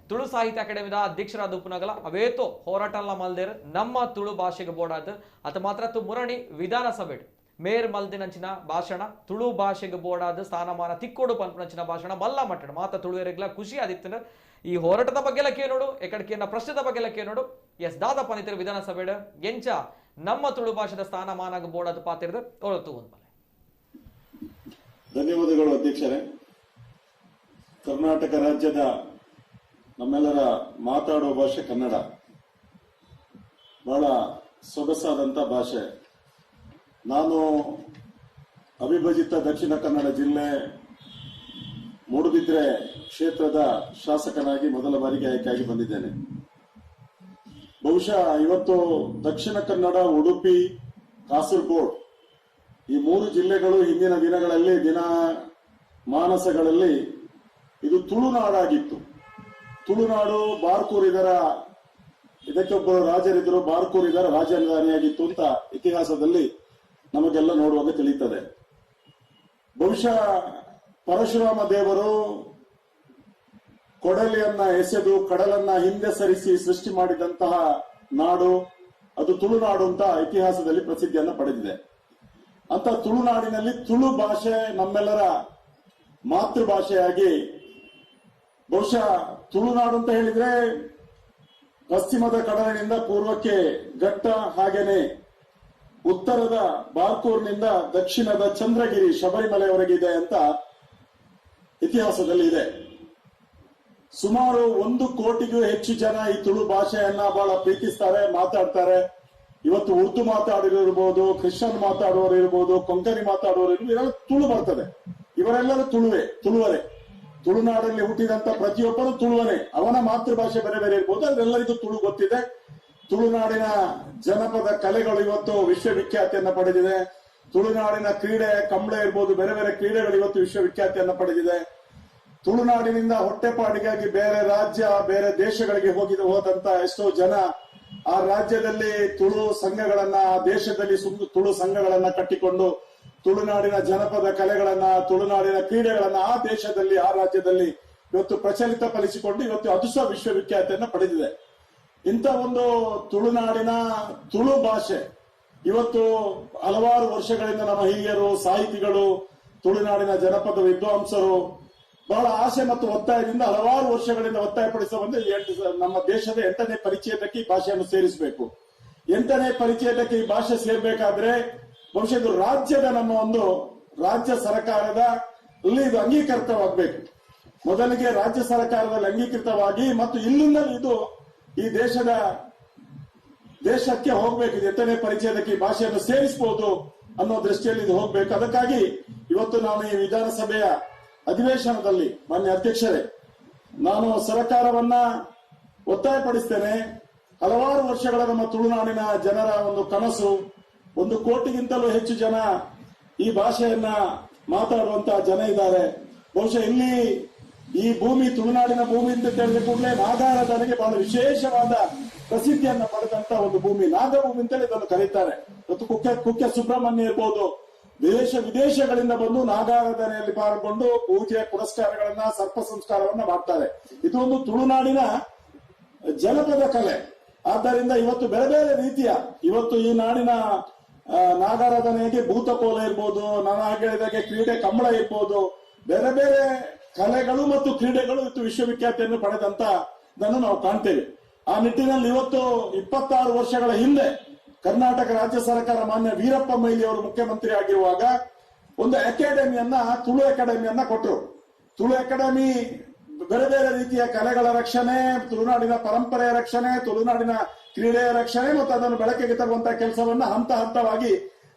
S1: ತುಳು ಸಾಹಿತ್ಯ ಅಕಾಡೆಮಿದ ಅಧ್ಯಕ್ಷರಾದ ಉಪನಗಲ ಅವೇತೋ ಹೋರಾಟಲ್ಲ ಮಲ್ದೇರ್ ನಮ್ಮ ತುಳು ಭಾಷೆಗೆ ಬೋಡಾದ ಅತ ಮಾತ್ರ ಮುರಣಿ ವಿಧಾನಸಭೆ ಮೇರ್ ಮಲ್ದಿನಂಚಿನ ಭಾಷಣ ತುಳು ಭಾಷೆಗೆ ಬೋಡಾದ ಸ್ಥಾನಮಾನ ತಿಕ್ಕೋಡು ಪಂಪನಂಚಿನ ಭಾಷಣ ಮಲ್ಲ ಮಟ್ಟಣ ಮಾತ ತುಳುವರೆಗ್ಲ ಖುಷಿ ಆದಿತ್ತನ ಈ ಹೋರಾಟದ ಬಗ್ಗೆಲ್ಲ ಕೇಳೋಡು ಎಕಡಕಿಯನ್ನ ಪ್ರಶ್ನೆದ ಬಗ್ಗೆಲ್ಲ ಕೇಳೋಡು ಎಸ್ ದಾದ ಪನಿತರ ವಿಧಾನಸಭೆ ಎಂಚ ನಮ್ಮ ತುಳು ಭಾಷೆದ ಸ್ಥಾನಮಾನ ಬೋಡಾದ ಪಾತಿರದ ಒಳತು ಒಂದ್ಮಲೆ.
S7: ಧನ್ಯವಾದಗಳು ಅಧ್ಯಕ್ಷರೇ. ಕರ್ನಾಟಕ ರಾಜ್ಯದ ನಮ್ಮೆಲ್ಲರ ಮಾತಾಡುವ ಭಾಷೆ ಕನ್ನಡ. ಬಹಳ ಸೊಗಸಾದಂತ ಭಾಷೆ. ನಾನು ಅವಿಭಜಿತ ದಕ್ಷಿಣ ಕನ್ನಡ ಜಿಲ್ಲೆ ಮೂಡುಬಿದ್ರೆ ಕ್ಷೇತ್ರದ ಶಾಸಕನಾಗಿ ಮೊದಲ ಬಾರಿಗೆ ಆಯ್ಕೆಯಾಗಿ ಬಂದಿದ್ದೇನೆ. ಬಹುಶಃ ಇವತ್ತು ದಕ್ಷಿಣ ಕನ್ನಡ, ಉಡುಪಿ, ಕಾಸರಗೋಡು ಈ 3 ಜಿಲ್ಲೆಗಳು ಹಿಂದಿನ ದಿನಗಳಲ್ಲಿ ಮಾನಸಗಳಲ್ಲಿ ಇದು ತುಳುನಾಡಾಗಿತ್ತು. ತುಳುನಾಡು ಬಾರ್ಕೂರ್ ಇದಕ್ಕೊಬ್ಬರು ರಾಜರಿದ್ದರು, ಬಾರ್ಕೂರ್ ಇದರ ರಾಜಧಾನಿಯಾಗಿತ್ತು ಅಂತ ಇತಿಹಾಸದಲ್ಲಿ ನಮಗೆಲ್ಲ ನೋಡುವಾಗ ತಿಳಿಯುತ್ತದೆ. ಬಹುಶಃ ಪರಶುರಾಮ ದೇವರು ಕೊಡಲಿಯನ್ನ ಎಸೆದು ಕಡಲನ್ನ ಹಿಂದೆ ಸರಿಸಿ ಸೃಷ್ಟಿ ಮಾಡಿದಂತಹ ನಾಡು ಅದು ತುಳುನಾಡು ಅಂತ ಇತಿಹಾಸದಲ್ಲಿ ಪ್ರಸಿದ್ಧಿಯನ್ನ ಪಡೆದಿದೆ. ಅಂತ ತುಳುನಾಡಿನಲ್ಲಿ ತುಳು ಭಾಷೆ ನಮ್ಮೆಲ್ಲರ ಮಾತೃಭಾಷೆಯಾಗಿ, ಬಹುಶಃ ತುಳುನಾಡು ಅಂತ ಹೇಳಿದ್ರೆ ಪಶ್ಚಿಮದ ಕಡಲಿನಿಂದ ಪೂರ್ವಕ್ಕೆ ಘಟ್ಟ, ಹಾಗೇನೆ ಉತ್ತರದ ಬಾರ್ಕೂರ್ನಿಂದ ದಕ್ಷಿಣದ ಚಂದ್ರಗಿರಿ ಶಬರಿಮಲೆಯವರೆಗೆ ಇದೆ ಅಂತ ಇತಿಹಾಸದಲ್ಲಿ ಇದೆ. ಸುಮಾರು 1 ಕೋಟಿಗೂ ಹೆಚ್ಚು ಜನ ಈ ತುಳು ಭಾಷೆಯನ್ನ ಬಹಳ ಪ್ರೀತಿಸ್ತಾರೆ, ಮಾತಾಡ್ತಾರೆ. ಇವತ್ತು ಉರ್ದು ಮಾತಾಡೋರು ಇರ್ಬೋದು, ಕ್ರಿಶ್ಚಿಯನ್ ಮಾತಾಡುವವರು ಇರ್ಬೋದು, ಕೊಂಕಣಿ ಮಾತಾಡುವವರು ಇರ್ಬೋದು, ಇವರೆಲ್ಲ ತುಳು ಬರ್ತದೆ. ಇವರೆಲ್ಲರೂ ತುಳುವರೇ. ತುಳುನಾಡಲ್ಲಿ ಹುಟ್ಟಿದಂತ ಪ್ರತಿಯೊಬ್ಬರು ತುಳುವನೇ. ಅವನ ಮಾತೃಭಾಷೆ ಬೇರೆ ಬೇರೆ ಇರ್ಬೋದು, ಅದೆಲ್ಲರಿಗೂ ತುಳು ಗೊತ್ತಿದೆ. ತುಳುನಾಡಿನ ಜನಪದ ಕಲೆಗಳು ಇವತ್ತು ವಿಶ್ವವಿಖ್ಯಾತಿಯನ್ನ ಪಡೆದಿದೆ. ತುಳುನಾಡಿನ ಕ್ರೀಡೆ ಕಂಬಳ ಇರ್ಬೋದು, ಬೇರೆ ಬೇರೆ ಕ್ರೀಡೆಗಳು ಇವತ್ತು ವಿಶ್ವವಿಖ್ಯಾತಿಯನ್ನ ಪಡೆದಿದೆ. ತುಳುನಾಡಿನಿಂದ ಹೊಟ್ಟೆಪಾಡಿಗಾಗಿ ಬೇರೆ ರಾಜ್ಯ, ಬೇರೆ ದೇಶಗಳಿಗೆ ಹೋದಂತ ಎಷ್ಟೋ ಜನ ಆ ರಾಜ್ಯದಲ್ಲಿ ತುಳು ಸಂಘಗಳನ್ನ, ಆ ದೇಶದಲ್ಲಿ ತುಳು ಸಂಘಗಳನ್ನ ಕಟ್ಟಿಕೊಂಡು ತುಳುನಾಡಿನ ಜನಪದ ಕಲೆಗಳನ್ನ, ತುಳುನಾಡಿನ ಕ್ರೀಡೆಗಳನ್ನ ಆ ದೇಶದಲ್ಲಿ, ಆ ರಾಜ್ಯದಲ್ಲಿ ಇವತ್ತು ಪ್ರಚಲಿತಪಡಿಸಿಕೊಂಡು ಇವತ್ತು ಅದು ಸಹ ವಿಶ್ವವಿಖ್ಯಾತಿಯನ್ನ ಪಡೆದಿದೆ. ಇಂಥ ಒಂದು ತುಳುನಾಡಿನ ತುಳು ಭಾಷೆ ಇವತ್ತು ಹಲವಾರು ವರ್ಷಗಳಿಂದ ನಮ್ಮ ಹಿರಿಯರು, ಸಾಹಿತಿಗಳು, ತುಳುನಾಡಿನ ಜನಪದ ವಿದ್ವಾಂಸರು ಬಹಳ ಆಸೆ ಮತ್ತು ಒತ್ತಾಯದಿಂದ ಹಲವಾರು ವರ್ಷಗಳಿಂದ ಒತ್ತಾಯಪಡಿಸ ಬಂದು ನಮ್ಮ ದೇಶದ 8ನೇ ಪರಿಚಯದಕ್ಕೆ ಈ ಭಾಷೆಯನ್ನು ಸೇರಿಸಬೇಕು. 8ನೇ ಪರಿಚಯದಕ್ಕೆ ಈ ಭಾಷೆ ಸೇರ್ಬೇಕಾದ್ರೆ ಬಹುಶಃ ಇದು ರಾಜ್ಯದ ನಮ್ಮ ಒಂದು ರಾಜ್ಯ ಸರ್ಕಾರದ ಇದು ಅಂಗೀಕೃತವಾಗಬೇಕು. ಮೊದಲಿಗೆ ರಾಜ್ಯ ಸರ್ಕಾರದಲ್ಲಿ ಅಂಗೀಕೃತವಾಗಿ ಮತ್ತು ಇಲ್ಲಿಂದ ಇದು ಈ ದೇಶಕ್ಕೆ ಹೋಗ್ಬೇಕು. ಇದು 8ನೇ ಪರಿಚಯದಕ್ಕೆ ಈ ಭಾಷೆಯನ್ನು ಸೇರಿಸಬಹುದು ಅನ್ನೋ ದೃಷ್ಟಿಯಲ್ಲಿ ಇದು ಹೋಗ್ಬೇಕು. ಅದಕ್ಕಾಗಿ ಇವತ್ತು ನಾನು ಈ ವಿಧಾನಸಭೆಯ ಅಧಿವೇಶನದಲ್ಲಿ ಮಾನ್ಯ ಅಧ್ಯಕ್ಷರೇ, ನಾನು ಸರ್ಕಾರವನ್ನ ಒತ್ತಾಯಪಡಿಸ್ತೇನೆ. ಹಲವಾರು ವರ್ಷಗಳ ನಮ್ಮ ತುಳುನಾಡಿನ ಜನರ ಒಂದು ಕನಸು, 1 ಕೋಟಿಗಿಂತಲೂ ಹೆಚ್ಚು ಜನ ಈ ಭಾಷೆಯನ್ನ ಮಾತಾಡುವಂತಹ ಜನ ಇದ್ದಾರೆ. ಬಹುಶಃ ಇಲ್ಲಿ ಈ ಭೂಮಿ ತುಳುನಾಡಿನ ಭೂಮಿ ಅಂತ ಹೇಳಿದ ಕೂಡಲೇ ನಾಗಾರಾಧನೆಗೆ ಬಹಳ ವಿಶೇಷವಾದ ಪ್ರಸಿದ್ಧಿಯನ್ನ ಪಡೆದಂತ ಒಂದು ಭೂಮಿ, ನಾಗಭೂಮಿ ಅಂತೇಳಿ ಇದನ್ನು ಕರೀತಾರೆ. ಇವತ್ತು ಕುಕ್ಕೆ ಸುಬ್ರಹ್ಮಣ್ಯ ಇರ್ಬೋದು, ದೇಶ ವಿದೇಶಗಳಿಂದ ಬಂದು ನಾಗಾರಾಧನೆಯಲ್ಲಿ ಪಾಲ್ಗೊಂಡು ಪೂಜೆ ಪುರಸ್ಕಾರಗಳನ್ನ, ಸರ್ಪ ಸಂಸ್ಕಾರವನ್ನ ಮಾಡ್ತಾರೆ. ಇದು ಒಂದು ತುಳುನಾಡಿನ ಜನಪದ ಕಲೆ. ಆದ್ದರಿಂದ ಇವತ್ತು ಬೇರೆ ಬೇರೆ ರೀತಿಯ ಇವತ್ತು ಈ ನಾಡಿನ ನಾಗಾರಾಧನೆಗೆ ಭೂತಕೋಲ ಇರ್ಬೋದು, ನಾನು ಹೇಳಿದಾಗೆ ಕ್ರೀಡೆ ಕಂಬಳ ಇರ್ಬೋದು, ಬೇರೆ ಬೇರೆ ಕಲೆಗಳು ಮತ್ತು ಕ್ರೀಡೆಗಳು ಇವತ್ತು ವಿಶ್ವವಿಖ್ಯಾತಿಯನ್ನು ಪಡೆದಂತದನ್ನು ನಾವು ಕಾಣ್ತೇವೆ. ಆ ನಿಟ್ಟಿನಲ್ಲಿ ಇವತ್ತು 26 ವರ್ಷಗಳ ಹಿಂದೆ ಕರ್ನಾಟಕ ರಾಜ್ಯ ಸರ್ಕಾರ ಮಾನ್ಯ ವೀರಪ್ಪ ಮೊಯ್ಲಿ ಅವರು ಮುಖ್ಯಮಂತ್ರಿ ಆಗಿರುವಾಗ ಒಂದು ಅಕಾಡೆಮಿಯನ್ನ, ತುಳು ಅಕಾಡೆಮಿಯನ್ನ ಕೊಟ್ಟರು. ತುಳು ಅಕಾಡೆಮಿ ಬೇರೆ ಬೇರೆ ರೀತಿಯ ಕಲೆಗಳ ರಕ್ಷಣೆ, ತುಳುನಾಡಿನ ಪರಂಪರೆಯ ರಕ್ಷಣೆ, ತುಳುನಾಡಿನ ಕ್ರೀಡೆಯ ರಕ್ಷಣೆ ಮತ್ತು ಅದನ್ನು ಬೆಳಕಿಗೆ ತರುವಂತಹ ಕೆಲಸವನ್ನ ಹಂತ ಹಂತವಾಗಿ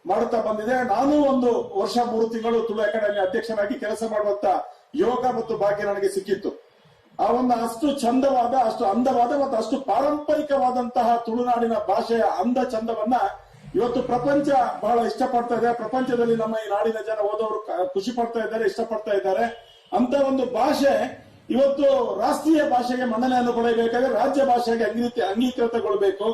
S7: ಮಾಡುತ್ತಾ ಬಂದಿದೆ. ನಾನು 1 ವರ್ಷ 3 ತಿಂಗಳು ತುಳು ಅಕಾಡೆಮಿ ಅಧ್ಯಕ್ಷನಾಗಿ ಕೆಲಸ ಮಾಡುವಂತ ಯೋಗ ಮತ್ತು ಭಾಗ್ಯ ನನಗೆ ಸಿಕ್ಕಿತ್ತು. ಆ ಒಂದು ಅಷ್ಟು ಚಂದವಾದ, ಅಷ್ಟು ಅಂದವಾದ ಮತ್ತು ಅಷ್ಟು ಪಾರಂಪರಿಕವಾದಂತಹ ತುಳುನಾಡಿನ ಭಾಷೆಯ ಅಂದ ಚಂದವನ್ನ ಇವತ್ತು ಪ್ರಪಂಚ ಬಹಳ ಇಷ್ಟಪಡ್ತಾ ಇದೆ. ಪ್ರಪಂಚದಲ್ಲಿ ನಮ್ಮ ಈ ನಾಡಿನ ಜನ ಓದೋರು ಖುಷಿ ಪಡ್ತಾ ಇದ್ದಾರೆ, ಇಷ್ಟಪಡ್ತಾ ಇದ್ದಾರೆ. ಅಂತ ಒಂದು ಭಾಷೆ ಇವತ್ತು ರಾಷ್ಟ್ರೀಯ ಭಾಷೆಗೆ ಮನ್ನಣೆಯನ್ನು ಪಡೆಯಬೇಕಾದ್ರೆ ರಾಜ್ಯ ಭಾಷೆಗೆ ಅಂಗೀಕೃತಗೊಳ್ಳಬೇಕು.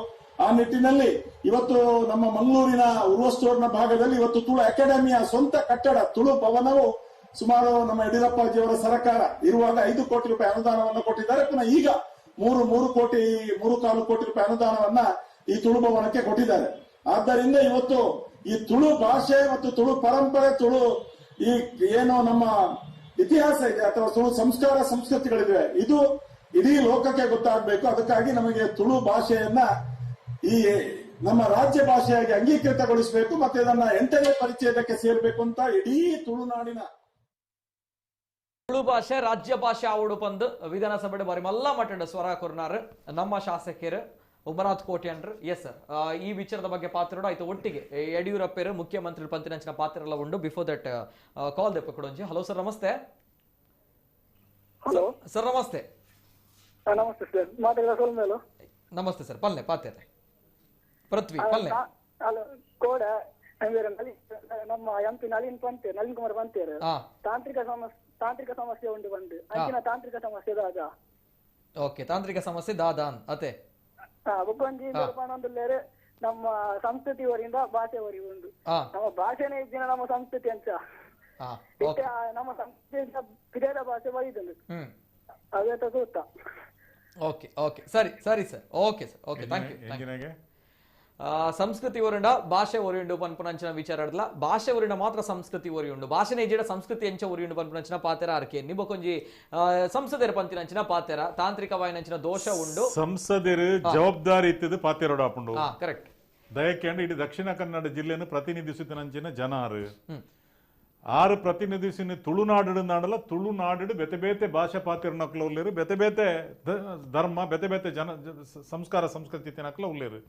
S7: ಆ ನಿಟ್ಟಿನಲ್ಲಿ ಇವತ್ತು ನಮ್ಮ ಮಂಗಳೂರಿನ ಉರ್ವಸ್ಟೋರ್ನ ಭಾಗದಲ್ಲಿ ಇವತ್ತು ತುಳು ಅಕಾಡೆಮಿಯ ಸ್ವಂತ ಕಟ್ಟಡ ತುಳು ಭವನವು ಸುಮಾರು ನಮ್ಮ ಯಡಿಯೂರಪ್ಪಾಜಿಯವರ ಸರ್ಕಾರ ಇರುವಾಗ 5 ಕೋಟಿ ರೂಪಾಯಿ ಅನುದಾನವನ್ನು ಕೊಟ್ಟಿದ್ದಾರೆ. ಪುನಃ ಈಗ 3.25 ಕೋಟಿ ರೂಪಾಯಿ ಅನುದಾನವನ್ನ ಈ ತುಳು ಭವನಕ್ಕೆ ಕೊಟ್ಟಿದ್ದಾರೆ. ಆದ್ದರಿಂದ ಇವತ್ತು ಈ ತುಳು ಭಾಷೆ ಮತ್ತು ತುಳು ಪರಂಪರೆ, ತುಳು ಈ ಏನು ನಮ್ಮ ಇತಿಹಾಸ ಇದೆ ಅಥವಾ ತುಳು ಸಂಸ್ಕಾರ ಸಂಸ್ಕೃತಿಗಳಿವೆ, ಇದು ಇಡೀ ಲೋಕಕ್ಕೆ ಗೊತ್ತಾಗಬೇಕು. ಅದಕ್ಕಾಗಿ ನಮಗೆ ತುಳು ಭಾಷೆಯನ್ನ ಈ ನಮ್ಮ ರಾಜ್ಯ ಭಾಷೆಯಾಗಿ ಅಂಗೀಕೃತಗೊಳಿಸಬೇಕು ಮತ್ತೆ ಇದನ್ನ 8ನೇ ಪರಿಚಯಕ್ಕೆ ಸೇರ್ಬೇಕು ಅಂತ ಇಡೀ ತುಳುನಾಡಿನ
S1: ತುಳು ಭಾಷೆ ರಾಜ್ಯ ಭಾಷೆ ಆವಡು ಬಂದು ವಿಧಾನಸಭೆ ಬಾರಿ ಮಲ್ಲ ಮಟ್ಟದ ಸ್ವರ ಕೊರ್ನಾರ್ ನಮ್ಮ ಶಾಸಕರು ಉಮನಾಥ್ ಕೋಟ್ಯಾನ್ರು. ಎಸ್ ಸರ್, ಈ ವಿಚಾರದ ಬಗ್ಗೆ ಪಾತ್ರ ಆಯ್ತು. ಒಟ್ಟಿಗೆ ಯಡಿಯೂರಪ್ಪರು ಮುಖ್ಯಮಂತ್ರಿ ಪಂತಿನಂಚಿನ ಪಾತ್ರ ಎಲ್ಲ ಉಂಡು. ಬಿಫೋರ್ ದಟ್ ಕಾಲ್ ದೆಪ್ಪ ಕೊಡೊಂಜಿ. ಹಲೋ ಸರ್, ನಮಸ್ತೆ.
S5: ಹಲೋ
S1: ಸರ್, ನಮಸ್ತೆ.
S5: ನಮಸ್ತೆ ಸರ್, ಮಾತಾಡಿದ ಸೋಲ್ಮೇಲು.
S1: ನಮಸ್ತೆ ಸರ್, ಪಲ್ಲೆ ಪಾತ್ರೆ ಪೃಥ್ವಿ ಪಲ್ಲೆ
S5: ಕೋಡ ನಮ್ಮ ಎಂಪಿ ನಳಿನ್ ಕುಮಾರ್ ಪಂತೇರು ತಾಂತ್ರಿಕ ಸಮಸ್ಯೆ ಉಂಟು ಬಂದು ಅಂಚಿನ ತಾಂತ್ರಿಕ ಸಮಸ್ಯೆ ದಾದ.
S1: ಓಕೆ, ತಾಂತ್ರಿಕ ಸಮಸ್ಯೆ ದಾದಾನ್ ಅತೆ
S5: ಬೊಕ್ಕೊಂಜಿ ಪಣೊಂದುಲ್ಲೇರು ನಮ್ಮ ಸಂಸ್ಕೃತಿ ವರಿಂದ ಭಾಷೆ ವರಿ ಉಂಡು. ನಮ್ಮ ಭಾಷೆನೇ ಇದ್ದಿನ ನಮ್ಮ ಸಂಸ್ಕೃತಿ ಅಂಚ ನಮ್ಮ ಸಂಸ್ಕೃತಿ ಪಿರಿಯದ ಭಾಷೆ ಬೈದುಂಡು ಅದೇ ಗೊತ್ತಾ.
S1: ಓಕೆ ಓಕೆ, ಸರಿ ಸರಿ sir, okay sir, okay, thank you. ಸಂಸ್ಕೃತಿ ಒರಿಂಡ ಭಾಷೆ ಒರಿಯುಂಡು ಪನ್ಪುನಂಚಿನ ವಿಚಾರ ಆಡಲ. ಭಾಷೆ ಒರಿಂಡ ಮಾತ್ರ ಸಂಸ್ಕೃತಿ ಒರಿಯುಂಡು. ಭಾಷೆನೇ ಇಜ್ಜಿಡ ಸಂಸ್ಕೃತಿ ಎಂಚ ಒರಿಯುಂಡು ಪನ್ಪುನಂಚಿನ ಪಾತೆರ ಅರ್ಕೆ ನಿಬಕೊಂಜಿ ಸಂಸದರ ಪಂತಿನಂಚಿನ ಪಾತೆರ ತಾಂತ್ರಿಕವಾಯಿನಂಚಿನ ದೋಷ ಉಂಡು.
S3: ಸಂಸದರು ಜವಾಬ್ದಾರಿ ಇತ್ತದು ಪಾತೆರೋಡ ಆಪುಂಡು.
S1: ಕರೆಕ್ಟ್.
S3: ದಯಕೆಂಡು ಇಡೀ ದಕ್ಷಿಣ ಕನ್ನಡ ಜಿಲ್ಲೆಯನ್ನು ಪ್ರತಿನಿಧಿಸುತ್ತಿನಂಚಿನ ಜನಾರು 6 ಪ್ರತಿನಿಧಿಸಿನ ತುಳುನಾಡು ನಾಡಲ್ಲ. ತುಳುನಾಡು ಬೇತೆ ಬೇತೆ ಭಾಷೆ ಪಾತಿರನಕ್ಲ ಉಳ್ಳೇರು, ಬೇತೆ ಬೇತೆ ಧರ್ಮ, ಬೇತೆ ಬೇತೆ ಜನ ಸಂಸ್ಕಾರ ಸಂಸ್ಕೃತಿ ತಿನ್ನಕ್ಲ ಉಳ್ಳೇರು.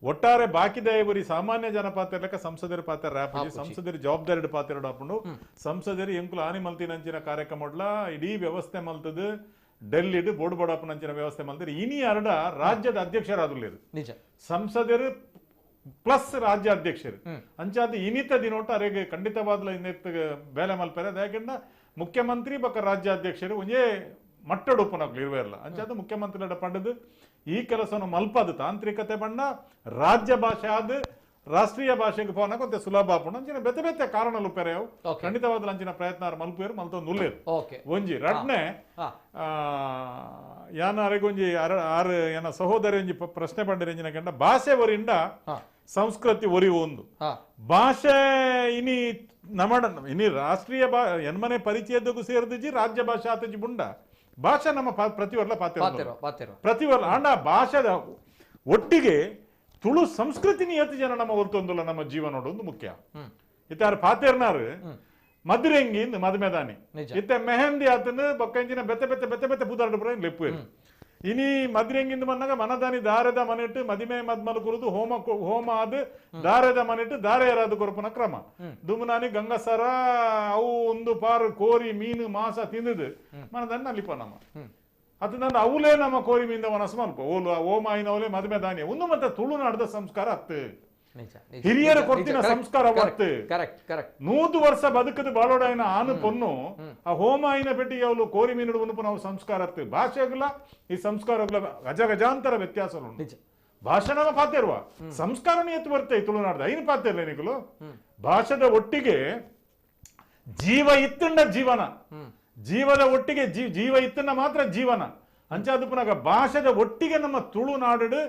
S3: ಒಟ್ಟಾರೆ ಬಾಕಿ ದಯಬರಿ ಸಾಮಾನ್ಯ ಜನ ಪಾತ್ರ ಲೆಕ್ಕ ಸಂಸದರ ಪಾತ್ರ ರ್ಯಾಪಿ ಸಂಸದರ ಜವಾಬ್ದಾರಿ ಪಾತ್ರ ಹಾಕೊಂಡು ಸಂಸದರು ಎಂಕುಲು ಆನಿ ಮಲ್ತಿನಂಚಿನ ಕಾರ್ಯಕ್ರಮ ಇಡೀ ವ್ಯವಸ್ಥೆ ಮಲ್ತದು ಡೆಲ್ಲಿ ಬೋರ್ಡ್ ಬೋಡಪ್ಪನಂಚಿನ ವ್ಯವಸ್ಥೆ ಮಲ್ತಾರೆ. ಇನಿ 2 ರಾಜ್ಯದ ಅಧ್ಯಕ್ಷರಾದುಲ್ಲೇರು ನಿಜ ಸಂಸದರು ಪ್ಲಸ್ ರಾಜ್ಯ ಅಧ್ಯಕ್ಷರು ಅಂಚಾದ ಇನಿತ ದಿನೋಟ ಅರೆಗೆ ಖಂಡಿತವಾದ್ಲ ಇನ್ನೆತ್ತ ಬೇಲೆ ಮಲ್ಪೆರೆ. ಯಾಕೆಂಡ ಮುಖ್ಯಮಂತ್ರಿ ಬಕ್ಕ ರಾಜ್ಯ ಅಧ್ಯಕ್ಷರು ಒಂಜೇ ಮಟ್ಟಡು ಉಪನಕ್ಲು ಇರುವೆಲ್ಲ ಅಂಚಾದ ಮುಖ್ಯಮಂತ್ರಿ ಪಂಡದು ಈ ಕೆಲಸವನ್ನು ಮಲ್ಪದು ತಾಂತ್ರಿಕತೆ ಬಣ್ಣ ರಾಜ್ಯ ಭಾಷೆ ಆದ ರಾಷ್ಟ್ರೀಯ ಭಾಷೆಗೆ ಪೋನ ಕೊಂತೆ ಸುಲಭ ಆಪುಂಡು ಅಂಚಿನ ಬೆತೆ ಬೆತೆ ಕಾರಣಲು ಪೆರೆಯವು ಖಂಡಿತವಾದ ಅಂಚಿನ ಪ್ರಯತ್ನ ಮಲ್ಪೇರು ಮಲ್ತೊಂದು ಉಲ್ಲೇರು. ಒಂಜಿ ರಡ್ನೆ ಯಾನ ಅರೆಗೊಂಜಿ 6 ಏನ ಸಹೋದರಿ ಒಂಜಿ ಪ್ರಶ್ನೆ ಪಂಡಿರಂಜಿನ ಕಂಡ ಭಾಷೆ ಒರಿಂದ ಸಂಸ್ಕೃತಿ ಒರಿ ಒಂದು ಭಾಷೆ ಇನಿ ನಮಡ ಇನಿ ರಾಷ್ಟ್ರೀಯ ಎನ್ಮನೆ ಪರಿಚಯದಕ್ಕೂ ಸೇರಿದಜಿ ರಾಜ್ಯ ಭಾಷೆ ಆತಜಿ ಬುಂಡ ಭಾಷೆ ನಮ್ಮ ಪ್ರತಿವರ್ಲ ಪ್ರತಿವರ್ಲ ಆಂಡ ಭಾಷೆದ ಒಟ್ಟಿಗೆ ತುಳು ಸಂಸ್ಕೃತಿ ನಿಯತಿ ಜನ ನಮ್ಮ ಹೊರತೊಂದುಲ್ಲ ನಮ್ಮ ಜೀವನ ಒಂದು ಮುಖ್ಯ. ಇತ್ತಾರ ಪಾತೇರ್ನಾರು ಮದುರೆಂಗಿಂದ ಮದುಮೆದಾನಿ ಇತ್ತ ಮೆಹಂದಿ ಆತನ ಬೊಕ್ಕಂಚಿನ ಬೆತ್ತೆ ಬೆತ್ತೆ ಬೆತ್ತೆ ಬೆತ್ತೆ ಬೂದಾರ್ಡು ಬರ ಲೆಪ್ಪು ಇನಿ ಮದುರೆಂಗಿಂದ ಬಂದಾಗ ಮನದಾನಿ ದಾರದ ಮನೆಟ್ಟು ಮದಿಮೆ ಮದ್ಮಲ್ ಕುರಿದು ಹೋಮ ಆದ ದಾರದ ಮನೆಟ್ಟು ದಾರೆ ಯಾರಾದ ಕೊರಪನ ಕ್ರಮ ದುಮುನಾನಿ ಗಂಗಸರ ಅವು ಒಂದು ಪಾರು ಕೋರಿ ಮೀನು ಮಾಸ ತಿಂದದು ಮನದಾನಿ ನಲ್ಲಿಪ ನಮ್ಮ ಅದು ನನ್ನ ಅವಲೇ ನಮ್ಮ ಕೋರಿ ಮೀಂದ ಮನಸ್ಸು ಮಲ್ಪ ಓಲು ಓಮ ಐನವಲೆ ಮದುವೆ ದಾನಿ ಒಂದು ಮತ್ತೆ ತುಳುನಾಡದ ಸಂಸ್ಕಾರ ಅತ್ತು ಹಿರಿಯರ ಕೊಟ್ಟಿನ ಸಂಸ್ಕಾರ ಒತ್ತು 100 ವರ್ಷ ಬದುಕದ ಬಾಳೋಡಾಯಿನ ಆನು ಪೊನ್ನು ಆ ಹೋಮ ಐನ ಪೆಟ್ಟಿಗೆ ಅವಳು ಕೋರಿ ಮೀನು ಉನುಪು ನಾವು ಸಂಸ್ಕಾರ ಅತ್ತು ಭಾಷೆಗಳ ಈ ಸಂಸ್ಕಾರಗಳ ಗಜಾಂತರ ವ್ಯತ್ಯಾಸ ಭಾಷಣ ಪಾತಿರುವ ಸಂಸ್ಕಾರನೇ ಎತ್ತು ಬರ್ತೇ ತುಳುನಾಡ್ದ ಐನು ಪಾತಿರ್ಲ ನಿಗಲು ಭಾಷೆದ ಒಟ್ಟಿಗೆ ಜೀವ ಇತ್ತಂಡ ಜೀವನ ಜೀವದ ಒಟ್ಟಿಗೆ ಜೀವ ಇತ್ತನ್ನ ಮಾತ್ರ ಜೀವನ ಅಂಚಾದುಪುನಾಗ ಭಾಷೆದ ಒಟ್ಟಿಗೆ ನಮ್ಮ ತುಳುನಾಡು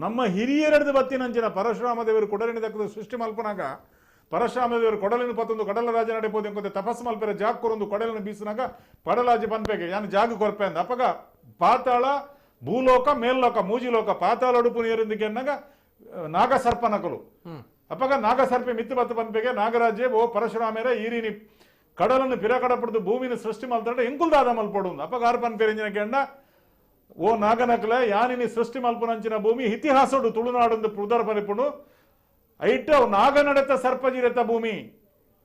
S3: ನಮ್ಮ ಹಿರಿಯರದ್ದು ಬತ್ತಿನಂಚಿನ ಪರಶುರಾಮ ದೇವರು ಕೊಡಲಿನ ದಕ್ಕದ ಸೃಷ್ಟಿ ಮಲ್ಪನಾಗ ಪರಶುರಾಮ ದೇವರು ಕೊಡಲಿನ ಪತ್ತೊಂದು ಕಡಲ ರಾಜ ನಡೆಬೋದು ಎಂಕೊಂತೆ ತಪಸ್ಸು ಮಲ್ಪೆರ ಜಾಗ ಕೊರೊಂದು ಕೊಡಲಿನ ಬೀಸಿನಾಗ ಪಡಲಾಜಿ ಪನ್ಪೆಗೆ ಯಾನು ಜಾಗ ಕೊರಪೆ ಅಂದ ಅಪಗ ಪಾತಾಳ ಭೂಲೋಕ ಮೇಲ್ಲೋಕ ಮೂಜಿಲೋಕ ಪಾತಾಳ ಅಡುಪು ನೀರಿಂದಿಗೆ ಅನ್ನಾಗ ನಾಗಸರ್ಪನಕಲು ಅಪಗ ನಾಗಸರ್ಪೆ ಮಿತ್ತು ಬತ್ತು ಪನ್ಪೆಗೆ ನಾಗರಾಜ್ಯ ಓ ಪರಶುರಾಮೇರ ಈರಿನಿ ಕಡಲನ್ನು ಪಿರಕಡ ಪಡೆದು ಭೂಮಿನ ಸೃಷ್ಟಿ ಮಲ್ತಾಡ ಎಂಕುಲ್ದಾದ ಮಲ್ಪಡು ಅಪ್ಪ ಗಾರ್ಪನ್ ಪೇರಿಂಜಿನ ಕೆಂಡ ಓ ನಾಗನಕಲ ಯಾನಿನಿ ಸೃಷ್ಟಿ ಮಲ್ಪನಂಚಿನ ಭೂಮಿ ಇತಿಹಾಸಡು ತುಳುನಾಡು ಪುದರ ಪರಿಪುಡು ಐಟ ನಾಗನಡೆತ ಸರ್ಪಜಿರೆತ ಭೂಮಿ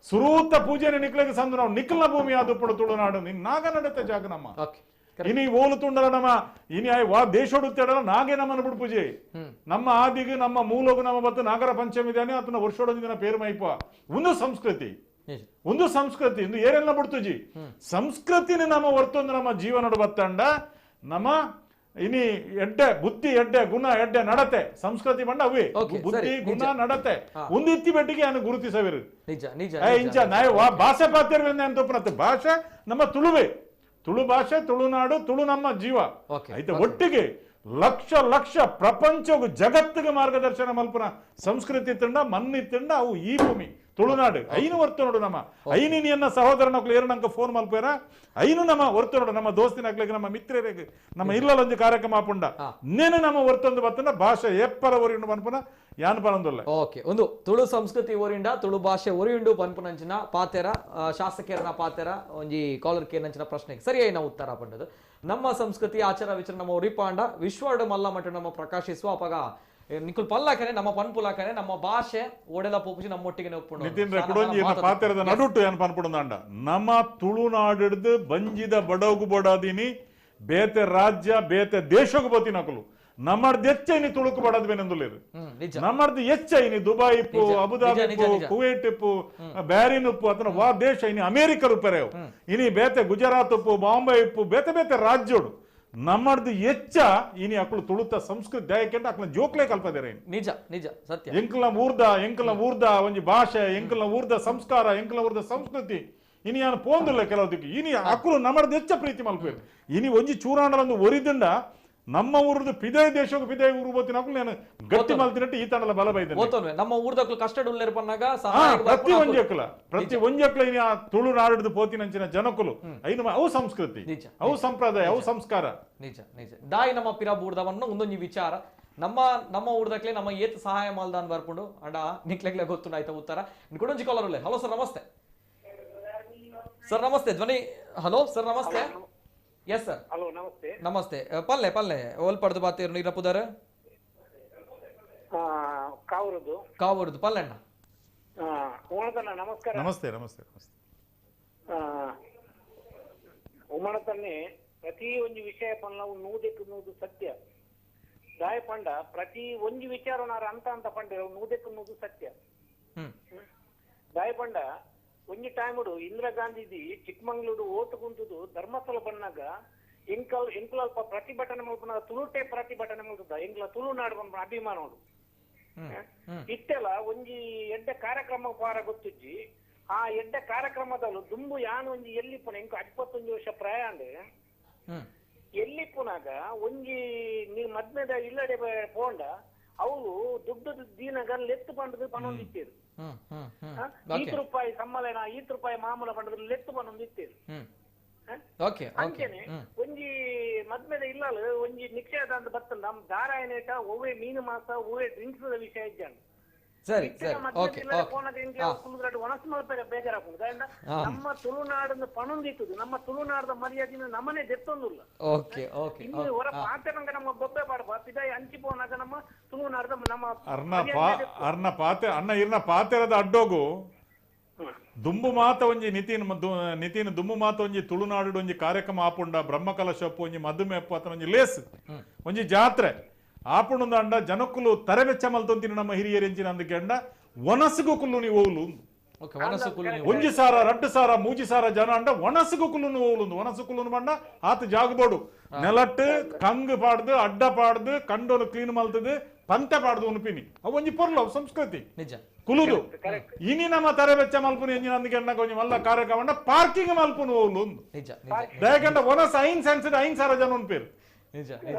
S3: ಸುರೂತ ಪೂಜೆನ ನಿಕ್ಲಿಗೆ ಸಂದು ನಾವು ನಿಕ್ಲ ಭೂಮಿ ಆದುಪಡು ತುಳುನಾಡು ನಿನ್ ನಾಗನಡೆತ ಜಾಗ ನಮ್ಮ ಇನಿ ಓಲು ತುಂಡಲ ನಮ್ಮ ಇನಿ ವಾ ದೇಶೋಡು ತೆಡಲ ನಾಗೆ ನಮ್ಮನ ಬಿಡು ಪೂಜೆ ನಮ್ಮ ಆದಿಗೆ ನಮ್ಮ ಮೂಲಗು ನಮ್ಮ ಬತ್ತು ನಾಗರ ಪಂಚಮಿ ದಾನೆ ಆತನ ವರ್ಷೋಡ ದಿನ ಪೇರು ಮೈಪ ಒಂದು ಸಂಸ್ಕೃತಿ ಇಂದು ಏರೆಲ್ಲ ಬಿಡ್ತುಜಿ ಸಂಸ್ಕೃತಿನ ನಮ್ಮ ಹೊರ್ತೊಂದು ನಮ್ಮ ಜೀವನಡು ಬತ್ತಂಡ ನಮ್ಮ ಇನಿ ಎಡ್ಡೆ ಬುದ್ಧಿ ಎಡ್ಡೆ ಗುಣ ಎಡ್ಡೆ ನಡತೆ ಸಂಸ್ಕೃತಿ ಬಂಡ ಅವೇ ಬುದ್ಧಿ ಗುಣ ನಡತೆ ಒಂದು ಇತ್ತಿ ಬೆಟ್ಟಿಗೆ ನಾನು ಗುರುತಿಸವಿರು ಇಂಚ ನಾಯ ಭಾಷೆ ಪಾತ್ಯರ್ವೆಂದೆ ಅಂತ ಭಾಷೆ ನಮ್ಮ ತುಳುವೇ ತುಳು ಭಾಷೆ ತುಳುನಾಡು ತುಳು ನಮ್ಮ ಜೀವ ಐತೆ ಒಟ್ಟಿಗೆ ಲಕ್ಷ ಲಕ್ಷ ಪ್ರಪಂಚಗೂ ಜಗತ್ತಿಗೆ ಮಾರ್ಗದರ್ಶನ ಮಲ್ಪನ ಸಂಸ್ಕೃತಿ ತಿಂಡ ಮಣ್ಣಿ ತಿಂಡ ಅವು ಈ ಭೂಮಿ ತುಳುನಾಡು ಐನು ಹೊರ್ತು ನೋಡು ನಮ್ಮ ಐನಿನಿಯನ್ನ ಸಹೋದರನಕ್ಲು ಏರನಂಕ ಫೋನ್ ಮಲ್ಪೇರ ಐನು ನಮ್ಮ ಹೊರ್ತು ನೋಡು ನಮ್ಮ ದೋಸ್ತಿನಾಗ್ಲಿಕ್ಕೆ ನಮ್ಮ ಮಿತ್ರರಿಗೆ ನಮ್ಮ ಇಲ್ಲೊಂದು ಕಾರ್ಯಕ್ರಮ ಆಪುಂಡ ನೇನು ನಮ್ಮ ಹೊರ್ತೊಂದು ಬತ್ತನ ಭಾಷೆ ಎಪ್ಪರ ಒರಿಯುಂಡು ಪನ್ಪುನ ಯಾನ್ ಪನೊಂದುಲ್ಲ
S1: ಓಕೆ ಒಂದು ತುಳು ಸಂಸ್ಕೃತಿ ಒರಿಂಡ ತುಳು ಭಾಷೆ ಒರಿಯುಂಡು ಪನ್ಪುನಂಚಿನ ಪಾತೆರ ಶಾಸಕೇರನ ಪಾತೆರ ಒಂಜಿ ಕಾಲರ್ ಕೇನಂಚಿನ ಪ್ರಶ್ನೆಗೆ ಸರಿಯಾಗಿ ಉತ್ತರ ಪಂಡದು ನಮ್ಮ ಸಂಸ್ಕೃತಿ ಆಚಾರ ವಿಚಾರ ನಮ್ಮ ಒರಿಪಾಂಡ ವಿಶ್ವಡ್ ಮಲ್ಲ ಮಟ್ಟ ನಮ್ಮ ಪ್ರಕಾಶಿಸುವ ಅಪಗ ನಿಕುಲ್ ಪಲ್ಲಾಕನೆ ನಮ್ಮ ಪನ್ಪುಲಾಕನೆ ನಮ್ಮ ಭಾಷೆ ಓಡೆಲ ಪೋಪುಜಿ ನಮ್ಮೊಟ್ಟಿಗೆ ಒಪ್ಪುಂಡು
S3: ನಿತಿನ್ ಕುಡೊಂಜಿ ಪಾತೆರದ ನಡುಟು ಏನ್ ಪನ್ಪುಂಡ ನಮ್ಮ ತುಳುನಾಡಿಡ್ದು ಬಂಜಿದ ಬಡೋಗು ಬಡಾದಿನಿ ಬೇತೆ ರಾಜ್ಯ ಬೇತೆ ದೇಶಗೂ ಬತ್ತಿ ನಕಲು ನಮ್ಮರ್ದು ಹೆಚ್ಚ ಇನಿ ತುಳುಕು ಬಡದ್ ಬೇನೆಂದುಲೇರು ನಮ್ಮರ್ದು ಹೆಚ್ಚ ಇನಿ ದುಬೈ ಇಪ್ಪು ಅಬುದಾಬಿ ಇಪ್ಪು ಕುವೈಟ್ ಇಪ್ಪು ಬ್ಯಾರಿನ್ ಉಪ್ಪು ಅತನ ವಾ ದೇಶ ಇನಿ ಅಮೇರಿಕ ರೂಪರೆ ಇನಿ ಬೇತೆ ಗುಜರಾತ್ ಉಪ್ಪು ಬಾಂಬೆ ಇಪ್ಪು ಬೇತೆ ಬೇತೆ ರಾಜ್ಯೋಡು ನಮ್ಮರ್ದು ಹೆಚ್ಚ ಇನಿ ಅಕ್ಕಳು ತುಳುತ ಸಂಸ್ಕೃತಿ ದಯಕೆಂಡ ಅಕ್ಕಳ ಜೋಕ್ಲೆ ಕಲ್ಪದೇರೆ
S1: ನಿಜ ನಿಜ ಸತ್ಯ
S3: ಎಂಕಲ ಊರ್ದ ಒಂಜಿ ಭಾಷೆ ಎಂಕಲ ಊರ್ದ ಸಂಸ್ಕಾರ ಎಂಕಲ ಊರ್ದ ಸಂಸ್ಕೃತಿ ಇನಿ ಯಾನು ಪೋಂದಿಲ್ಲ ಕೆಲವದಕ್ಕೆ ಇನಿ ಅಕ್ಕಳು ನಮ್ಮರ್ದು ಹೆಚ್ಚ ಪ್ರೀತಿ ಮಲ್ಪೇರು ಇನಿ ಒಂಜಿ ಚೂರಾಂಡಲೊಂದು ಒರಿದಿಂಡ ನಮ್ಮ ಊರದ್ದು ಪಿದೇ ದೇಶಕ್ಕೆ ಪಿದೇ ಊರು ಬೋತಿನಕ್ಕೂ ನಾನು ಗಟ್ಟಿ ಮಲ್ತಿನಟ್ಟು ಈ ತನಲ ಬಲ ಬೈದೇನೆ
S1: ನಮ್ಮ ಊರ್ದಕ್ಕೂ ಕಷ್ಟ ಉಳ್ಳೇರ್ ಪನ್ನಾಗ
S3: ಪ್ರತಿ ಒಂಜಕ್ಲ ಇನಿ ಆ ತುಳುನಾಡಿದ್ದು ಪೋತಿನಂಚಿನ ಜನಕುಲು ಐನು ಅವು ಸಂಸ್ಕೃತಿ ಅವು ಸಂಪ್ರದಾಯ ಅವು ಸಂಸ್ಕಾರ
S1: ನಿಜ ನಿಜ ದಾಯಿ ನಮ್ಮ ಪಿರ ಬೂರ್ದವನ್ನ ಒಂದೊಂದು ವಿಚಾರ ನಮ್ಮ ಊರ್ದಕ್ಲೆ ನಮ್ಮ ಏತ್ ಸಹಾಯ ಮಾಲ್ದಾನ್ ಬರ್ಪುಂಡು ಅಡ ನಿಕ್ಲೆಗ್ಲೆ ಗೊತ್ತು ಆಯ್ತಾ ಉತ್ತರ ಕೊಡೊಂಜಿ ಕಾಲರ್ ಹಲೋ ಸರ್ ನಮಸ್ತೆ ಸರ್ ನಮಸ್ತೆ ಧ್ವನಿ ಹಲೋ ಸರ್ ನಮಸ್ತೆ ಎಸ್ ಸರ್
S6: ಹಲೋ ನಮಸ್ತೆ
S1: ನಮಸ್ತೆ ಪಲ್ಲೆ ಓಲ್ಪಡ್ದು ಬಾತೀರು ನೀರ ಪುದರ್ ಕಾವೂರದು ಪಲ್ಲೆಣ್ಣ
S6: ನಮಸ್ಕಾರ
S3: ನಮಸ್ತೆ ನಮಸ್ತೆ ನಮಸ್ತೆ
S6: ಉಮಣತನ್ನೇ ಪ್ರತಿ ಒಂದು ವಿಷಯ ಪಂಡ ನೂದೆಕ್ಕು ನೂದು ಸತ್ಯ ದಾಯ ಪಂಡ ಪ್ರತಿ ಒಂದು ವಿಚಾರ ಅಂತ ಪಂಡ ನೂದೆಕ್ಕು ನೂದು ಸತ್ಯ ದಾಯ ಪಂಡ ಒಂಜಿ ಟೈಮುಡು ಇಂದಿರಾ ಗಾಂಧೀಜಿ ಚಿಕ್ಕಮಂಗ್ಳೂರು ಓಟು ಕುಂತುದು ಧರ್ಮಸ್ಥಳ ಬಂದಾಗ ಎಂಕಲ ಪ್ರತಿಭಟನೆ ಮಲ್ಪನ ತುಳುಟೆ ಪ್ರತಿಭಟನೆ ಮಲ್ತದ ಎಂಕಲ ತುಳುನಾಡು ಬಂದ ಅಭಿಮಾನ ಇತ್ತೆಲ್ಲ ಒಂಜಿ ಎಡ್ಡೆ ಕಾರ್ಯಕ್ರಮ ಪಾರ ಗೊತ್ತಿಜ್ಜಿ ಆ ಎಡ್ಡೆ ಕಾರ್ಯಕ್ರಮದಲ್ಲೂ ದುಂಬು ಯಾನು ಒಂಜಿ ಎಲ್ಲಿಪ್ಪುನ ಎಂಕ 21 ವರ್ಷ ಪ್ರಯಾಣ ಎಲ್ಲಿಪ್ಪುನಾಗ ಒಂಜಿ ನೀ ಮದ್ಮೆದ ಇಲ್ಲಡೆ ಪೋಂಡ ಅವರು ದುಡ್ಡು ದೀನಗ ಲೆತ್ತು ಪಂಡದು ಪನೊಂದಿತ್ತೇರು ₹20 ಸಮ್ಮಲೇನ ₹20 ಮಾಮೂಲ ಪಂಡದು ಲೆತ್ತು ಪನೊಂದಿತ್ತೇರು ಅಂಚೆನೆ ಒಂಜಿ ಮದ್ಮೆದ ಇಲ್ಲಲು ಒಂಜಿ ನಿಕ್ಷೇಪ ಅಂತ ಬರ್ತದೆ ನಮ್ ದಾರಾಯನೇಟ ಒವ್ವೇ ಮೀನು ಮಾಸ ಒವ್ವೇ ಡ್ರಿಂಕ್ಸ್ ವಿಷಯ ಇದ್ದಾನೆ ಒಣಸು ಮಲ್ಪೇರ ಬೇಜಾರಾಗ್ತದೆ ನಮ್ಮ ತುಳುನಾಡನ್ನು ಪಣೊಂದಿತ್ತದು ನಮ್ಮ ತುಳುನಾಡದ ಮರ್ಯಾದಿನ ನಮ್ಮನೆ ದೆತ್ತೊಂದಿಲ್ಲ ಇನ್ನು ಹೊರ ಪಾತೆನಂಗ ನಮ್ಮ ಬೊಬ್ಬೆ ಪಾಡ್ಬ ಪಿದಾಯಿ ಹಂಚಿ ಪೋನಾಗ ನಮ್ಮ ತುಳುನಾಡದ ನಮ್ಮ
S3: ಅಣ್ಣ ಇರ್ನ ಪಾತೆರದ ಅಡ್ಡೋಗು ದುಂಬು ಮಾತ ಒಂಜಿ ನಿತಿನ್ ದುಂಬು ಮಾತ ಒಂಜಿ ತುಳುನಾಡು ಒಂಜಿ ಕಾರ್ಯಕ್ರಮ ಆಪುಂಡ ಬ್ರಹ್ಮಕಲಶಪ್ಪು ಒಂಜಿ ಮಧುಮೇಪ್ಪು ಅತನ ಒಂಜಿ ಲೇಸ್ ಒಂಜಿ ಜಾತ್ರೆ ಆಪುಂಡು ಅಂಡ ಜನಕ್ಕುಲು ತರವೆಚ್ಚ ಮಲ್ತೊಂತಿನ ನಮ್ಮ ಹಿರಿಯರು ಎಂಚಿನ ಅಂದಕ್ಕೆ ಅಂಡ ಒನಸುಗು ಕುಲ್ಲು ನೀವು ಓಲು ಒಂಜಿ ಸಾರ 2 ಸಾರ 3 ಸಾರ ಜನ ಅಂಡ ಒನಸುಗು ಕುಲ್ಲು ಓಲು ಒನಸು ಕುಲ್ಲು ಬಂಡ ಆತ ಜಾಗಬೋಡು ನೆಲಟ್ಟು ಕಂಗ್ ಪಾಡ್ದು ಅಡ್ಡ ಪಾಡ್ದು ಕಂಡೋನು ಕ್ಲೀನ್ ಮಲ್ತದು ಪಂತೆ ಪಾಡ್ದು ಉನ್ಪಿನಿ ಅವು ಒಂಜಿ ಪೊರ್ಲು ಸಂಸ್ಕೃತಿ ನಿಜ ಕುಲುದು ಇನಿ ನಮ್ಮ ತರವೆಚ್ಚ ಮಲ್ಪುನಿ ಎಂಜಿನ ಅಂದಕ್ಕೆ ಅಂಡ ಕೊಂಚ ಮಲ್ಲ ಕಾರ್ಯಕ್ರಮ ಪಾರ್ಕಿಂಗ್ ಮಲ್ಪುನು ಓಲು ದಯಕಂಡ ಒನಸ್ 5 ಸೆನ್ಸಿಡ್ 5 ಸಾರ ಜನ ಉನ್ಪೇರು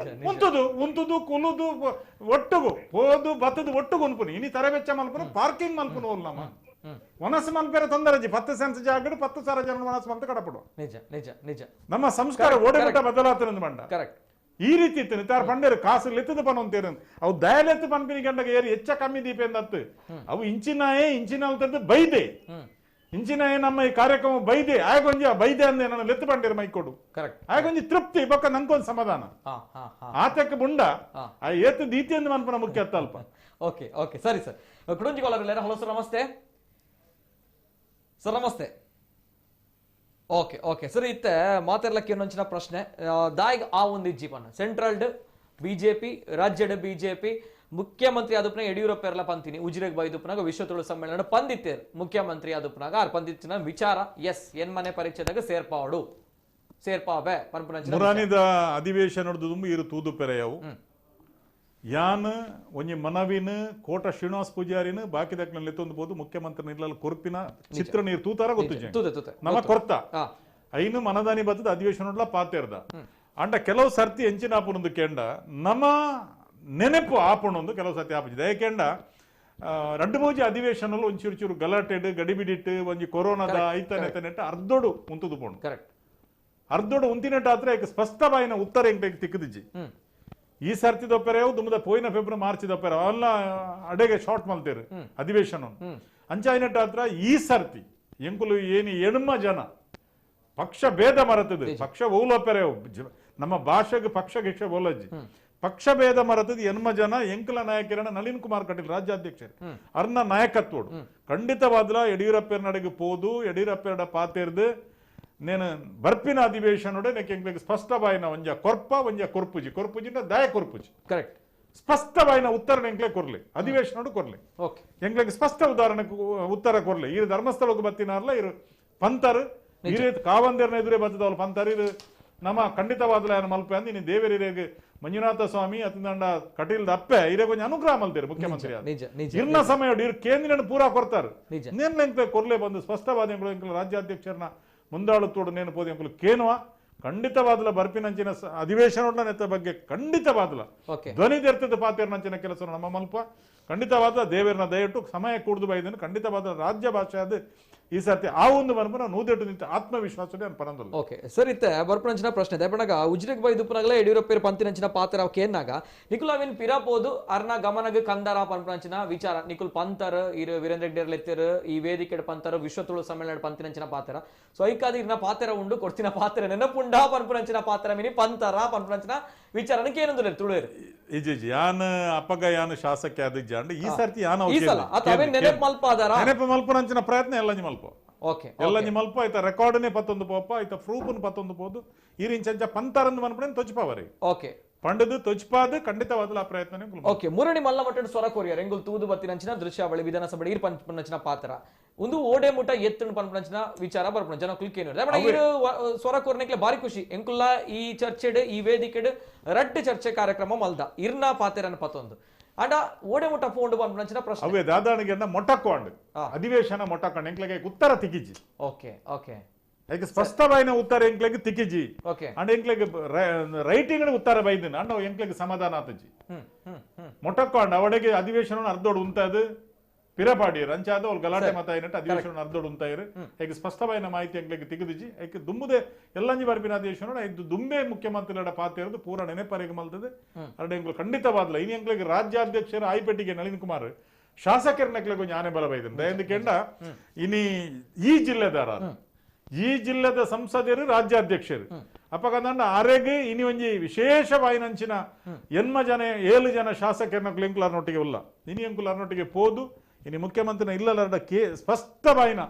S3: ಉಂತುದು ಕುಲುದು ಒಟ್ಟುಗು ಹೋದು ಬತ್ತದು ಒಟ್ಟುಗು ಉನ್ಪುನಿ ಇನಿ ತರವೆಚ್ಚ ಮಲ್ಪುನು ಪಾರ್ಕಿಂಗ್ ಮಲ್ಪುನು ಓಲ್ ನಮ್ಮ ಒನಸು ಮಲ್ಪೇರ ತೊಂದರೆಜಿ 10 ಸೆನ್ಸ್ ಜಾಗಡು 10 ಸಾರ ಜನ ಮನಸ್ಸು ಮಲ್ತ ಕಡಪಡು ನಿಜ ನಮ್ಮ ಸಂಸ್ಕಾರ ಓಡೆಬಿಟ್ಟ ಬದಲಾತನ ಮಂಡ ಈ ರೀತಿ ಇತ್ತು ತಾರ ಪಂಡೇರು ಕಾಸು ಲೆತ್ತದ ಪನ ಅಂತೇರು ಅವು ದಯಲೆತ್ತು ಪನ್ಪಿನಿ ಗಂಡಗ ಏರಿ ಹೆಚ್ಚ ಕಮ್ಮಿ ದೀಪ ಎಂದತ್ತು ಅವು ಇಂಚಿನ ಅಂತದ್ದು ಬೈದೆ ಇಂಚಿನ ನಮ್ಮ ಈ ಕಾರ್ಯಕ್ರಮ ಬೈದೆ ಆಗೊಂಜಿ ಬೈದೆ ಅಂದೆ ನಾನು ಲೆತ್ತು ಪಂಡೇರು ಮೈಕೊಡು ಆಗೊಂಜಿ ತೃಪ್ತಿ ಬೊಕ್ಕ ನಂಗೊಂದು ಸಮಾಧಾನ ಆತಕ್ಕೆ ಬುಂಡ ಆ ಏತು ದೀತಿ ಎಂದು ಮನ್ಪನ ಮುಖ್ಯ ಅಲ್ಪ
S1: ಓಕೆ ಸರಿ ಸರ್ ಕುಡಂಜಿ ಕಾಲರ್ ಹಲೋ ಸರ್ ನಮಸ್ತೆ ಸರ್ ನಮಸ್ತೆ ಓಕೆ ಸರಿ ಇತ್ತೆ ಮಾತೆರ್ಲಕ್ಕೆ ಇನ್ನೊಂಚಿನ ಪ್ರಶ್ನೆ ದಾಯಿಗ್ ಆ ಒಂದು ಜೀವನ ಸೆಂಟ್ರಲ್ಡ್ ಬಿಜೆಪಿ ರಾಜ್ಯದ ಬಿಜೆಪಿ ಮುಖ್ಯಮಂತ್ರಿ ಆದುಪ್ನಾಗ ಯಡಿಯೂರಪ್ಪ ಎಲ್ಲ ಪಂತೀನಿ ಉಜಿರೆಗ್ ಬೈದುಪ್ನಾಗ ವಿಶ್ವ ತುಳು ಸಮ್ಮೇಳನ ಪಂದಿತ್ತೇರು ಮುಖ್ಯಮಂತ್ರಿ ಆದುಪ್ನಾಗ ಆರ್ ಪಂದಿತ್ತಿನ ವಿಚಾರ ಎಸ್ ಎನ್ ಮನೆ ಪರಿಚಯದಾಗ ಸೇರ್ಪಾಡು ಸೇರ್ಪಾವೆ ಪನ್ಪುನಂಚಿನ
S3: ಮುರಾನಿದ ಅಧಿವೇಶನ ದುಂಬು ಇರು ತೂದು ಪೆರೆಯವು ಯಾನ್ ಒಂಜಿ ಮನವಿನ ಕೋಟ ಶ್ರೀನಿವಾಸ್ ಪೂಜಾರಿನ ಬಾಕಿ ದಕ್ನಲ್ಲಿ ಎತ್ತೊಂದು ಮುಖ್ಯಮಂತ್ರಿ ನಿರ್ಲಲ್ ಕೊರ್ಪಿನ ಚಿತ್ರ ನೀರು ತೂತಾರ ಗೊತ್ತು ನಮ್ಮ ಕೊರ್ತ ಐನು ಮನದಾನಿ ಬತ್ತದ ಅಧಿವೇಶನ ಪಾತೇರ್ದ ಅಂಡ ಕೆಲವು ಸರ್ತಿ ಎಂಚಿನ ಆಪುನೊಂದು ಕೆಂಡ ನಮ್ಮ ನೆನಪು ಆಪುಣೊಂದು ಕೆಲವು ಸರ್ತಿ ಆಪುಜಿದೆ ಯಾಕೆಂಡ ರೆಂಡು ಮೂಜಿ ಅಧಿವೇಶನಲು ಒಂಚೂರು ಚೂರು ಗಲಾಟೆಡ್ ಗಡಿಬಿಡಿಟ್ಟು ಒಂಜಿ ಕೊರೋನಾದ ಐತನೆತ್ತ ಅರ್ಧೋಡು ಉಂತುದು ಪೋಣು ಅರ್ಧೋಡು ಉಂತಿನೆಟ್ಟ ಆದ್ರೆ ಸ್ಪಷ್ಟವಾಯಿನ ಉತ್ತರ ಎಂಕ್ ತಿಕ್ಕದಿಜ್ಜಿ ಈ ಸರ್ತಿ ದೊಪ್ಪೆರೆವು ದುಮ್ಮದ ಪೋಯಿನ ಫೆಬ್ರವರಿ ಮಾರ್ಚ್ ದೊಪ್ಪೆರ ಅವೆಲ್ಲ ಅಡೆಗೆ ಶಾರ್ಟ್ ಮಲ್ತೇರು ಅಧಿವೇಶನ ಅಂಚಾಯಿನಟ್ಟ ಹತ್ರ ಈ ಸರ್ತಿ ಎಂಕುಲು ಏನಿ ಎಣ್ಮ ಜನ ಪಕ್ಷ ಭೇದ ಮರತದು ಪಕ್ಷ ಓಲೊಪ್ಪೆರೆವು ನಮ್ಮ ಭಾಷೆಗೆ ಪಕ್ಷ ಗಿಕ್ಷ ಓಲಜ್ಜಿ ಪಕ್ಷ ಭೇದ ಮರತದು ಎನ್ಮ ಜನ ಎಂಕಲ ನಾಯಕರನ್ನ ನಳಿನ್ ಕುಮಾರ್ ಕಟೀಲ್ ರಾಜ್ಯಾಧ್ಯಕ್ಷರು ಅರ್ನ ನಾಯಕತ್ವಡು ಖಂಡಿತವಾದ್ಲ ಯಡಿಯೂರಪ್ಪ ನಡೆಗೆ ಪೋದು ಯಡಿಯೂರಪ್ಪ ಪಾತೇರ್ದು నేను ಬರ್ಪಿನ ಅಧಿವೇಶನೋಡೆ ನೆಕ್ಕೆ ಎಂಗ್ಲಿಗೆ ಸ್ಪಷ್ಟವಾಯಿನ ಒಂಜ ಕೊರ್ಪ ಒಂಜ ಕೊರ್ಪುಜಿನ ದಯ ಕೊರ್ಪುಜಿ ಕರೆಕ್ಟ್ ಸ್ಪಷ್ಟವಾಯಿನ ಉತ್ತರ ಎಂಕ್ಲೆ ಕೊರ್ಲಿ ಅಧಿವೇಶನೋಡು ಕೊರ್ಲಿ ಎಂಗ್ಲಿಗೆ ಸ್ಪಷ್ಟ ಉದಾಹರಣೆ ಉತ್ತರ ಕೊರ್ಲಿ ಈ ಧರ್ಮಸ್ಥಳಕ್ಕೆ ಬತ್ತಿನಾರ್ಲ ಇರು ಪಂತರ್ ಈ ರೀತಿ ಕಾವಂದಿರನ ಎದುರೇ ಬತ್ತದವಲ್ಲ ಪಂತರ್ ಇದು ನಮ್ಮ ಖಂಡಿತವಾದ್ಲ ಏನು ಮಲ್ಪೆ ಅಂದ್ ಇನ್ನು ದೇವರಿಗೆ ಮಂಜುನಾಥ ಸ್ವಾಮಿ ಅತಿದಂಡ ಕಟೀಲ್ದ ಅಪ್ಪೆ ಇರೇ ಕೊಂಚ ಅನುಗ್ರಹ ಮಲ್ತೀರಿ ಮುಖ್ಯಮಂತ್ರಿ ಇರ್ನ ಸಮಯ ಇರ್ ಕೇಂದ್ರ ಪೂರಾ ಕೊಡ್ತಾರೆ ನೇನ್ ಎಂಕ್ಲೆ ಕೊರ್ಲೆ ಬಂದು ಸ್ಪಷ್ಟವಾದ ಎಂಕ್ಲು ರಾಜ್ಯಾಧ್ಯಕ್ಷರನ್ನ ಮುಂದಾಳುತ್ತೋಡು ನೇನು ಪೋದು ಎಂಕುಲು ಕೇನುವ ಖಂಡಿತವಾದಲ ಬರ್ಪಿನಂಚಿನ ಅಧಿವೇಶನ ನೆತ್ತ ಬಗ್ಗೆ ಖಂಡಿತವಾದಲ ಧ್ವನಿದೆರ್ತದ ಪಾತೇರ್ನಂಚಿನ ಕೆಲಸ ನಮ್ಮ ಮಲ್ಪ ಖಂಡಿತವಾದ ದೇವರನ್ನ ದಯಟ್ಟು ಸಮಯ ಕೂಡ್ದು ಬೈದನು ಖಂಡಿತವಾದ ರಾಜ್ಯ ಭಾಷೆ ಅದು ಈ ಸರ್ತಿ ಆ ಒಂದು ಬರ್ಪನ ನೂದೆಟ್ಟು ನಿಂತ ಆತ್ಮವಿಶ್ವಾಸನೇ ಅನ್ ಪರಂದಲ್ಲ
S1: ಓಕೆ ಸರ್ ಇತ್ತೆ ಬರ್ಪನಂಚಿನ ಪ್ರಶ್ನೆ ದಯಪಣಗ ಉಜ್ರಿಗೆ ಬೈ ದುಪ್ಪನಗಲ ಯಡಿಯೂರಪ್ಪ ಪಂತಿನಂಚಿನ ಪಾತ್ರ ಕೇನ್ನಾಗ ನಿಕುಲ್ ಅವಿನ್ ಪಿರಾಪೋದು ಅರ್ನ ಗಮನಗ ಕಂದಾರ ಪಂಪನಂಚಿನ ವಿಚಾರ ನಿಕುಲ್ ಪಂತರ್ ಇರು ವೀರೇಂದ್ರ ರೆಡ್ಡಿ ಲೆತ್ತರು ಈ ವೇದಿಕೆ ಪಂತರ್ ವಿಶ್ವ ತುಳು ಸಮ್ಮೇಳನ ಪಂತಿನಂಚಿನ ಪಾತ್ರ ಸೊ ಐಕಾದ ಇರ್ನ ಪಾತ್ರ ಉಂಡು ಕೊಡ್ತಿನ ಪಾತ್ರ ನೆನಪುಂಡ ಪಂಪನಂಚಿನ ಪಾತ್ರ ಮಿನಿ ಪಂತರ ಪಂಪನಂಚಿನ ವಿಚಾರನಕ್ಕೆ ಏನೊಂದು ತುಳುವೇರು
S3: ಇಜಿ ಯಾನ್ ಅಪ್ಪಗ ಯಾನ್ ಶಾಸಕ ಆದಿಜ್ಜ ಅಂಡ್ ಈ ಸರ್ತಿ ಯಾನ್
S1: ನೆನಪು ಮಲ್ಪಾದಾರ
S3: ನೆನಪು ಮಲ್ಪನಂಚಿನ ಪ್ರಯತ್ನ ಎಲ್ಲಂಜಿ ಮಲ್ಪ ಎಲ್ಲಂಜಿ ಮಲ್ಪ ಐತ ರೆಕಾರ್ಡ್ನೇ ಪತ್ತೊಂದು ಪೋಪ ಐತ ಪ್ರೂಫ್ನ್ ಪತ್ತೊಂದು ಪೋದು ಈರಿಂಚಂಚ ಪಂತರಂದು ಮನ್ಪಣೆ ತೊಚ್ಪಾವರಿ
S1: ಓಕೆ
S3: ಪಂಡದು ತೊಚ್ಪಾದು ಖಂಡಿತವಾದ ಆ ಪ್ರಯತ್ನ
S1: ಓಕೆ ಮುರಣಿ ಮಲ್ಲ ಮಟ್ಟದ ಸ್ವರ ಕೊರಿಯರ್ ಎಂಗುಲ್ ತೂದು ಬತ್ತಿನಂಚಿನ ದೃಶ್ಯಾವಳಿ ವಿಧಾನಸಭೆ ಈರ್ ಪಂಪನಂಚಿನ ಪಾತ್ರ ಒಂದು ಓಡೆ ಮುಟ ಎತ್ತುಂಡು ಪಂಪನಂಚಿನ ವಿಚಾರ ಬರ್ಪಣ ಜನ ಕ್ಲಿಕ್ಕೇನು ಇರು ಸ್ವರ ಕೊರ್ನೆಕ್ಲೆ ಬಾರಿ ಖುಷಿ ಎಂಕುಲ್ಲ ಈ ಚರ್ಚೆಡ್ ಈ ವೇದಿಕೆಡ್ ರಡ್ಡ್ ಚರ್ಚೆ ಕಾರ್ಯಕ್ರಮ ಮಲ್ದ ಇರ್ನ ಪಾತೆರನ ಪತ್ತೊಂದು ಅಂಡ ಓಡೆ ಮುಟ ಫೋಂಡು ಪಂಪನಂಚಿನ ಪ್ರಶ್ನೆ
S3: ಅವೇ ದಾದಾಣಿಗೆ ಮೊಟಕ್ಕೊಂಡು ಅಧಿವೇಶನ ಮೊಟಕ್ಕೊಂಡು ಎಂಕ್ಲೆಗೆ ಉತ್ತರ ತಿಕ್ಕಿಜಿ
S1: ಓಕೆ ಓಕೆ
S3: ಈಗ ಸ್ಪಷ್ಟವಾಯಿನ ಉತ್ತರ ಎಂಕ್ಲೆಗೆ ತಿಕ್ಕಿಜಿ ಅಂಡ್ ಎಂಕ್ಲೆಗೆ ರೈಟಿಂಗ್ ಉತ್ತರ ಬೈದಿನ ಅಂಡ ಎಂಕ್ಲೆಗೆ ಸಮಾಧಾನ ಆತಜಿ ಮೊಟಕ್ಕೊಂಡು ಅವಡೆಗೆ ಅಧಿವೇಶನ ಅರ್ಧೋಡು ಉಂಟದು ಪಿರಪಾಡಿ ರಂಚಾದ ಅವ್ರು ಗಲಾಟೆ ಮತ ಏನಟ್ಟು ಅಧಿವೇಶನ ಅರ್ಧೋಡು ಉಂಟಾಯಿರು ಈಗ ಸ್ಪಷ್ಟವಾಯಿನ ಮಾಹಿತಿ ಎಂಕ್ಲೆಗೆ ತಿಗದಿಜಿ ಐಕೆ ದುಂಬುದೆ ಎಲ್ಲಂಜಿ ಬರ್ಪಿನ ಅಧಿವೇಶನ ಇದು ದುಂಬೆ ಮುಖ್ಯಮಂತ್ರಿಗಳ ಪಾತ್ರ ಇರೋದು ಪೂರ ನೆನಪರಿಗೆ ಮಲ್ತದೆ ಅರಡೆ ಎಂಕ್ಲು ಖಂಡಿತವಾದ್ಲ ಇನ್ನು ಎಂಕ್ಲೆಗೆ ರಾಜ್ಯಾಧ್ಯಕ್ಷರ ಆಯ್ಪೆಟ್ಟಿಗೆ ನಳಿನ್ ಕುಮಾರ್ ಶಾಸಕರನ್ನ ಕೊಂಚ ಆನೆ ಬಲ ಬೈದಿನ ಎಂದಕೆಂಡ ಇನಿ ಈ ಜಿಲ್ಲೆದಾರ ಈ ಜಿಲ್ಲೆದ ಸಂಸದರು ರಾಜ್ಯಾಧ್ಯಕ್ಷರು ಅಪ್ಪಕಂದ ಆರೆಗೆ ಇನಿ ಒಂಜಿ ವಿಶೇಷವಾಯಿನಂಚಿನ ಎನ್ಮ ಜನ 7 ಜನ ಶಾಸಕರನ್ನ ಎಂಕುಲಾರ್ನೊಟ್ಟಿಗೆ ಉಲ್ಲ ಇನಿ ಎಂಕುಲಾರ್ನೊಟ್ಟಿಗೆ ಪೋದು ಇನಿ ಮುಖ್ಯಮಂತ್ರಿನ ಇಲ್ಲದ ಸ್ಪಷ್ಟವಾಯಿನ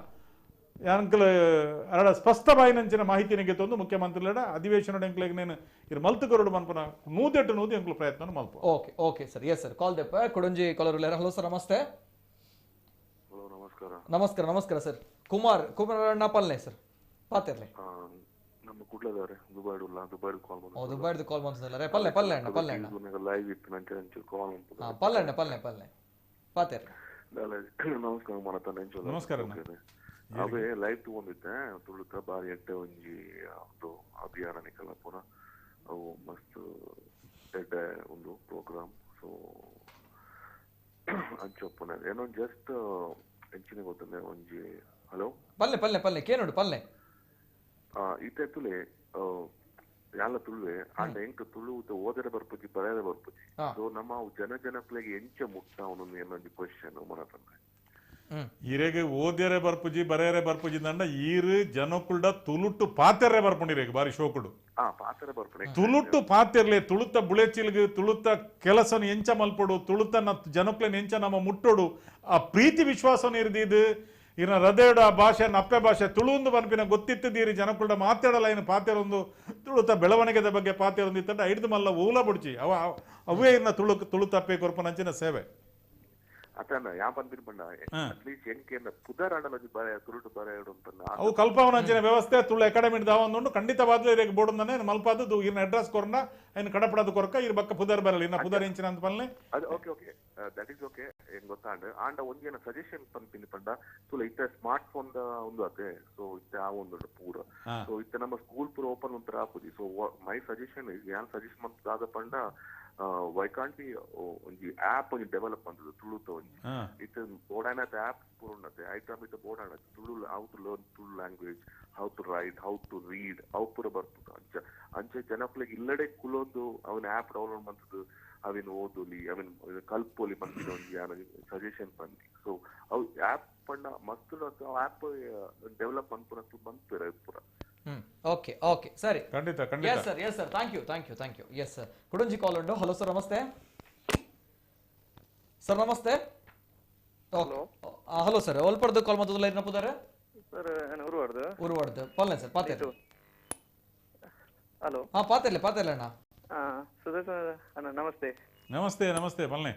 S3: ಅಂಕಲ್ ಅರಡ ಸ್ಪಷ್ಟವಾಯಿನಂಚಿನ ಮಾಹಿತಿನಿಗೆ ತಂದು ಮುಖ್ಯಮಂತ್ರಿಗಳ ಅಧಿವೇಶನ ಎಂಕ್ಲೆಗೆ ನೇನು ಇರು ಮಲ್ತು ಕೊರಡು ಮನ್ಪನ ನೂದೆಟ್ಟು ನೂದು ಎಂಕ್ಲು ಪ್ರಯತ್ನ ಮಲ್ಪ
S1: okay okay sir yes sir call ದೆಪ್ಪ ಕೊಡಂಜಿ ಕಾಲರ್ ಹಲೋ ಸರ್ ನಮಸ್ತೆ ನಮಸ್ಕಾರ ನಮಸ್ಕಾರ ಸರ್ ಕುಮಾರ್ ಪಲ್ನೆ ಸರ್ ಪಾತಿರ್ಲಿ
S8: ನಮ್ಮ ಕುಡ್ಲದವರೇ ದುಬೈಡ್
S1: ಕಾಲ್ ಬಂತಲ್ಲ ಪಲ್ಲೆ ಅಣ್ಣ
S8: ಲೈವ್ ಇತ್ತು ನಂಚೆ ಕಾಲ್ ಅಂತ
S1: ಪಲ್ಲೆ ಪಾತಿರ್ಲಿ
S8: ನಮಸ್ಕಾರ ಮಾಡತಾನೆ
S3: ನಮಸ್ಕಾರ
S8: ಅವೇ ಲೈವ್ ತಗೊಂಡಿದ್ದೆ ತುಳುಕ ಬಾರಿ ಎಡ್ಡೆ ಒಂಜಿ ಒಂದು ಅಭಿಯಾನ ನಿಕಲ ಪುನ ಅವು ಮಸ್ತ್ ಎಡ್ಡೆ ಒಂದು ಪ್ರೋಗ್ರಾಮ್ ಸೊ ಅಂಚೊಪ್ಪನ ಏನೋ ಜಸ್ಟ್ ಎಂಚಿನ ಗೊತ್ತಂದ್ರೆ ಒಂಜಿ ಹಲೋ
S1: ಪಲ್ಲೆ ಕೇನೋಡು ಪಲ್ಲೆ
S8: ಇತ್ತೆ ತುಲೆ ಯಾಲ ತುಳುವೆ ಆಂಡ ಎಂಕ್ ತುಳು ಓದರೆ ಬರ್ಪುಜಿ ಬರೆಯದೆ ಬರ್ಪುಜಿ ಸೊ ನಮ್ಮ ಜನಪ್ಲೆಗೆ ಎಂಚ ಮುಟ್ಟ ಅವನೊಂದು ಏನೊಂದು ಕ್ವಶನ್ ಮನತಂದ್ರೆ
S3: ಇರೆಗೆ ಓದ್ಯರೆ ಬರ್ಪುಜಿ ಬರೆಯರೆ ಬರ್ಪುಜಿ ಅಂಡ ಈರು ಜನಕುಲ್ಡ ತುಳುಟ್ಟು ಪಾತೆರೆ ಬರ್ಪುಂಡಿರೇಗ ಬಾರಿ ಶೋಕುಡು
S8: ಪಾತೆರೆ ಬರ್ಪುಣೆ
S3: ತುಳುಟ್ಟು ಪಾತೆರ್ಲೆ ತುಳುತ್ತ ಬುಳೆಚಿಲ್ಗು ತುಳುತ್ತ ಕೆಲಸನ ಎಂಚ ಮಲ್ಪಡು ತುಳುತ್ತ ಜನಕ್ಲೆನ್ ಎಂಚ ನಮ್ಮ ಮುಟ್ಟೋಡು ಆ ಪ್ರೀತಿ ವಿಶ್ವಾಸನ ಇರ್ದಿದ್ದು ಇನ್ನ ಹೃದಯಡ ಭಾಷೆ ನಪ್ಪೆ ಭಾಷೆ ತುಳುಂದು ಬನ್ಪಿನ ಗೊತ್ತಿತ್ತದೀರಿ ಜನಕುಲ್ಡ ಮಾತಾಡಲ್ಲ ಏನು ಪಾತೆರೊಂದು ತುಳುತ ಬೆಳವಣಿಗೆದ ಬಗ್ಗೆ ಪಾತೆರೊಂದು ಇತ್ತಂಡ ಹಿಡಿದು ಮಲ್ಲ ಊಲ ಬುಡ್ಚಿ ಅವೇ ಇನ್ನ ತುಳು ತಪ್ಪೆ ಕೊರ್ಪನಂಚಿನ ಸೇವೆ
S8: ಅತನ ಯಾ ಬಂದಿರ್ ಬಂಡ ಅಟ್ಲೀಸ್ಟ್ ಎಂಕೇನ ಪುದರಾಡಲ ಬರೆ ತುಳುಟು ಬರೆಯಡು ಅಂತ
S3: ಅವು ಕಲ್ಪವನಂಚಿನ ವ್ಯವಸ್ಥೆ ತುಳು ಅಕಾಡೆಮಿ ದಾವೊಂದು ಖಂಡಿತವಾದ್ಲೂ ಇರಕ್ಕೆ ಬೋರ್ಡ್ನೇ ಮಲ್ಪಾದು ಇರ್ನ ಅಡ್ರೆಸ್ ಕೊರ್ನ ಇನ್ನು ಕಡಪಡದು ಕೊರಕ ಇರ್ ಬಕ್ಕ ಪುದರ್ ಬರಲ್ಲ ಇನ್ನ ಪುದರ್ ಇಂಚಿನ ಅಂತ ಪಲ್ಲೆ
S8: ಅದು ಓಕೆ ದಟ್ ಈಸ್ ಓಕೆ ಏನ್ ಗೊತ್ತಾಂಡ್ ಆಂಡ ಒಂದೇನ ಸಜೆಷನ್ ಪಂಪಿನಿ ಪಂಡ ತುಳು ಇತ್ತ ಸ್ಮಾರ್ಟ್ ಫೋನ್ ದ ಒಂದು ಅತೆ ಸೊ ಇತ್ತ ಆ ಒಂದು ಪೂರ ಸೊ ಇತ್ತ ನಮ್ಮ ಸ್ಕೂಲ್ ಪೂರ ಓಪನ್ ಒಂತರ ಆಪುದಿ ಸೊ ಮೈ ಸಜೆಷನ್ ಇಸ್ ಯಾನ್ ಸಜೆಸ್ಟ್ ಮಂತ್ ದಾದ ಪಂಡ why can't we onji app onji develop mandadu Tulu to onji it is bodana app purunate item with the bodana Tulu how to learn Tulu language, how to write, how to read, how pura bartudu anche janaplige illade kulodu avin app download mantadu avin oduli avin kalpoli bandidu onji yana suggestion pandi so aw app panna mastu app develop manpuratu banpira pura
S1: okay okay ಸರಿ
S3: ಖಂಡಿತ
S1: yes sir thank you yes sir ಕುಡಂಜಿ call ಉಂಟು hello sir ನಮಸ್ತೆ sir ನಮಸ್ತೆ hello sir ಒಲ್ಪಡ್ದು call ಮತ್ತದು line ನಪ್ಪುದಾರೆ
S9: sir ನಾನು
S1: ಉರುವಾಡ್ದು ಪಲ್ಲೆ ಸರ್ ಪಾತೇರು
S9: ಹಲೋ
S1: ಹಾ ಪಾತೇರ್ಲೆ ಅಣ್ಣ
S9: ಸುದರ್ಶನ ಅಣ್ಣ ನಮಸ್ತೆ
S3: ನಮಸ್ತೆ ಪಲ್ಲೆ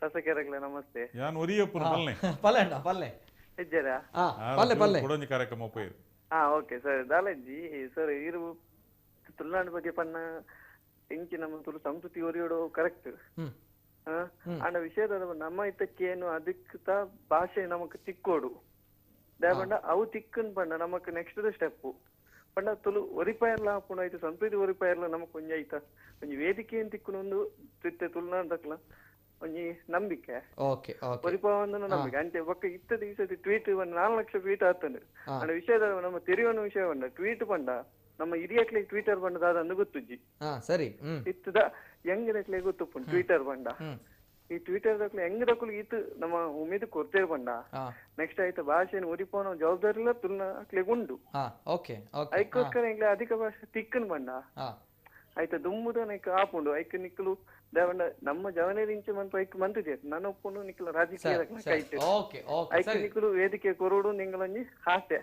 S9: ಸಸಕೆರಗ್ಲೆ ನಮಸ್ತೆ
S3: ಯಾನ್ ಒರಿಯಪ್ಪನ
S1: ಪಲ್ಲೆ ಅಣ್ಣ ಪಲ್ಲೆ
S9: ಇಜ್ಜರಾ
S1: ಪಲ್ಲೆ
S3: ಕುಡಂಜಿ ಕಾರ್ಯಕ್ರಮ ಉಪಯೋಗ
S9: ಓಕೆ ಸರ್ ದಾಲಜ್ಜಿ ಸರ್ ಇರು ತುಳುನಾಡು ಬಗ್ಗೆ ಪನ್ನ ಇಂಚಿ ನಮ್ಮ ತುಳು ಸಂಸ್ಕೃತಿ ಒರಿಯೋಡು ಕರೆಕ್ಟ್ ಅಂಡ ವಿಷಯದ ನಮ್ಮ ಇತ್ತಕ್ಕೇನು ಅಧಿಕೃತ ಭಾಷೆ ನಮಕ್ ತಿಕ್ಕೋಡು ದಾಯಪಂಡ ಅವು ತಿಕ್ಕನ್ ಪಂಡ ನಮಕ್ ನೆಕ್ಸ್ಟ್ ಸ್ಟೆಪ್ ಪಂಡ ತುಳು ಒರಿಪಾಯರ್ಲ ಹಾಕೊಂಡು ಆಯ್ತು ಸಂಸ್ಕೃತಿ ಒರಿಪಾಯರ್ಲ ನಮಕ್ ಕೊಂಚ ಆಯ್ತಾ ಒಂಜಿ ವೇದಿಕೆಯನ್ನು ತಿಕ್ಕುನೊಂದು ತುಳುನಾಡು ದಕ್ಲ ಒಂಜಿ ನಂಬಿಕೆ ಒರಿಪಾವಂದು ನಂಬಿಕೆ ಅಂಚೆ ಒಕ್ಕ ಇತ್ತದ ಈ ಸತಿ ಟ್ವೀಟ್ 4 ಲಕ್ಷ ಟ್ವೀಟ್ ಆಗ್ತದೆ ಅಂಡ ವಿಷಯದ ನಮ್ಮ ತೆರಿಯುವ ವಿಷಯ ಪಂಡ ಟ್ವೀಟ್ ಪಂಡ ನಮ್ಮ ಹಿರಿಯಕ್ಲೆ ಟ್ವಿಟರ್ ಬಂಡ ದಾದಂದು ಗೊತ್ತುಜ್ಜಿ
S1: ಸರಿ
S9: ಇತ್ತದ ಹೆಂಗದಕ್ಲೆ ಗೊತ್ತುಪ್ಪು ಟ್ವಿಟರ್ ಬಂಡ ಈ ಟ್ವಿಟರ್ ದಕ್ಲೆ ಹೆಂಗದಕ್ಕೂ ಈತು ನಮ್ಮ ಉಮೇದು ಕೊರ್ತೇವೆ ಬಂಡ ನೆಕ್ಸ್ಟ್ ಆಯ್ತು ಭಾಷೆಯನ್ನು ಒರಿಪೋನ ಜವಾಬ್ದಾರಿ ಇಲ್ಲ ತುಲ್ನಾಕ್ಲೆ ಉಂಡು ಐಕೋಸ್ಕರ ಹೆಂಗ್ಲೆ ಅಧಿಕ ಭಾಷೆ ತಿಕ್ಕನ್ ಬಂಡ ಆಯ್ತಾ ದುಮ್ಮುದ ನೈಕ್ ಆಪುಂಡು ಐಕ್ ನಿಕ್ಕಲು ದೇವಂಡ ನಮ್ಮ ಜವನೇರಿಂಚೆ ಮಂತ್ ಐಕ್ ಮಂತಿದೆ ನಾನು ಒಪ್ಪುಂಡು ನಿಕ್ಕಲು ರಾಜಕೀಯ ಐಕ್ ನಿಕ್ಕಲು ವೇದಿಕೆ ಕೊರೋಡು ನಿಂಗಳೊಂಜಿ ಹಾಸ್ಯ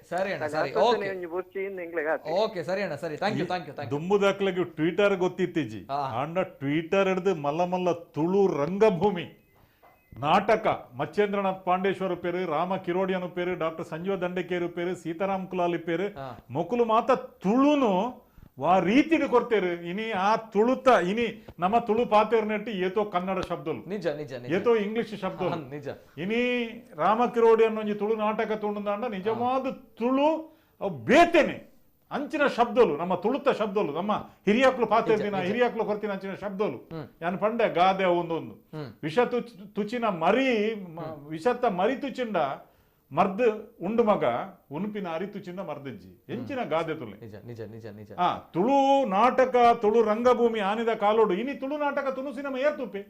S9: ಒಂಜಿ ಬೊರ್ಚಿ ನಿಂಗ್ಲೆ
S3: ದುಮ್ಮುದಾಕ್ಲೆಗೆ ಟ್ವಿಟರ್ ಗೊತ್ತಿತ್ತೀಜಿ ಅಂಡ ಟ್ವಿಟರ್ ಹಿಡ್ದು ಮಲ್ಲ ತುಳು ರಂಗಭೂಮಿ ನಾಟಕ ಮಚ್ಚೇಂದ್ರನಾಥ್ ಪಾಂಡೇಶ್ವರ ಪೇರು ರಾಮ ಕಿರೋಡಿಯನು ಪೇರು ಡಾಕ್ಟರ್ ಸಂಜೀವ ದಂಡಕೇರು ಪೇರು ಸೀತಾರಾಮ್ ಕುಲಾಲಿ ಪೇರು ಮೊಕುಲು ಮಾತ ತುಳುನು ವಾ ರೀತಿಗೆ ಕೊಡ್ತೇರು ಇನಿ ಆ ತುಳುತ ಇನಿ ನಮ್ಮ ತುಳು ಪಾತೇರ್ನೆಟ್ಟಿ ಏತೋ ಕನ್ನಡ ಶಬ್ದಲು ಏತೋ ಇಂಗ್ಲಿಷ್ ಶಬ್ದಲು ಇನಿ ರಾಮ ಕಿರೋಡಿ ಅನ್ನೊಂಜಿ ತುಳು ನಾಟಕ ತುಳುಂದಾಂಡ ನಿಜವಾದ ತುಳು ಅವು ಬೇತೇನೆ ಅಂಚಿನ ಶಬ್ದಲು ನಮ್ಮ ತುಳುತ ಶಬ್ದಲು ನಮ್ಮ ಹಿರಿಯಾಕ್ಲು ಪಾತೇರ್ದಿನ ಹಿರಿಯಾಕ್ಲು ಕೊರ್ತಿನ ಅಂಚಿನ ಶಬ್ದಲು ಯಾನ್ ಪಂಡೆ ಗಾದೆ ಒಂದೊಂದು ವಿಷ ತುಚಿನ ಮರಿ ವಿಷತ್ತ ಮರಿ ತುಚಿಂಡ ಮರ್ದ ಉಂಡು ಮಗ ಉನುಪಿನ ಅರಿತುಚಿಂದ ಮರ್ದಜ್ಜಿ ಎಂಚಿನ ಗಾದೆ ತುಳು ತುಳು ನಾಟಕ ತುಳು ರಂಗಭೂಮಿ ಆನಿದ ಕಾಲೋಡು ಇನಿ ತುಳು ನಾಟಕ ತುಳುಸಿನ ಏರ್ತುಪೆ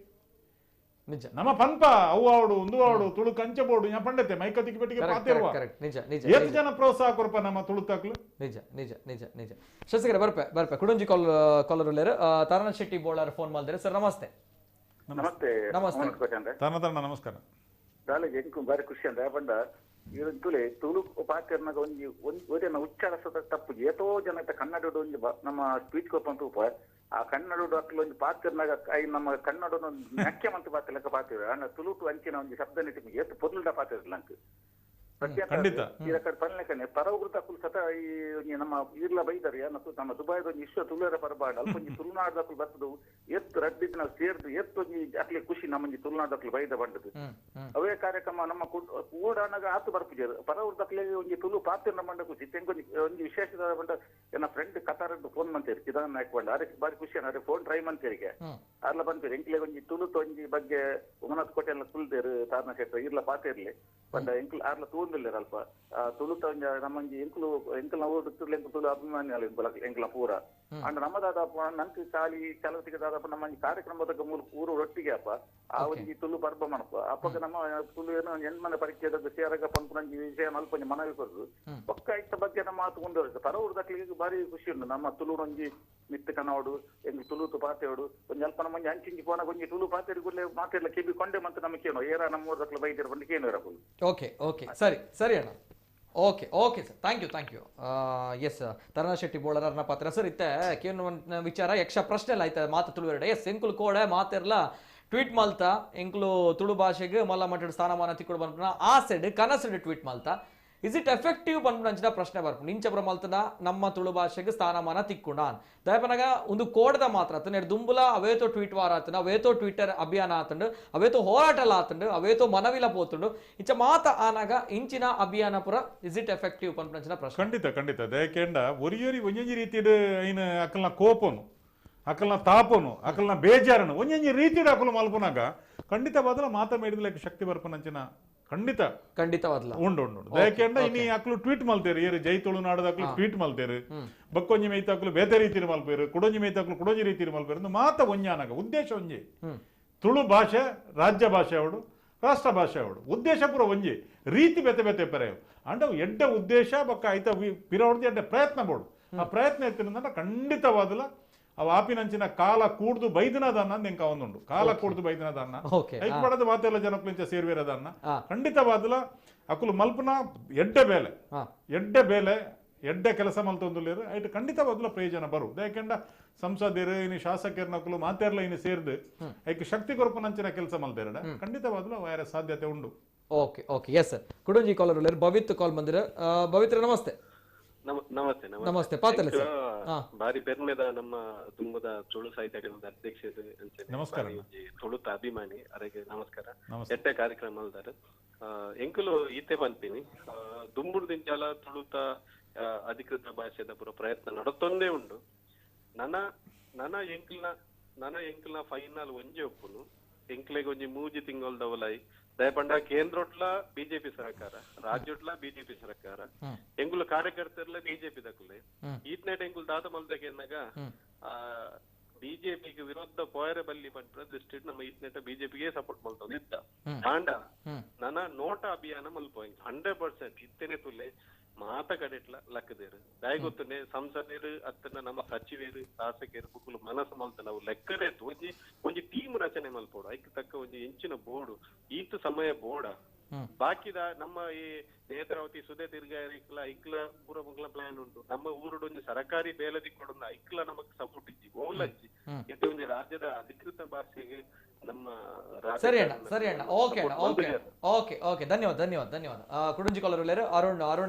S3: ನಮ್ಮ ಪಂಪ ಅವು ಆವಡು ಒಂದು ಆವಡು ತುಳು ಕಂಚಬೋಡು ಯಾ ಪಂಡತೆ ಮೈಕ ತಿಕ್ಕಿಪಟ್ಟಿಗೆ ಪಾತಿರುವ ಎಷ್ಟು ಜನ ಪ್ರೋತ್ಸಾಹ ಕೊರಪ ನಮ್ಮ ತುಳು ತಾಕ್ಲು
S1: ನಿಜ ಶಸ್ತ್ರೆ ಬರ್ಪೆ ಕುಡಂಜಿ ಕಾಲರ್ ತರಣ ಶೆಟ್ಟಿ ಬೋಳರ್ ಫೋನ್ ಮಾಡಿದ್ರೆ ಸರ್ ನಮಸ್ತೆ
S3: ನಮಸ್ಕಾರ
S10: ಬಾರಿ ಖುಷಿ ಅಂತ ಪಂಡ ತುಳು ತುಳು ಪಾತಿರ್ನಾಗ ಒಂಜಿ ಉಚ್ಚಾರ ತಪ್ಪು ಏತೋ ಜನ ಕನ್ನಡ ಒಂಜಿ ನಮ್ಮ ಸ್ಪೀಚ್ ಕೊಪ್ಪಂತ ಉಪ ಆ ಕನ್ನಡ ಅಕ್ಲು ಒಂಜಿ ಪಾತಿರ್ನಾಗ ನಮ್ಮ ಕನ್ನಡ ನಕ್ಯ ಮಂತ್ ಪಾತಿ ಲೆಕ್ಕ ಪಾತಿರ ಅಣ್ಣ ತುಳುಟು ಅಂಚಿನ ಒಂಜಿ ಶಬ್ದ ನೀತಿ ಏತು ಪೊರ್ಲುಡ ಪಾತಿರ್ಲ ಅಂಕ್ ಪನ್ಲೆಕ್ಕನೆ ಪರವೃತ ಅಕ್ಕಲು ಸತ ಈ ನಮ್ಮ ಈರ್ಲ ಬೈದಾರೆ ನಮ್ಮ ದುಬೈದ ಒಂಜಿ ವಿಶ್ವ ತುಳುವರ ಪರಬಾಡ ಅಲ್ಪ ಒಂಜಿ ತುಳುನಾಡು ಅಕ್ಕಲು ಬರ್ತದು ಎತ್ತು ರಡ್ಡಿದ್ ನಾವು ಸೇರ್ದು ಎತ್ತು ಒಂಜಿ ಅಕ್ಲೆ ಖುಷಿ ನಮ್ಮಂಜಿ ತುಳುನಾಡು ಅಕ್ಕಲು ಬೈದ ಬಂಡದು ಅವೇ ಕಾರ್ಯಕ್ರಮ ನಮ್ಮ ಕೂಡಾನಾಗ ಆತು ಬರ್ಪಿಜರು ಪರವೃತ ಅಕ್ಲೆ ಒಂಜಿ ತುಳು ಪಾತಿರ್ನ ಬಂಡ ಖುಷಿ ತೆಂಗೊಂಜಿ ಒಂಜಿ ವಿಶೇಷ ಬಂಡ ನನ್ನ ಫ್ರೆಂಡ್ ಕತಾರದ್ದು ಫೋನ್ ಮಂತೇರಿ ಕಿದಾನ್ ಹಾಕೊಂಡ ಅದಕ್ಕೆ ಬಾರಿ ಖುಷಿ ಅನ್ನ ಫೋನ್ ಟ್ರೈ ಮಂತೇರಿಗೆ ಅರ್ಲ ಬಂತೇರಿ ಎಂಕ್ಲೆ ಒಂಜಿ ತುಳು ಒಂಜಿ ಬಗ್ಗೆ ಉಮನಾಥ್ ಕೋಟೆ ಎಲ್ಲ ತುಳ್ದೇರು ತಾರಣ ಕ್ಷೇತ್ರ ಇರ್ಲ ಪಾತಿರ್ಲಿ ಬಂಡ ಎಂಕ್ಲು ಆರ್ಲ ತೂಂದಿಲ್ಲೇರು ಅಲ್ಪ ತುಳುತ ನಮ್ಮಂಜಿ ಎಂಕ್ಲು ನಾವು ತುಳು ಅಭಿಮಾನಿ ಎಂಕ್ಲ ಪೂರ ಅಂಡ್ ನಮ್ಮದಾದ ನಂಗೆ ಖಾಲಿ ಚಲವತಿಗೆ ದಾದಪ್ಪ ನಮ್ಮಂಜಿ ಕಾರ್ಯಕ್ರಮದ ಮೂಲಕ ಊರು ಒಟ್ಟಿಗೆ ಅಪ್ಪ ಆ ಒಂಜಿ ತುಳು ಪರ್ಬ ಮನಪ್ಪ ಅಪ್ಪಗ ನಮ್ಮ ತುಳು ಏನೋ ಹೆಣ್ಮನೆ ಪರಿಚಯದ ಸೇರಗ ಪಂಪುನಂಜಿ ವಿಷಯ ಮಲ್ಪ ಮನವಿ ಕೊರದು ಪಕ್ಕ ಇತ್ತ ಬಗ್ಗೆ ನಮ್ಮ ಮಾತು ಮುಂದುವರಿತು ಪರವೃದಕ್ಲಿಗೆ ಬಾರಿ ಖುಷಿ ಉಂಟು ನಮ್ಮ ತುಳು ಒಂಜಿ ಮಿತ್ತ ಕನವಡು ಎಂಗ್ ತುಳುತು ಪಾತೆವಡು ಒಂಜಿ ಅಲ್ಪ ನಮ್ಮಂಜಿ ಅಂಚಿಂಜಿ ಪೋನ ಒಂಜಿ ತುಳು ಪಾತೆರಿ ಗುಲ್ಲೆ ಮಾತೆಲ್ಲ ಕಿಬಿ ಕೊಂಡೆ ಮತ್ತೆ ನಮಗೇನು ಏರ ನಮ್ಮೂರದಕ್ಲ ಬೈದಿರ ಬಂದು ಏನು ಇರಬಹುದು
S1: ಓಕೆ ಸರಿ ಅಣ್ಣ okay sir thank you yes Tarana Shetty ಬೋಳರನ್ನ ಪಾತ್ರ ಸರ್ ಇತ್ತೆ ಕೇನು ವಿಚಾರ ಯಕ್ಷ ಪ್ರಶ್ನೆ ಎಲ್ಲ ಆಯ್ತಾ ಮಾತು ತುಳುವೆರಡೆ ಎಸ್ ಎಂಕುಲು ಕೋಡೆ ಮಾತೆರ್ಲ ಟ್ವೀಟ್ ಮಲ್ತಾ ಎಂಕ್ಲು ತುಳು ಭಾಷೆಗೆ ಮಲ್ಲ ಮಟ್ಟದ ಸ್ಥಾನಮಾನ ತಿಕ್ಕೊಡು ಬಂದ್ಬಿಡ ಆ ಸೈಡ್ ಕನಸಡ್ ಟ್ವೀಟ್ ಮಲ್ತಾ ಇಸ್ ಇಟ್ ಎಫೆಕ್ಟಿವ್ ಬಂದ್ಬಿಡ ಪ್ರಶ್ನೆ ಬರ್ಪುಂಡು ಇಂಚಬ್ರ ಮಲ್ತನ ನಮ್ಮ ತುಳು ಭಾಷೆಗೆ ಸ್ಥಾನಮಾನ ತಿಕ್ಕೊಂಡಾನ್ ದಯಪನಗ ಒಂದು ಕೋಡ್ದ ಮಾತ್ರ ಆತನ ದುಂಬುಲ ಅವೇತೋ ಟ್ವೀಟ್ ವಾರ ಆತನ ಅವೇತೋ ಟ್ವಿಟರ್ ಅಭಿಯಾನ ಆತಂಡು ಅವೇತೋ ಹೋರಾಟಲ ಆತಂಡು ಅವೇತೋ ಮನವಿಲ ಪೋತುಂಡು ಇಂಚ ಮಾತ ಆನಾಗ ಇಂಚಿನ ಅಭಿಯಾನ ಪುರ ಇಸ್ ಇಟ್ ಎಫೆಕ್ಟಿವ್ ಬಂದ್ಬಿಡ ಪ್ರಶ್ನೆ
S3: ಖಂಡಿತ ಖಂಡಿತ ದಯಕೆಂಡ ಒರಿಯೋರಿ ಒಂಜೊಂಜಿ ರೀತಿಡ್ ಐನ ಅಕಲ್ನ ಕೋಪನು ಅಕಲ್ನ ತಾಪನು ಅಕಲ್ನ ಬೇಜಾರನು ಒಂಜೊಂಜಿ ರೀತಿಡ್ ಅಕಲು ಮಲ್ಪನಾಗ ಖಂಡಿತವಾದ ಮಾತ ಮೇಡಿದ ಶಕ್ತಿ ಬರ್ಪನಂಚಿನ ಖಂಡಿತ
S1: ಖಂಡಿತವಾದ್ಲ
S3: ಉಂಡು ದಯಕೆಂಡ ಇನಿ ಅಕ್ಲು ಟ್ವೀಟ್ ಮಲ್ತೇರು ಏರು ಜೈ ತುಳುನಾಡದ ಅಕ್ಲು ಟ್ವೀಟ್ ಮಲ್ತೇರು ಬಕ್ಕೊಂಜಿ ಮೈತ ಅಕ್ಲು ಬೇತೆ ರೀತಿರು ಮಲ್ಪೇರು ಕುಡೊಂಜಿ ಮೈತ ಅಕ್ಲು ಕುಡೊಂಜಿ ರೀತಿರು ಮಲ್ಪೇರು ಮಾತ ಒಂಜಾನಾಗ ಉದ್ದೇಶ ಒಂಜಿ ತುಳು ಭಾಷೆ ರಾಜ್ಯ ಭಾಷೆ ಅವಡು ರಾಷ್ಟ್ರ ಭಾಷೆ ಅವಡು ಉದ್ದೇಶ ಪೂರ ಒಂಜಿ ರೀತಿ ಬೆತೆ ಬೆತೆ ಪೆರೆಯವು ಅಂಡ ಎಡ್ಡ ಉದ್ದೇಶ ಬಕ್ಕ ಐತ ಪಿರವಡ್ದು ಎಡ್ಡ ಪ್ರಯತ್ನ ಬೋಡು ಆ ಪ್ರಯತ್ನ ಎತ್ತಿನ ಖಂಡಿತವಾದಲ ಅವ ಆಪಿನಂಚಿನ ಕಾಲ ಕೂಡ್ದು ಬೈದಿನದನ್ನ ಎಂಕ ಒಂದುಂಡು ಕಾಲ ಕೂಡ್ದು ಬೈದಿನದನ್ನ ಐಕ್ ಪಡದ ಮಾತೆಲ್ಲ ಜನಕ್ಲಿಂಚ ಸೇರ್ವೇರದನ್ನ ಖಂಡಿತವಾದಲ ಅಕುಲು ಮಲ್ಪನ ಎಡ್ಡ ಬೇಲೆ ಎಡ್ಡ ಕೆಲಸ ಮಲ್ತೊಂದುಲ್ಲೇರು ಐಟ್ ಖಂಡಿತವಾದಲ ಪ್ರಯೋಜನ ಬರು ಯಾಕೆಂಡ ಸಂಸದರು ಇನ್ನು ಶಾಸಕರ ನಕಲು ಮಾತೆರ್ಲ ಇನ್ನು ಸೇರ್ದು ಐಕ್ ಶಕ್ತಿ ಕೊರಪನಂಚಿನ ಕೆಲಸ ಮಲ್ತೇರಡ ಖಂಡಿತವಾದಲ ವೈರ ಸಾಧ್ಯತೆ ಉಂಡು
S1: ಓಕೆ ಓಕೆ ಎಸ್ ಸರ್ ಕುಡಂಜಿ ಕಾಲರ್ ಭವಿತ್ ಕಾಲ್ ಬಂದಿರ ಭವಿತ್ರ ನಮಸ್ತೆ
S11: ನಮಸ್ತೆ
S1: ನಮಸ್ತೆ ಪಾತಲೆ ಸರ್
S11: ಬಾರಿ ಪೆರ್ಮೆದ ನಮ್ಮ ತುಂಬದ ತುಳು ಸಾಹಿತ್ಯ ಅಕಾಡೆಮಿ ಅಧ್ಯಕ್ಷರು
S3: ನಮಸ್ಕಾರ
S11: ತುಳುತ ಅಭಿಮಾನಿ ಅವರಿಗೆ ನಮಸ್ಕಾರ ಎಟ್ಟೆ ಕಾರ್ಯಕ್ರಮ ಅಲ್ದಾರ ಎಂಕುಲು ಈತೆ ಬಂತೀನಿ ದುಂಬುಡ್ದಿಂಚಾಲ ತುಳುತ ಅಧಿಕೃತ ಭಾಷೆದ ಪುರ ಪ್ರಯತ್ನ ನಡತೊಂದೇ ಉಂಡು ನನ್ನ ಎಂಕಲ್ನ ಫೈನಲ್ ಒಂಜಿ ಒಪ್ಪುನು ಎಂಕ್ಲೆಗೆ ಒಂಜಿ ಮೂಜಿ ತಿಂಗಳದವಲೈ ದಯಪಂಡ ಕೇಂದ್ರೋಟ್ಲ ಬಿಜೆಪಿ ಸರ್ಕಾರ ರಾಜ್ಯೋಟ್ಲ ಬಿಜೆಪಿ ಸರ್ಕಾರ ಎಂಗುಲ ಕಾರ್ಯಕರ್ತರ್ಲ ಬಿಜೆಪಿ ದಕ್ಕಲೆ ಈತ್ನೆಟ್ ಎಂಗುಲ್ ದಾದ ಮಲ್ದಗೆ ಎನ್ನಗ ಬಿಜೆಪಿಗೆ ವಿರೋಧ ಪೋಯರೆ ಬಲ್ಲಿ ಬಂದ್ರ ದೃಷ್ಟಿ ನಮ್ಮ ಈತ್ನೆಟ ಬಿಜೆಪಿಗೆ ಸಪೋರ್ಟ್ ಮಲ್ತೊಂದು ಇದ್ದ ಕಾಂಡ ನನ್ನ ನೋಟ ಅಭಿಯಾನ ಮಲ್ಪ 100% ಇತ್ತೇನೆ ತುಲೆ ಮಾತ ಕಡೆಟ್ಲ ಲಕ್ಕದೇರು ದಯ ಗೊತ್ತನೆ ಸಂಸದರು ಅತ್ತನ ನಮ್ಮ ಸಚಿವರು ಶಾಸಕರು ಬುಕ್ಕಲು ಮನಸ್ಸು ಮಲ್ತ ನಾವು ಲೆಕ್ಕರೇತು ಒಂಜಿ ಟೀಮ್ ರಚನೆ ಮಲ್ಪೋಡು ಐಕ್ ತಕ್ಕ ಒಂಜಿ ಎಂಚಿನ ಬೋರ್ಡು ಈತು ಸಮಯ ಬೋರ್ಡ ಬಾಕಿದ ನಮ್ಮ ಈ ನೇತ್ರಾವತಿ ಸುದೆ ತಿರ್ಗಾರಿಕ್ಲ ಐಕ್ಲ ಪೂರ ಮುಗ್ಲ ಪ್ಲಾನ್ ಉಂಟು ನಮ್ಮ ಊರುಡು ಒಂದು ಸರ್ಕಾರಿ ಬೇಲದಿ ಕೊಡೊಂದು ಐಕ್ಲ ನಮಕ್ ಸಪೋರ್ಟ್ ಇಜ್ಜಿ ಓಲಜ್ಜಿ ಇದು ಒಂದು ರಾಜ್ಯದ ಅಧಿಕೃತ ಭಾಷೆಗೆ ನಮ್ಮ
S1: ಸರಿ ಅಣ್ಣ ಓಕೆ ಧನ್ಯವಾದ ಕುಡುಂಜಿ ಕಾಲರ್ ಅರುಣ್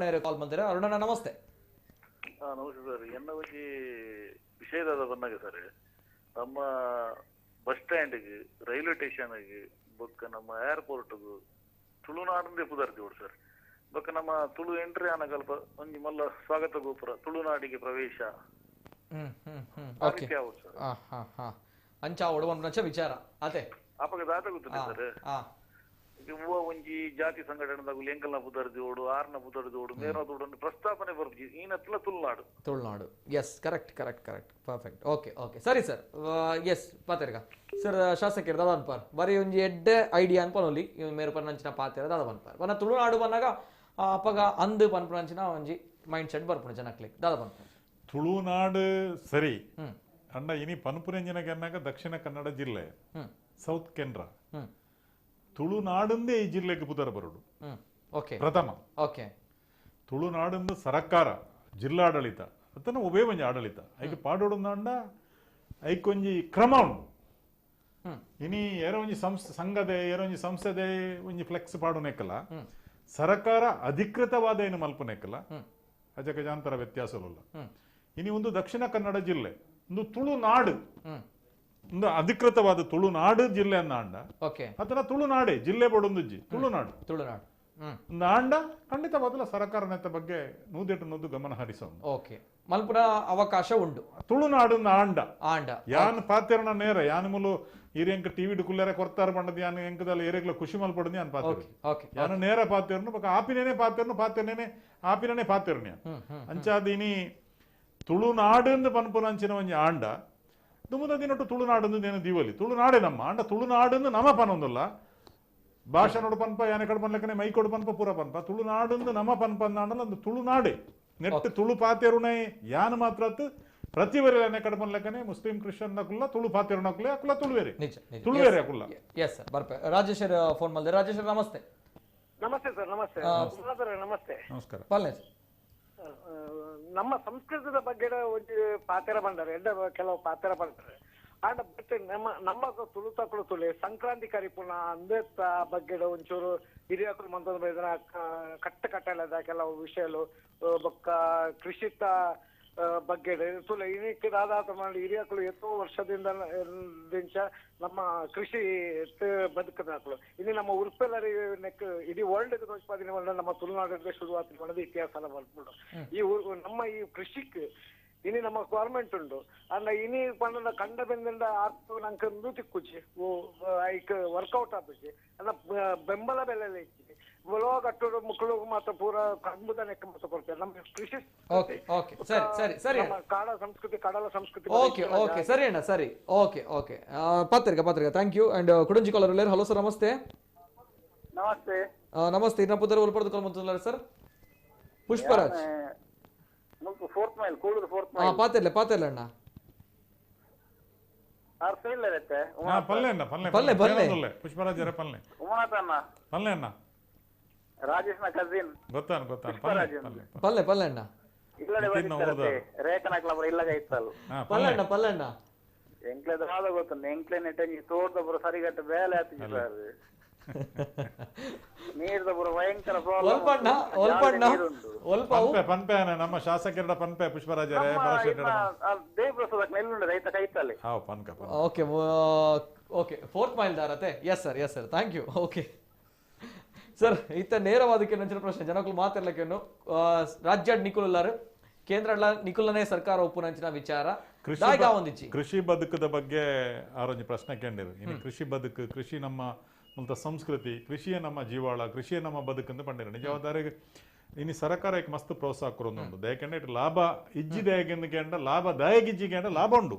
S1: ಕಾಲ್ ಬಂದಿರ ಅರುಣ ನಮಸ್ತೆ
S10: ನಮಸ್ತೆ ಸರ್ ಎನ್ನ ಒಂಜಿ ವಿಷಯದ ಬಂದಾಗ ಸರ್ ನಮ್ಮ ಬಸ್ ಸ್ಟ್ಯಾಂಡ್ಗೆ ರೈಲ್ವೆ ಸ್ಟೇಷನ್ಗೆ ಬೊಕ್ಕ ನಮ್ಮ ಏರ್ಪೋರ್ಟ್ಗೂ ತುಳುನಾಡಿಂದ ಪುದರ್ಜೋಡು ಸರ್ ಬೊಕ್ಕ ನಮ್ಮ ತುಳು ಎಂಟ್ರಿ ಆನಗಲ್ಪ ಒಂಜಿ ಮಲ್ಲ ಸ್ವಾಗತ ಗೋಪುರ ತುಳುನಾಡಿಗೆ ಪ್ರವೇಶ
S1: ಅಂಚಾ ಒಡವಂಚ ವಿಚಾರ ಅದೇ
S10: ಅಪಗ ದಾತ ಗೊತ್ತಿದೆ ಸರ್ ಇವ್ವ ಒಂಜಿ ಜಾತಿ ಸಂಘಟನೆದಾಗಲಿ ಎಂಕಲ್ನ ಪುದರ್ಜೋಡು ಆರ್ನ ಪುದರ್ಜೋಡು ಮೇರೋದೋಡು ಪ್ರಸ್ತಾಪನೆ ಬರ್ಜಿ ಈನತ್ಲ Tulunadu
S1: yes correct perfect okay ಸರಿ ಸರ್ ಎಸ್ ಪಾತೆರ್ಗ ಸರ್ ಶಾಸಕರು ದಾದ ಅನ್ಪಾರ್ ಬರೀ ಒಂಜಿ ಎಡ್ಡೆ ಐಡಿಯಾ ಅನ್ಪನೊಲಿ ಮೇರು ಪನ್ನಂಚಿನ ಪಾತೆರ ದಾದ ಅನ್ಪಾರ್ ಬನ್ನ ತುಳುನಾಡು ಬಂದಾಗ ಅಪಗ ಅಂದು ಪನ್ಪನಂಚಿನ ಒಂಜಿ ಮೈಂಡ್ ಸೆಟ್ ಬರ್ಪುಣ ಜನಕ್ಲಿಗೆ ದಾದ ಪನ್ಪಾರ್
S3: ತುಳುನಾಡು ಸರಿ ಅಂಡ ಇನಿ ಪನ್ಪುರಂಜನಗೆ ಅನ್ನಾಗ ದಕ್ಷಿಣ ಕನ್ನಡ ಜಿಲ್ಲೆ ಸೌತ್ ಕೆನರ ತುಳುನಾಡಿಂದೇ ಈ ಜಿಲ್ಲೆಗೆ ಪುದರ್ ಬರುಡು ಪ್ರಥಮ ತುಳುನಾಡಿಂದ ಸರ್ಕಾರ ಜಿಲ್ಲಾಡಳಿತ ಅತನ ಒಬ್ಬೇ ಒಂಜಿ ಆಡಳಿತ ಐಕೆ ಪಾಡೋಡುಂದಾಂಡ ಐಕೊಂಜಿ ಕ್ರಮ ಉಂಡು ಇನಿ ಏರೋ ಒಂಜಿ ಸಂಘದೆ ಏರೋ ಒಂಜಿ ಸಂಸ್ಥೆದೆ ಒಂಜಿ ಫ್ಲೆಕ್ಸ್ ಪಾಡುನೆಕ್ಕಲ ಸರ್ಕಾರ ಅಧಿಕೃತವಾದ ಏನು ಮಲ್ಪನೆಕ್ಕಲ ಅಜಗಜಾಂತರ ವ್ಯತ್ಯಾಸವಲ್ಲ ಇನಿ ಒಂದು ದಕ್ಷಿಣ ಕನ್ನಡ ಜಿಲ್ಲೆ ಒಂದು ತುಳುನಾಡು ಒಂದು ಅಧಿಕೃತವಾದ ತುಳುನಾಡು ಜಿಲ್ಲೆ ಅನ್ನ ಅತನ ತುಳುನಾಡೆ ಜಿಲ್ಲೆ ಬಡೊಂದುಜ್ಜಿ ತುಳುನಾಡು ಆಂಡ ಖಂಡಿತವಾದ ಸರ್ಕಾರ ನೆತ್ತ ಬಗ್ಗೆ ನೂದೆಟ್ಟು ಗಮನ ಹರಿಸೋದು
S1: ಮಲ್ಪುರ ಅವಕಾಶ ಉಂಟು
S3: ತುಳುನಾಡು ಆಂಡ ಯಾನ್ ಪಾತೆರನ ನೇರ ಯಾನ್ ಮುಲು ಹಿರಿಯಂಕ ಟಿವಿ ಕುಲ್ಲರೆ ಕೊರ್ತಾರ ಬಂಡದ ಯಾನ್ ಎಂಕದಲ್ಲ ಏರೆಗ್ಲ ಖುಷಿ ಮಲ್ಪಡದು ಯಾನ್ ಪಾತೆರು ಯಾನು ನೇರ ಪಾತೆರ್ನು ಬಕ ಆಪಿನೇನೆ ಪಾತೆರ್ನೇನೆ ಆಪಿನೇ ಪಾತೆರ್ನ ಅಂಚಾದೀನಿ ತುಳುನಾಡು ಪನ್ಪುನಂಚಿನ ಒಂಜಿ ಆಂಡ ದುಮುದ ದಿನಟ್ಟು ತುಳುನಾಡು ನೇನು ದೀವಲಿ ತುಳುನಾಡೆ ನಮ್ಮ ಅಂಡ ತುಳುನಾಡು ನಮ್ಮ ಪನೊಂದುಲ್ಲ ಭಾಷಾ ನೋಡು ಪನ್ಪ ಯಾನೆ ಕಡೆ ಪನ್ಲೆಕ್ಕನೆ ಮೈ ಕೊಡು ಪನ್ಪ ಪೂರ ಪನ್ಪ ತುಳುನಾಡು ನಮ್ಮ ಪನ್ಪ ಅಂದಲ್ಲ ಒಂದು ತುಳುನಾಡೆ ನೆಟ್ಟು ತುಳು ಪಾತೆರುಣೆ ಯಾನ್ ಮಾತ್ರ ಪ್ರತಿವರೆ ಯಾನೆ ಕಡೆ ಪನ್ಲೆಕ್ಕನೆ ಮುಸ್ಲಿಂ ಕ್ರಿಶ್ಚಿಯನ್ ನಕುಲ್ಲ ತುಳು ಪಾತೆರು ನಕುಲೆ ಅಕುಲ್ಲ ತುಳುವೇರೆ ಅಕುಲ್ಲ
S1: ಎಸ್ ಸರ್ ಬರ್ಪೆ ರಾಜೇಶ್ವರ ಫೋನ್ ಮಾಡಿದೆ ರಾಜೇಶ್ವರ ನಮಸ್ತೆ
S6: ಸರ್ ನಮಸ್ತೆ
S3: ನಮಸ್ಕಾರ
S1: ಪಾಲನೆ
S6: ನಮ್ಮ ಸಂಸ್ಕೃತದ ಬಗ್ಗೆ ಒಂದು ಪಾತೆರ ಬಂದರೆ ಕೆಲವು ಪಾತೆರ ಬಂದರೆ ಆಂಡ ಬಟ್ ನಮ್ಮ ತುಳುತಕ್ಕಳು ತುಳಿ ಸಂಕ್ರಾಂತಿ ಕರಿಪುನ ಅಂದೇತ್ತ ಬಗ್ಗೆ ಒಂಚೂರು ಹಿರಿಯಕರು ಮಂತೊಂದು ಇದನ್ನ ಕಟ್ಟೆಲ್ಲದ ಕೆಲವು ವಿಷಯಗಳು ಬೊಕ್ಕ ಕೃಷಿತ ಬಗ್ಗೆ ತುಳು ಇನ್ನಿಕ್ಕೆ ದಾದಾತ ಮಾಡಿ ಹಿರಿಯಕರು ಎಷ್ಟೋ ವರ್ಷದಿಂದ ನಮ್ಮ ಕೃಷಿ ಬದುಕದಾಕಳು ಇನ್ನು ನಮ್ಮ ಉರ್ಪೆಲ್ಲರಿ ಇಡೀ ವರ್ಲ್ಡ್ ಉತ್ಪಾದನೆ ಮಾಡಿ ನಮ್ಮ ತುಳುನಾಡಿಗೆ ಶುರುವಾತ ಮಾಡೋದು ಇತಿಹಾಸ ಬರ್ಬಿಡು ಈ ನಮ್ಮ ಈ ಕೃಷಿಗೆ ಇನಿ ನಮ್ಮ ಗೌರ್ಮೆಂಟ್ ಉಂಡು ಅಂಡ ಇನಿ ಪಂಡ ಕಂಡ ಬೆಂದ ಆತು ನಂಗೆ ತಿಕ್ಕುಚ್ಚಿ ಐಕ್ ವರ್ಕೌಟ್ ಆಪುಚ್ಚಿ ಅಂದ ಬೆಂಬಲ ಬೆಲೆ ಇಚ್ಚಿ ಒಲೋ ಕಟ್ಟೋದು ಮಕ್ಕಳು ಮಾತ್ರ ಪೂರ ಕಂಬುದ ನೆಕ್ಕ ಮಾತ್ರ ಕೊಡ್ತಾರೆ ನಮ್ಮ ಕೃಷಿ
S1: ಓಕೆ ಓಕೆ ಸರಿ ಸರಿ ಸರಿ
S6: ಕಡಲ ಸಂಸ್ಕೃತಿ
S1: ಓಕೆ ಓಕೆ ಸರಿ ಅಣ್ಣ ಸರಿ ಓಕೆ ಓಕೆ ಪತ್ರಿಕಾ ಥ್ಯಾಂಕ್ ಯು ಅಂಡ್ ಕುಡಂಜಿ ಕಾಲರ್ ಹಲೋ ಸರ್ ನಮಸ್ತೆ
S10: ನಮಸ್ತೆ
S1: ನಮಸ್ತೆ ಇನ್ನ ಪುದರ್ ಉಲ್ಪರ್ದು call sir Pushparaj
S10: fourth mile Kuduru fourth mile
S1: ಪಾತಿರ್ಲೆ ಅಣ್ಣ
S3: ಪಲ್ಲೆ ಪುಷ್ಪರಾಜರ ಪಲ್ಲೆ
S10: ಉಮನಾಥ್ ಅಣ್ಣ ರಾಜೇಶ್ನ ಕಸಿನ್
S3: ಗೊತ್ತಾನು
S1: ಪಲ್ಲೆ ಅಣ್ಣ
S10: ಇಲ್ಲಡೆ ರೇಖನ ಕ್ಲಬ್ ಇಲ್ಲಗ ಇತ್ತಲ್ಲ
S1: ಪಲ್ಲೆ ಅಣ್ಣ
S10: ಎಂಕ್ಲೆದ ಆದ ಗೊತ್ತುಂಡು ಎಂಕ್ಲೆ ನೆಟ್ಟಂಗಿ ತೋಟದ ಪುರ ಸರಿಗಟ್ಟ ಬೇಲೆ ಆತಿಜಿ ಸರ್ ನೀರ್ದ ಪುರ ಭಯಂಕರ
S3: ಪನ್ಪೆ ನಮ್ಮ ಶಾಸಕರ ಪನ್ಪೆ ಪುಷ್ಪರಾಜರೇ
S10: ದೇವಪ್ರಸಾದ ನೆಲ್ಲುಂಡ ರೈತ ಕೈತಲ್ಲಿ
S1: ಓಕೆ ಓಕೆ ಫೋರ್ತ್ ಮೈಲ್ ದಾರತೆ yes sir thank you okay sir ಇತ್ತ ನೇರವಾದಕ್ಕೆ ನಂಚಿನ ಪ್ರಶ್ನೆ ಜನಕ್ಕಳು ಮಾತಿರ್ಲಿಕ್ಕೇನು ರಾಜ್ಯ ನಿಕುಲಾರು ಕೇಂದ್ರ ನಿಕುಲನೇ ಸರ್ಕಾರ ಒಪ್ಪುನಂಚಿನ ವಿಚಾರ
S3: ಕೃಷಿ ಬದುಕದ ಬಗ್ಗೆ ಆರೊಂದು ಪ್ರಶ್ನೆ ಕೇಳಿರು ಇನ್ನು ಕೃಷಿ ಬದುಕು ಕೃಷಿ ನಮ್ಮ ಮೂಲತ ಸಂಸ್ಕೃತಿ ಕೃಷಿಯೇ ನಮ್ಮ ಜೀವಾಳ ಕೃಷಿಯೇ ನಮ್ಮ ಬದುಕಂತ ಪಂಡಿರು ನಿಜವಾದಾರಿಗೆ ಇನ್ನು ಸರ್ಕಾರ ಮಸ್ತ್ ಪ್ರೋತ್ಸಾಹ ಕೊರೊಂದುಂಡು ದಯಕಂಡೆ ಲಾಭ ಇಜ್ಜಿದೆಂಡ ಲಾಭದಾಯಗಿಜ್ಜಿಗೆಂಡ ಲಾಭ ಉಂಡು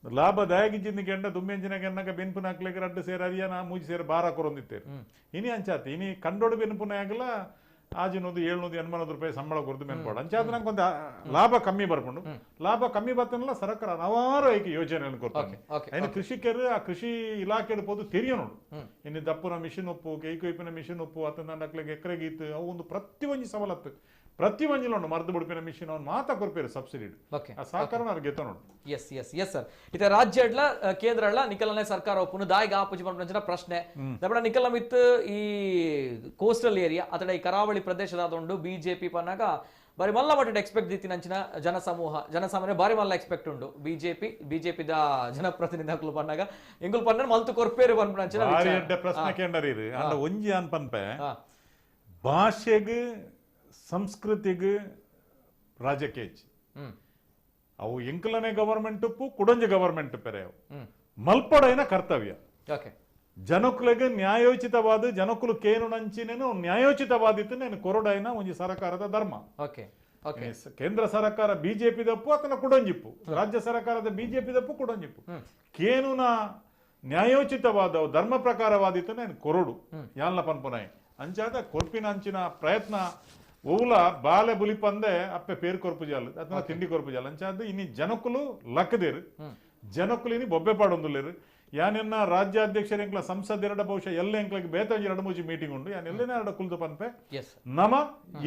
S3: ಲಾಭದಾಯಗಿಜ್ಜಿಂದ ದುಮ್ಮೆಂಜಿನ ಬೆನ್ಪುನ ಹಾಕ್ಲಿಕ್ಕೆ ರಡ್ಡು ಸೇರ ಅರಿಯನ ಮೂಜಿ ಸೇರ ಬಾರ ಕೊರೊಂದಿತ್ತೇರು ಇನಿ ಅಂಚಾತಿ ಇನಿ ಕಂಡೋಡು ಬೆನ್ಪುನ ಆಗಲ ಆಜಿನೊಂದು 700-800 ರೂಪಾಯಿ ಸಂಬಳ ಕೊರದು ಬೆನ್ಪೋಡು ಅಂಚಾದ ನಂಗೆ ಒಂದು ಲಾಭ ಕಮ್ಮಿ ಬರ್ಕೊಂಡು ಲಾಭ ಕಮ್ಮಿ ಬರ್ತನಲ್ಲ ಸರ್ಕಾರ ಹಲವಾರು ಐಕೆ ಯೋಜನೆಗಳನ್ನು ಕೊಡ್ತಾನೆ ಇನ್ನು ಕೃಷಿಕರು ಆ ಕೃಷಿ ಇಲಾಖೆ ಪೋದು ತೆರಿಯೋನು ಇನ್ನು ದಪ್ಪುನ ಮಿಷಿನ್ ಉಪ್ಪು ಕೈಕೊಯ್ಪಿನ ಮಿಷಿನ್ ಉಪ್ಪು ಅದನ್ನ ಹಾಕ್ಲಿಕ್ಕೆ ಎಕರೆಗೀತು ಅವು ಒಂದು ಪ್ರತಿಯೊಂದು ಸವಲತ್ತು ಪ್ರತಿಯೊಂದು ಮರ್ದು ಬಿಡ್ಪಿನ ಮಿಷಿನ್ ಅವ್ನು ಮಾತಾ ಕೊಡ್ಪೇರು ಸಬ್ಸಿಡಿ ಆ ಸಹಕಾರ ಅವ್ರಿಗೆ ಗೆತ್ತ ನೋಡು
S1: ಎಸ್ ಸರ್ ಇತ ರಾಜ್ಯ ಕೇಂದ್ರ ನಿಕಲನೆ ಸರ್ಕಾರ ಒಪ್ಪುನು ದಾಯಿಗ ಆಪುಜಿ ಪಂಪಿನ ಪ್ರಶ್ನೆ ದಪಡ ನಿಕಲ ಮಿತ್ ಈ ಕೋಸ್ಟಲ್ ಏರಿಯಾ ಅತಡ ಈ ಕರಾವಳಿ ಪ್ರದೇಶದಾದೊಂಡು ಬಿಜೆಪಿ ಪನ್ನಾಗ ಬಾರಿ ಮಲ್ಲ ಮಟ್ಟ ಎಕ್ಸ್ಪೆಕ್ಟ್ ದಿತ್ತಿ ನಂಚಿನ ಜನಸಾಮಾನ್ಯ ಬಾರಿ ಮಲ್ಲ ಎಕ್ಸ್ಪೆಕ್ಟ್ ಉಂಡು ಬಿಜೆಪಿದ ಜನಪ್ರತಿನಿಧಿಗಳು ಪನ್ನಾಗ ಎಂಗುಲ್ ಪನ್ನ ಮಲ್ತು ಕೊರ್ಪೇರು ಪನ್ಪಂಚಿನ
S3: ಪ್ರಶ್ನೆ ಕೇಂದ್ರೀರಿ ಅಂಡ ಒಂಜಿ ಅನ್ ಪನ್ಪೆ ಭಾಷೆಗೆ ಸಂಸ್ಕೃತಿಗೆ ರಾಜ್ಯಕ್ಕೆ ಅವು ಎಂಕಲನೆ ಗವರ್ಮೆಂಟ್ ಉಪ್ಪು ಕುಡಂಜ ಗವರ್ಮೆಂಟ್ ಪೆರೆ ಮಲ್ಪಡೈನ ಕರ್ತವ್ಯ ಜನಕುಲಿಗೆ ನ್ಯಾಯೋಚಿತವಾದ ಜನಕುಲು ಕೇನು ನಂಚಿನೇನು ನ್ಯಾಯೋಚಿತವಾದಿತ್ತು నేను ಕೊರಡೈನ ಒಂಜಿ ಸರ್ಕಾರದ ಧರ್ಮ ಕೇಂದ್ರ ಸರ್ಕಾರ ಬಿಜೆಪಿ ದಪ್ಪು ಆತನ ಕುಡಂಜಿಪ್ಪು ರಾಜ್ಯ ಸರ್ಕಾರದ ಬಿಜೆಪಿ ದಪ್ಪು ಕುಡಂಜಿಪ್ಪು ಕೇನುನ ನ್ಯಾಯೋಚಿತವಾದ ಧರ್ಮ ಪ್ರಕಾರವಾದಿತ್ತು నేను ಕೊರಡು ಯಾಲ್ನ ಪನ್ಪುನಾಯಿ ಅಂಚಾದ ಕೊರ್ಪಿನ ಅಂಚಿನ ಪ್ರಯತ್ನ ಓಲ ಬಾಲೆ ಬುಲಿ ಪಂದೆ ಅಪ್ಪೆ ಪೇರು ಕೊರ್ಪು ಜಾಲ ಅಥವಾ ತಿಂಡಿ ಕೊರ್ಪು ಜಾಲ ಅಂಚಾದ ಇನಿ ಜನಕುಲು ಲಕ್ಕದೇರು ಜನಕುಲು ಇನಿ ಬೊಬ್ಬೆ ಪಾಡೊಂದುಲ್ಲೇರು ಯಾನೆನ್ನ ರಾಜ್ಯಾಧ್ಯಕ್ಷರ ಎಂಕ್ಲ ಸಂಸದೆರಡ ಬಹುಶಃ ಎಲ್ಲ ಎಂಕ್ಲಗೆ ಬೇತಾಂಜಿ 2-3 ಮೀಟಿಂಗ್ ಉಂಡು ಯಾನ್ ಎಲ್ಲೇನ ಎರಡು ಕುಲ್ದು ಪನ್ಪೆ ನಮ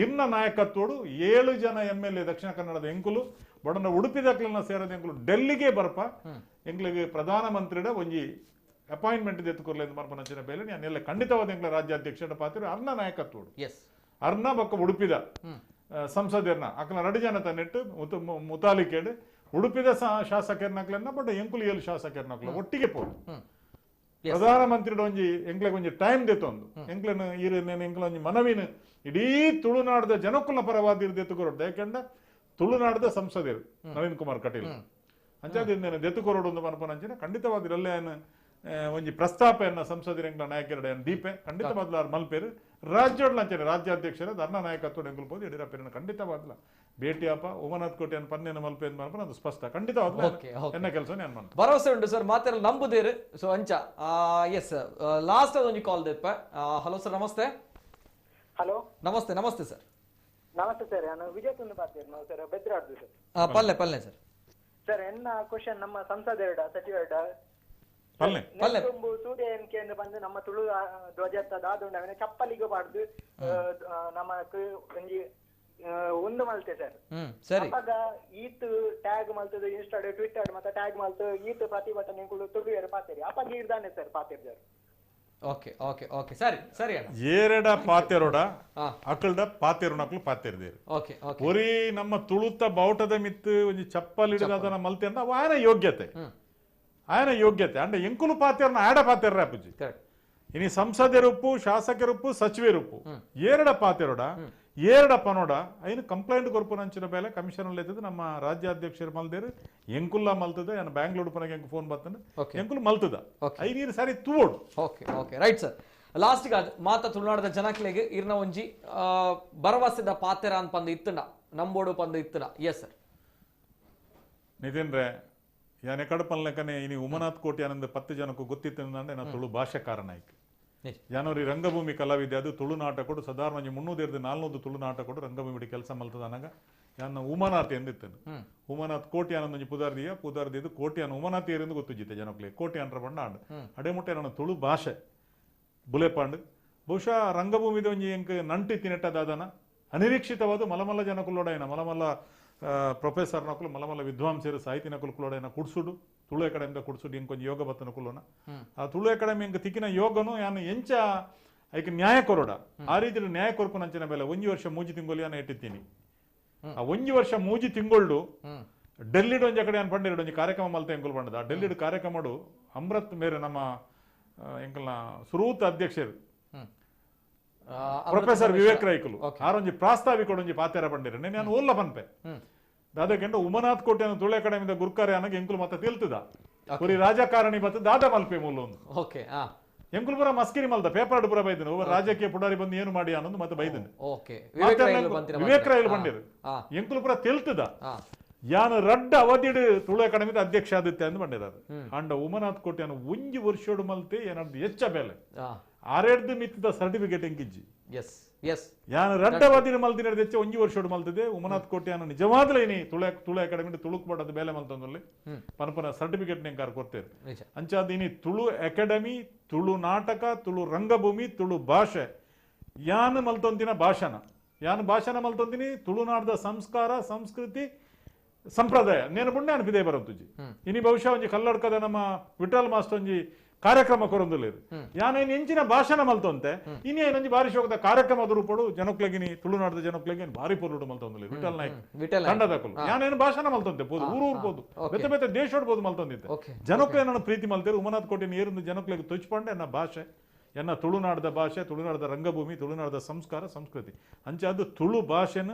S3: ಇನ್ನ ನಾಯಕತ್ವಡು 7 ಜನ MLA ದಕ್ಷಿಣ ಕನ್ನಡದ ಎಂಕುಲು ಬಡನ ಉಡುಪಿ ದಕ್ಲನ ಸೇರದ ಎಂಕುಲು ಡೆಲ್ಲಿಗೆ ಬರ್ಪ ಎಂಕ್ಲಿಗೆ ಪ್ರಧಾನಮಂತ್ರಿಡ ಒಂಜಿ ಅಪಾಯಿಂಟ್ಮೆಂಟ್ ಎತ್ತುಕೊರ್ಲೆ ಎಂದು ಮರ್ಪನಂಚಿನ ಬೇಲೆ ಯಾನ್ ಎಲ್ಲ ಖಂಡಿತವಾದ ಎಂಕ್ಲ ರಾಜ್ಯಾಧ್ಯಕ್ಷರ ಪಾತ್ರ ಅರ್ನ ನಾಯಕತ್ವಡು ಅರ್ನ ಬಕ್ಕ ಉಡುಪಿದ ಸಂಸದರ್ನ ಅಕ್ಲ 2 ಜನ ತನ್ನಿಟ್ಟು ಮುತಾಲಿಕೇಡು ಉಡುಪಿದ ಶಾಸಕರ್ನಕ್ಲನ್ನ ಬಟ್ ಎಂಕುಲು 7 ಶಾಸಕರ್ನಕ್ಲ ಒಟ್ಟಿಗೆ ಪೋದು ಪ್ರಧಾನಮಂತ್ರಿ ಒಂಜಿ ಎಂಕ್ಲೆಗೆ ಒಂಜಿ ಟೈಮ್ ದೆತ್ತೊಂದು ಎಂಕ್ಲೆನ ಎಂಕ್ಲ ಒಂಜಿ ಮನವಿನ ಇಡೀ ತುಳುನಾಡದ ಜನಕುಲ ಪರವಾದಿ ದೆತ್ತುಕೊರೊಡು ಯಾಕೆಂಡ ತುಳುನಾಡದ ಸಂಸದರು ನವೀನ್ ಕುಮಾರ್ ಕಟೀಲ್ ಅಂಚಾದಿಂದ ದೆತ್ತುಕೊರೊಡು ಒಂದು ಮನಪನಂಚಿನ ಖಂಡಿತವಾದ ಇಲ್ಲೇ ಒಂಜಿ ಪ್ರಸ್ತಾಪೆಯನ್ನ ಸಂಸದರ ಎಂಕ್ಲ ನಾಯಕರ ದೀಪೆ ಖಂಡಿತವಾದ್ಲ ಮಲ್ಪೇರು ರಾಜ್ಯೋಡ್ಲಂಚನೆ ರಾಜ್ಯಾಧ್ಯಕ್ಷರ ಧರ್ಮ ನಾಯಕತ್ವ ಎಂಕುಲ್ಬೋದು ಯಡಿಯೂರಪ್ಪನ ಖಂಡಿತವಾದ್ಲ ಭೇಟಿಯಪ್ಪ ಉಮನಾಥ್ ಕೋಟಿಯನ್ ಪನ್ನೇನ ಮಲ್ಪೆ ಅಂತ ಮಲ್ಪನ ಅದು ಸ್ಪಷ್ಟ ಖಂಡಿತವಾದ್ಲ ಎನ್ನ ಕೆಲಸ ನಾನು ಮಾಡ್ತೀನಿ
S1: ಭರವಸೆ ಉಂಟು ಸರ್ ಮಾತೆಲ್ಲ ನಂಬುದೇರು ಸೊ ಅಂಚ ಎಸ್ ಲಾಸ್ಟ್ ಅದೊಂದು ಕಾಲ್ ದೆಪ್ಪ ಹಲೋ ಸರ್ ನಮಸ್ತೆ
S6: ಹಲೋ
S1: ನಮಸ್ತೆ ಸರ್
S6: ನಮಸ್ತೆ ಸರ್ ನಾನು ವಿಜಯ್ ಕುಂದು ಮಾತಾಡ್ತೀನಿ ಸರ್ ಬೆದ್ರಾಡ್ದು ಸರ್
S1: ಪಲ್ಲೆ
S6: ಸರ್ ಎನ್ನ ಕ್ವಶನ್ ನಮ್ಮ ಸಂಸದೆರಡ ಸಚಿವರಡ ಸೂರ್ಯ ಎನ್ಕೆ ಬಂದು ನಮ್ಮ ತುಳು ಧ್ವಜ ದಾದುಂಡ ಚಪ್ಪಲಿಗೆ ಪಾಡ್ದು ನಮಕ್ ಒಂಜಿ
S5: ಒಂದು ಮಲ್ತೆ ಸರ್
S1: ಸರಿ
S5: ಅವಾಗ ಈತ್ ಟ್ಯಾಗ್ ಮಲ್ತದ ಇನ್ಸ್ಟಾಡ್ ಟ್ವಿಟರ್ ಮತ್ತೆ ಟ್ಯಾಗ್ ಮಲ್ತು ಈತ್ ಪ್ರತಿಭಟನೆ ತುಳುಯರು ಪಾತೇರಿ ಅಪ್ಪಾಗ ಇರ್ದಾನೆ ಸರ್ ಪಾತೇರ್ದಾರು
S1: ಓಕೆ ಓಕೆ ಓಕೆ ಸರಿ ಸರಿ ಅಣ್ಣ
S3: ಏರೆಡ ಪಾತೆರೋಡ ಅಕಲ್ಡ ಪಾತೆರುನಕ್ಲು ಪಾತೆರ್ದೇರು
S1: ಓಕೆ ಓಕೆ
S3: ಒರಿ ನಮ್ಮ ತುಳುತ ಬಾವುಟದ ಮಿತ್ತು ಒಂಜಿ ಚಪ್ಪಲ್ ಹಿಡಿದ ಮಲ್ತೆ ಅಂದ ಆಯನ ಯೋಗ್ಯತೆ ಅಂಡ ಎಂಕುಲು ಪಾತೆರ್ನ ಆಡ ಪಾತೆರ್ರ ಅಪ್ಪುಜಿ ಇನಿ ಸಂಸದರುಪ್ಪು ಶಾಸಕರುಪ್ಪು ಸಚಿವರುಪ್ಪು ಏರಡ ಪಾತೆರೋಡ ಏರಡ ಪನೋಡ ಐನು ಕಂಪ್ಲೇಂಟ್ ಕೊರ್ಪುನಂಚಿನ ಬೇಲೆ ಕಮಿಷನರ್ ಎತ್ತದ ನಮ್ಮ ರಾಜ್ಯಾಧ್ಯಕ್ಷರು ಮಲ್ದೇರು ಎಂಕುಲ್ಲ ಮಲ್ತದ ಏನು ಬ್ಯಾಂಗ್ಳೂರ್ ಪನಗೆ ಎಂಕು ಫೋನ್ ಬರ್ತಂಡ ಎಂಕುಲು ಮಲ್ತದ ಐ ನೀರು ಸರಿ ತೂವೋಡು
S1: ಓಕೆ ಓಕೆ ರೈಟ್ ಸರ್ ಲಾಸ್ಟ್ಗೆ ಮಾತ ತುಳುನಾಡದ ಜನಕ್ಲೆಗೆ ಇರ್ನ ಒಂಜಿ ಭರವಸೆದ ಪಾತೆರ ಅಂತ ಪಂದು ಇತ್ತುಂಡ ನಂಬೋಡು ಪಂದು ಇತ್ತುಂಡ ಎಸ್ ಸರ್
S3: ನಿತಿನ್ ರೇ ಯಾನೆ ಕಡಪಲ್ಲೆಕನೆ ಇನಿ ಉಮನಾಥ್ ಕೋಟ್ಯಾನಂದ 10 ಜನಕ್ಕೂ ಗೊತ್ತಿತ್ತಂದ್ರೆ ನಾ ತುಳು ಭಾಷೆಕಾರನ ಆಯ್ಕೆ ಯಾನೋರಿ ರಂಗಭೂಮಿ ಕಲಾವಿದೆ ಅದು ತುಳು ನಾಟಕಡು ಸಾಧಾರಣ 300-400 ತುಳು ನಾಟಕಡು ರಂಗಭೂಮಿ ಕೆಲಸ ಮಲ್ತದನಾಗ ಯಾನ ಉಮನಾಥ್ ಎಂದಿತ್ತನು ಉಮನಾಥ್ ಕೋಟ್ಯಾನಂದ ಒಂಜಿ ಪುದಾರ್ದಿದ್ದು ಕೋಟ್ಯಾನ ಉಮನಾಥ್ ಏರೆಂದು ಗೊತ್ತುಜಿತ್ತೆ ಜನಕ್ಲೆ ಕೋಟ್ಯಾನ್ರ ಬಂಡ ಆಂಡ್ ಅಡೆಮುಟ್ಟೆ ನನ್ನ ತುಳು ಭಾಷೆ ಬುಲೆಪಾಂಡ್ ಬಹುಶಃ ರಂಗಭೂಮಿದ ಒಂಜಿ ಎಂಕ್ ನಂಟಿ ತಿನೆಟ್ಟದಾದನ ಅನಿರೀಕ್ಷಿತವಾದ ಮಲಮಲ್ಲ ಜನಕುಲೋಡೈನ ಮಲಮಲ್ಲ ಪ್ರೊಫೆಸರ್ ನಕಲು ಮಲಮಲ್ಲ ವಿದ್ವಾಂಸರು ಸಾಹಿತ್ಯ ನಕುಲುಗಳನ್ನ ಕುಡ್ಸುಡು ತುಳು ಅಕಾಡೆಮಿದ ಕುಡ್ಸುಡು ಇಂಕೊಂದು ಯೋಗ ಬತ್ತನ ಕುಲೋನ ಆ ತುಳು ಅಕಾಡೆಮಿ ಇಂಕ ತಿಕ್ಕಿನ ಯೋಗನು ಯಾನು ಎಂಚ ಐಕ ನ್ಯಾಯ ಕೊರೋಡ ಆ ರೀತಿ ನ್ಯಾಯ ಕೊರ್ಪುನಂಚಿನ ಬೆಲೆ 1 ವರ್ಷ ಮೂಜಿ ತಿಂಗಳು ಯಾನು ಇಟ್ಟಿದ್ದೀನಿ ಆ 1 ವರ್ಷ ಮೂಜಿ ತಿಂಗಳು ಡೆಲ್ಲಿಡ್ ಒಂಜ ಕಡೆ ಯಾನು ಪಂಡಿರು ಒಂಜಿ ಕಾರ್ಯಕ್ರಮ ಮಲ್ತ ಎಂಕುಲು ಪಂಡದ ಆ ಡೆಲ್ಲಿಡ್ ಕಾರ್ಯಕ್ರಮಡು ಅಮೃತ್ ಮೇರೆ ನಮ್ಮ ಎಂಕಲ್ನ ಸುರೂತ್ ಅಧ್ಯಕ್ಷರು ಪ್ರೊಫೆಸರ್ ವಿವೇಕ್ ರೈಕುಲು ಆರೊಂಜಿ ಪ್ರಾಸ್ತಾವಿಕೊಡೊಂಜಿ ಪಾತೆರ ಪಂಡಿರು ನಾನು ಓಲ್ಲ ಪನ್ಪೆ ದಾದಕೆಂಡ ಉಮನಾಥ್ ಕೋಟೆನ ತುಳು ಅಕಾಡೆಮಿದ ಗುರುಕಾರ್ಯ ಅನ್ನಗೆ ಎಂಕುಲು ಮತ್ತೆ ತಿಳ್ತದ ಕುರಿ ರಾಜಕಾರಣಿ ಬತ್ತು ದಾದ ಮಲ್ಪೆ ಮೂಲ ಒಂದು
S1: ಓಕೆ
S3: ಎಂಕುಲು ಪುರ ಮಸ್ಕಿರಿ ಮಲ್ದ ಪೇಪರ್ ಪುರ ಬೈದನು ರಾಜಕೀಯ ಪುಡಾರಿ ಬಂದು ಏನು ಮಾಡಿ ಅನ್ನೋದು ಮತ್ತೆ ಬೈದನು ವಿವೇಕ್ ರೈಲು ಬಂದಿರು ಎಂಕುಲು ಪುರ ತಿಳ್ತದ ಯಾನು ರಡ್ಡ ಅವಧಿಡ್ ತುಳು ಅಕಾಡೆಮಿದ ಅಧ್ಯಕ್ಷ ಆದಿತ್ಯ ಅಂದು ಬಂದಿದ್ದಾರೆ ಅಂಡ ಉಮನಾಥ್ ಕೋಟೆಯನ್ನು 1 ವರ್ಷೋಡು ಮಲ್ತೆ ಏನರ್ದು ಹೆಚ್ಚ ಬೆಲೆ ಆರೇಡ್ದು ಮಿತ್ತಿದ ಸರ್ಟಿಫಿಕೇಟ್ ಎಂಕಿಜ್ಜಿ ಯಾನು ರಡ್ಡವಾದಿನ ಮಲ್ತಿನ ಹೆಚ್ಚ 1 ವರ್ಷೋಡು ಮಲ್ತಿದೆ ಉಮನಾಥ್ ಕೋಟೆಯನ್ನು ನಿಜವಾದ್ಲೇ ಇನಿ ತುಳು ಅಕಾಡೆಮಿ ತುಳುಕ್ ಪಡೋದು ಬೇಲೆ ಮಲ್ತಂದಲ್ಲಿ ಪನಪನ ಸರ್ಟಿಫಿಕೇಟ್ ನೆಂಕಾರ ಕೊಡ್ತೇವೆ ಅಂಚಾದ ಇನಿ ತುಳು ಅಕಾಡೆಮಿ ತುಳು ನಾಟಕ ತುಳು ರಂಗಭೂಮಿ ತುಳು ಭಾಷೆ ಯಾನು ಮಲ್ತೊಂದಿನ ಭಾಷಣ ಮಲ್ತೊಂದಿನಿ ತುಳುನಾಡದ ಸಂಸ್ಕಾರ ಸಂಸ್ಕೃತಿ ಸಂಪ್ರದಾಯ ನೇನು ಬುಣ್ಣೆ ಅನ್ಪಿದೆ ಬರಂತುಜಿ ಇನಿ ಬಹುಶಃ ಒಂಜಿ ಕಲ್ಲಡ್ಕದ ನಮ್ಮ ವಿಠಲ್ ಮಾಸ್ಟರ್ ಒಂಜಿ ಕಾರ್ಯಕ್ರಮ ಕೊರೊಂದುಲ್ಲೇರು ಯಾನೇನು ಎಂಚಿನ ಭಾಷಣ ಮಲ್ತೊಂತೆ ಇನಿ ಏನೊಂಜಿ ಬಾರಿ ಶೋಕದ ಕಾರ್ಯಕ್ರಮದ ರೂಪಡು ಜನಕ್ಲೆಗಿನಿ ತುಳುನಾಡದ ಜನಕ್ಲೆಗೆ ಭಾರಿ ಪೊರುಡು ಮಲ್ತೊಂದುಲ್ಲೇರು ವಿಠಲ್ ನಾಯ್ಕ್ ತಂಡದಕಲು ಯಾನೇನು ಭಾಷಣ ಮಲ್ತೊಂತೆ ಪೋದು ಊರು ಬೋದು ಬೆತ್ತ ಬೆತ್ತ ದೇಶೋಡ್ಬೋದು ಮಲ್ತೊಂದಿತ್ತೆ ಜನಕ್ಲೆ ನನ್ನ ಪ್ರೀತಿ ಮಲ್ತೇರು ಉಮನಾಥ್ ಕೋಟೆನ ಏರುಂದು ಜನಕ್ಲೆಗೆ ತುಚ್ಪಂಡೆ ಎನ್ನ ಭಾಷೆ ಎನ್ನ ತುಳುನಾಡದ ಭಾಷೆ ತುಳುನಾಡದ ರಂಗಭೂಮಿ ತುಳುನಾಡದ ಸಂಸ್ಕಾರ ಸಂಸ್ಕೃತಿ ಅಂಚಾದು ತುಳು ಭಾಷೆನ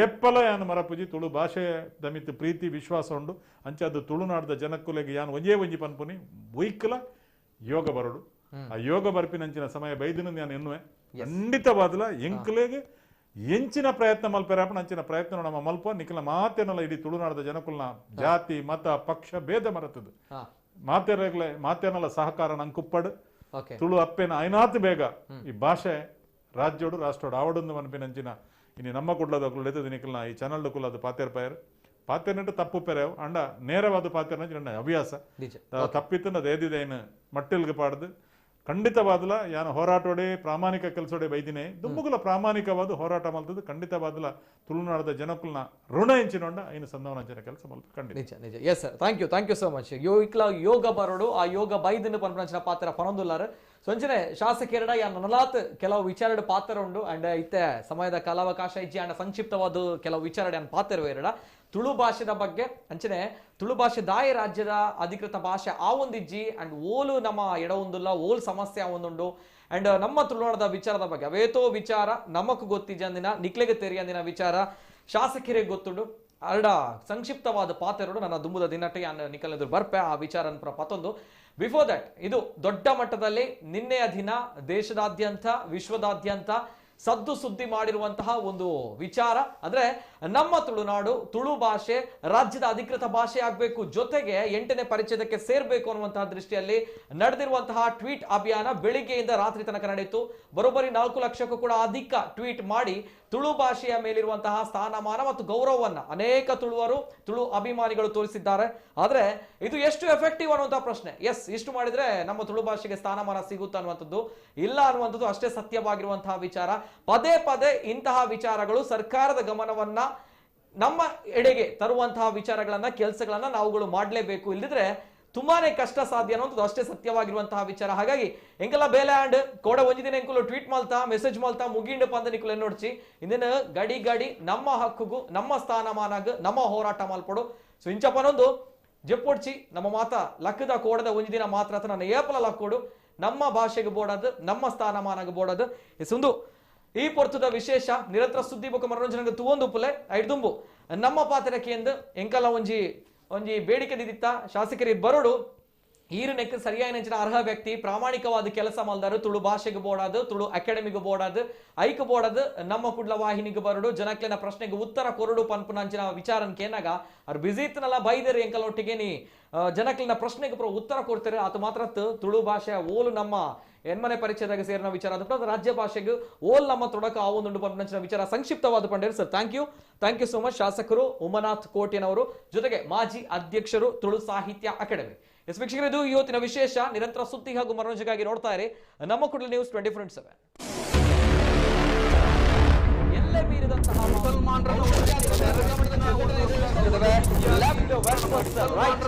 S3: ಏಪ್ಪಲ ಯಾನು ಮರಪುಜಿ ತುಳು ಭಾಷೆ ದಮಿತ್ ಪ್ರೀತಿ ವಿಶ್ವಾಸ ಉಂಡು ಅಂಚಾದು ತುಳುನಾಡದ ಜನಕ್ಕುಲೆಗೆ ಯಾನು ಒಂಜಿ ಪನ್ಪುನಿ ಬೊಯ್ಕಲ ಯೋಗ ಬರಡು ಆ ಯೋಗ ಬರ್ಪಿನಂಚಿನ ಸಮಯ ಬೈದಿನ ನಾನು ಎನ್ನುವೆ ಖಂಡಿತವಾದಲ ಎಂಕ್ಲೆಗೆ ಎಂಚಿನ ಪ್ರಯತ್ನ ಮಲ್ಪೆರಾಪಣ ಅಂಚಿನ ಪ್ರಯತ್ನ ನಮ್ಮ ಮಲ್ಪ ನಿಖಿಲ ಮಾತೇನಲ್ಲ ಇಡೀ ತುಳುನಾಡದ ಜನಕುಲ್ನ ಜಾತಿ ಮತ ಪಕ್ಷ ಭೇದ ಮರತದು ಮಾತೇನಲ್ಲ ಸಹಕಾರ ನಂಕುಪ್ಪಡು ತುಳು ಅಪ್ಪೇನ ಐನಾತ್ ಬೇಗ ಈ ಭಾಷೆ ರಾಜ್ಯೋಡು ರಾಷ್ಟ್ರೋಡು ಆವಡೊಂದು ಮನ್ಪಿನಂಚಿನ ಇನಿ ನಮ್ಮ ಕುಡ್ಲದ ಎತ್ತದ ನಿಖಲ್ನ ಈ ಚಾನಲ್ ಕುಲ್ಲದು ಪಾತೆರ್ ಪಾತೆರ್ನಟ್ಟು ತಪ್ಪು ಪೆರೆವು ಅಂಡ ನೇರವಾದ ಪಾತೆರ್ನ ನನ್ನ ಹವ್ಯಾಸ ತಪ್ಪಿತ್ತು ಅದು ಏದಿದೇನು ಮಟ್ಟಿಲ್ಗೆ ಪಾಡ್ದು ಖಂಡಿತವಾದಲ ಯಾನು ಹೋರಾಟೋಡೆ ಪ್ರಾಮಾಣಿಕ ಕೆಲಸೋಡೆ ಬೈದಿನೇ ದುಮ್ಮುಗುಲ ಪ್ರಾಮಾಣಿಕವಾದ ಹೋರಾಟ ಮಲ್ತದ್ದು ಖಂಡಿತವಾದಲ ತುಳುನಾಡದ ಜನಕುಲ್ನ ಋಣ ಎಂಚಿನೊಂಡ ಐನು ಸಂಧಾವನಂಚಿನ ಕೆಲಸ ಮಲ್ಪ ಖಂಡಿತ
S1: ನಿಜ ನಿಜ yes sir thank you so much ಯೋಗ ಬರೋಡು ಆ ಯೋಗ ಬೈದಿನ ಪನ್ಪಂಚಿನ ಪಾತ್ರ ಪನೊಂದುಲ್ಲಾರು ಸೊಂಚನೆ ಶಾಸಕೇರಡ ಯಾನ್ ನನಲಾತ್ ಕೆಲವು ವಿಚಾರಡು ಪಾತ್ರ ಉಂಡು ಅಂಡ್ ಇತ್ತೆ ಸಮಯದ ಕಾಲಾವಕಾಶ ಇಜ್ಜಿ ಅಂಡ್ ಸಂಕ್ಷಿಪ್ತವಾದ ಕೆಲವು ವಿಚಾರಡೆ ಅನ್ ಪಾತ್ರ ಎರಡ ತುಳು ಭಾಷೆದ ಬಗ್ಗೆ ಅಂಚನೆ ತುಳು ಭಾಷೆ ದಾಯ ರಾಜ್ಯದ ಅಧಿಕೃತ ಭಾಷೆ ಆ ಒಂದಿಜ್ಜಿ ಅಂಡ್ ಓಲು ನಮ್ಮ ಎಡವೊಂದುಲ್ಲ ಓಲ್ ಸಮಸ್ಯೆ ಒಂದುಂಡು ಅಂಡ್ ನಮ್ಮ ತುಳುನಾಡದ ವಿಚಾರದ ಬಗ್ಗೆ ಅವೇತೋ ವಿಚಾರ ನಮಕ್ ಗೊತ್ತಿಜ್ಜ ಅಂದಿನ ನಿಕ್ಲೆಗೆ ತೆರಿ ಅಂದಿನ ವಿಚಾರ ಶಾಸಕರಿಗೆ ಗೊತ್ತುಂಡು ಅರ್ಡ ಸಂಕ್ಷಿಪ್ತವಾದ ಪಾತೆರಡು ನನ್ನ ದುಂಬುದ ದಿನಟ್ಟೆ ನಿಖಲ್ ಎದುರು ಬರ್ಪೆ ಆ ವಿಚಾರ ಪತ್ತೊಂದು ಬಿಫೋರ್ ದಟ್ ಇದು ದೊಡ್ಡ ಮಟ್ಟದಲ್ಲಿ ನಿನ್ನೆಯ ದಿನ ದೇಶದಾದ್ಯಂತ ವಿಶ್ವದಾದ್ಯಂತ ಸದ್ದು ಸುದ್ದಿ ಮಾಡಿರುವಂತಹ ಒಂದು ವಿಚಾರ ಅಂದ್ರೆ ನಮ್ಮ ತುಳುನಾಡು ತುಳು ಭಾಷೆ ರಾಜ್ಯದ ಅಧಿಕೃತ ಭಾಷೆ ಆಗಬೇಕು ಜೊತೆಗೆ 8ನೇ ಪರಿಚ್ಛೇದಕ್ಕೆ ಸೇರ್ಬೇಕು ಅನ್ನುವಂತಹ ದೃಷ್ಟಿಯಲ್ಲಿ ನಡೆದಿರುವಂತಹ ಟ್ವೀಟ್ ಅಭಿಯಾನ ಬೆಳಿಗ್ಗೆಯಿಂದ ರಾತ್ರಿ ತನಕ ನಡೆಯಿತು ಬರೋಬ್ಬರಿ 4 ಲಕ್ಷಕ್ಕೂ ಕೂಡ ಅಧಿಕ ಟ್ವೀಟ್ ಮಾಡಿ ತುಳು ಭಾಷೆಯ ಮೇಲಿರುವಂತಹ ಸ್ಥಾನಮಾನ ಮತ್ತು ಗೌರವವನ್ನ ಅನೇಕ ತುಳುವರು ತುಳು ಅಭಿಮಾನಿಗಳು ತೋರಿಸಿದ್ದಾರೆ. ಆದ್ರೆ ಇದು ಎಷ್ಟು ಎಫೆಕ್ಟಿವ್ ಅನ್ನುವಂತಹ ಪ್ರಶ್ನೆ. ಎಸ್, ಇಷ್ಟು ಮಾಡಿದ್ರೆ ನಮ್ಮ ತುಳು ಭಾಷೆಗೆ ಸ್ಥಾನಮಾನ ಸಿಗುತ್ತಾ ಅನ್ನುವಂಥದ್ದು ಇಲ್ಲ ಅನ್ನುವಂಥದ್ದು ಅಷ್ಟೇ ಸತ್ಯವಾಗಿರುವಂತಹ ವಿಚಾರ. ಪದೇ ಪದೇ ಇಂತಹ ವಿಚಾರಗಳು ಸರ್ಕಾರದ ಗಮನವನ್ನ ನಮ್ಮ ಎಡೆಗೆ ತರುವಂತಹ ವಿಚಾರಗಳನ್ನ ಕೆಲಸಗಳನ್ನ ನಾವುಗಳು ಮಾಡಲೇಬೇಕು. ಇಲ್ಲದಿದ್ರೆ ತುಂಬಾನೇ ಕಷ್ಟ ಸಾಧ್ಯ ಅನ್ನೋದು ಅಷ್ಟೇ ಸತ್ಯವಾಗಿರುವಂತಹ ವಿಚಾರ. ಹಾಗಾಗಿ ಎಂಕಲ್ಲ ಬೇಲೆ ಆಂಡ್ ಕೋಡ ಒಂಜಿ ದಿನ ಎಂಕುಲು ಟ್ವೀಟ್ ಮಾಡ್ತಾ ಮೆಸೇಜ್ ಮಾಡ್ತಾ ಮುಗಿಂಡ ಪಂದ ನಿಕುಲು ನೋಡ್ಚಿ ಇಂದಿನ ಗಡಿ ಗಡಿ ನಮ್ಮ ಹಕ್ಕುಗು ನಮ್ಮ ಸ್ಥಾನಮಾನಗ ನಮ್ಮ ಹೋರಾಟ ಮಲ್ಪಡು. ಸೊ ಇಂಚಪ್ಪನೊಂದು ಜಪ್ಪೊಡ್ಚಿ ನಮ್ಮ ಮಾತ ಲಕ್ಕದ ಕೋಡದ ಒಂಜಿ ದಿನ ಮಾತ್ರ ನನ್ನ ಏಪಲ ಲಕ್ಕೋಡು ನಮ್ಮ ಭಾಷೆಗೆ ಬೋಡದು ನಮ್ಮ ಸ್ಥಾನಮಾನಗ ಬೋಡದು. ಸುಂದು ಈ ಪೊರ್ತದ ವಿಶೇಷ ನಿರಂತರ ಸುದ್ದಿ ಬೊಕ ಮನೋರಂಜನೆಗೆ ತುವೊಂದು ಪುಲೆ ಐಡ್ದುಂಬು ನಮ್ಮ ಪಾತ್ರಕ್ಕೆ ಎಂದು ಎಂಕಲ್ಲ ಒಂಜಿ ಬೇಡಿಕೆ ದಿತ್ತ ಶಾಸಕರಿಗೆ ಬರೋಡು ಈರನೆಕ್ ಸರಿಯಾಗಿ ನೆಂಚಿನ ಅರ್ಹ ವ್ಯಕ್ತಿ ಪ್ರಾಮಾಣಿಕವಾದ ಕೆಲಸ ಮಲ್ದಾರು ತುಳು ಭಾಷೆಗೆ ಬೋಡಾದು ತುಳು ಅಕಾಡೆಮಿಗೆ ಬೋಡಾದು ಐಕ್ ಬೋಡದು ನಮ್ಮ ಕುಡ್ಲ ವಾಹಿನಿಗೆ ಬರೋಡು ಜನಕ್ಲಿನ ಪ್ರಶ್ನೆಗೆ ಉತ್ತರ ಕೊರಡು ಪನ್ಪುನಂಚಿನ ವಿಚಾರಕ್ಕೆ ಏನಾಗ ಅವ್ರು ಬಿಸಿ ಇತ್ತನಲ್ಲ ಬೈದರಿ ಎಂಕಲ್ ಒಟ್ಟಿಗೆ ನೀ ಜನಕ್ಲಿನ ಪ್ರಶ್ನೆಗೆ ಉತ್ತರ ಕೊಡ್ತಾರೆ. ಅದು ಮಾತ್ರ ತುಳು ಭಾಷೆ ಓಲು ನಮ್ಮ ಎನ್ಮನೆ ಪರಿಚಯದಾಗ ಸೇರಿನ ವಿಚಾರ ಅದು ರಾಜ್ಯ ಭಾಷೆಗೆ ಓಲ್ ನಮ್ಮ ತೊಡಕ ಆ ಒಂದು ಪನ್ಪುನಂಚಿನ ವಿಚಾರ ಸಂಕ್ಷಿಪ್ತವಾದ ಪಂಡೇರು sir. Thank you so much. ಶಾಸಕರು ಉಮನಾಥ್ ಕೋಟಿಯನ್ ಅವರು, ಜೊತೆಗೆ ಮಾಜಿ ಅಧ್ಯಕ್ಷರು ತುಳು ಸಾಹಿತ್ಯ ಅಕಾಡೆಮಿ. ಎಸ್ ವೀಕ್ಷಕರೇ, ಇದು ಇವತ್ತಿನ ವಿಶೇಷ. ನಿರಂತರ ಸುದ್ದಿ ಹಾಗೂ ಮನೋರಂಜನೆಗಾಗಿ ನೋಡ್ತಾ ಇರಿ ನಮ್ಮ ಕುಡ್ಲ ನ್ಯೂಸ್ 24/7. ಎಲ್ಲೇ ಮೀರಿದಂತಹ ಲೆಫ್ಟ್ ವೆಸ್ಟ್ ರೈಟ್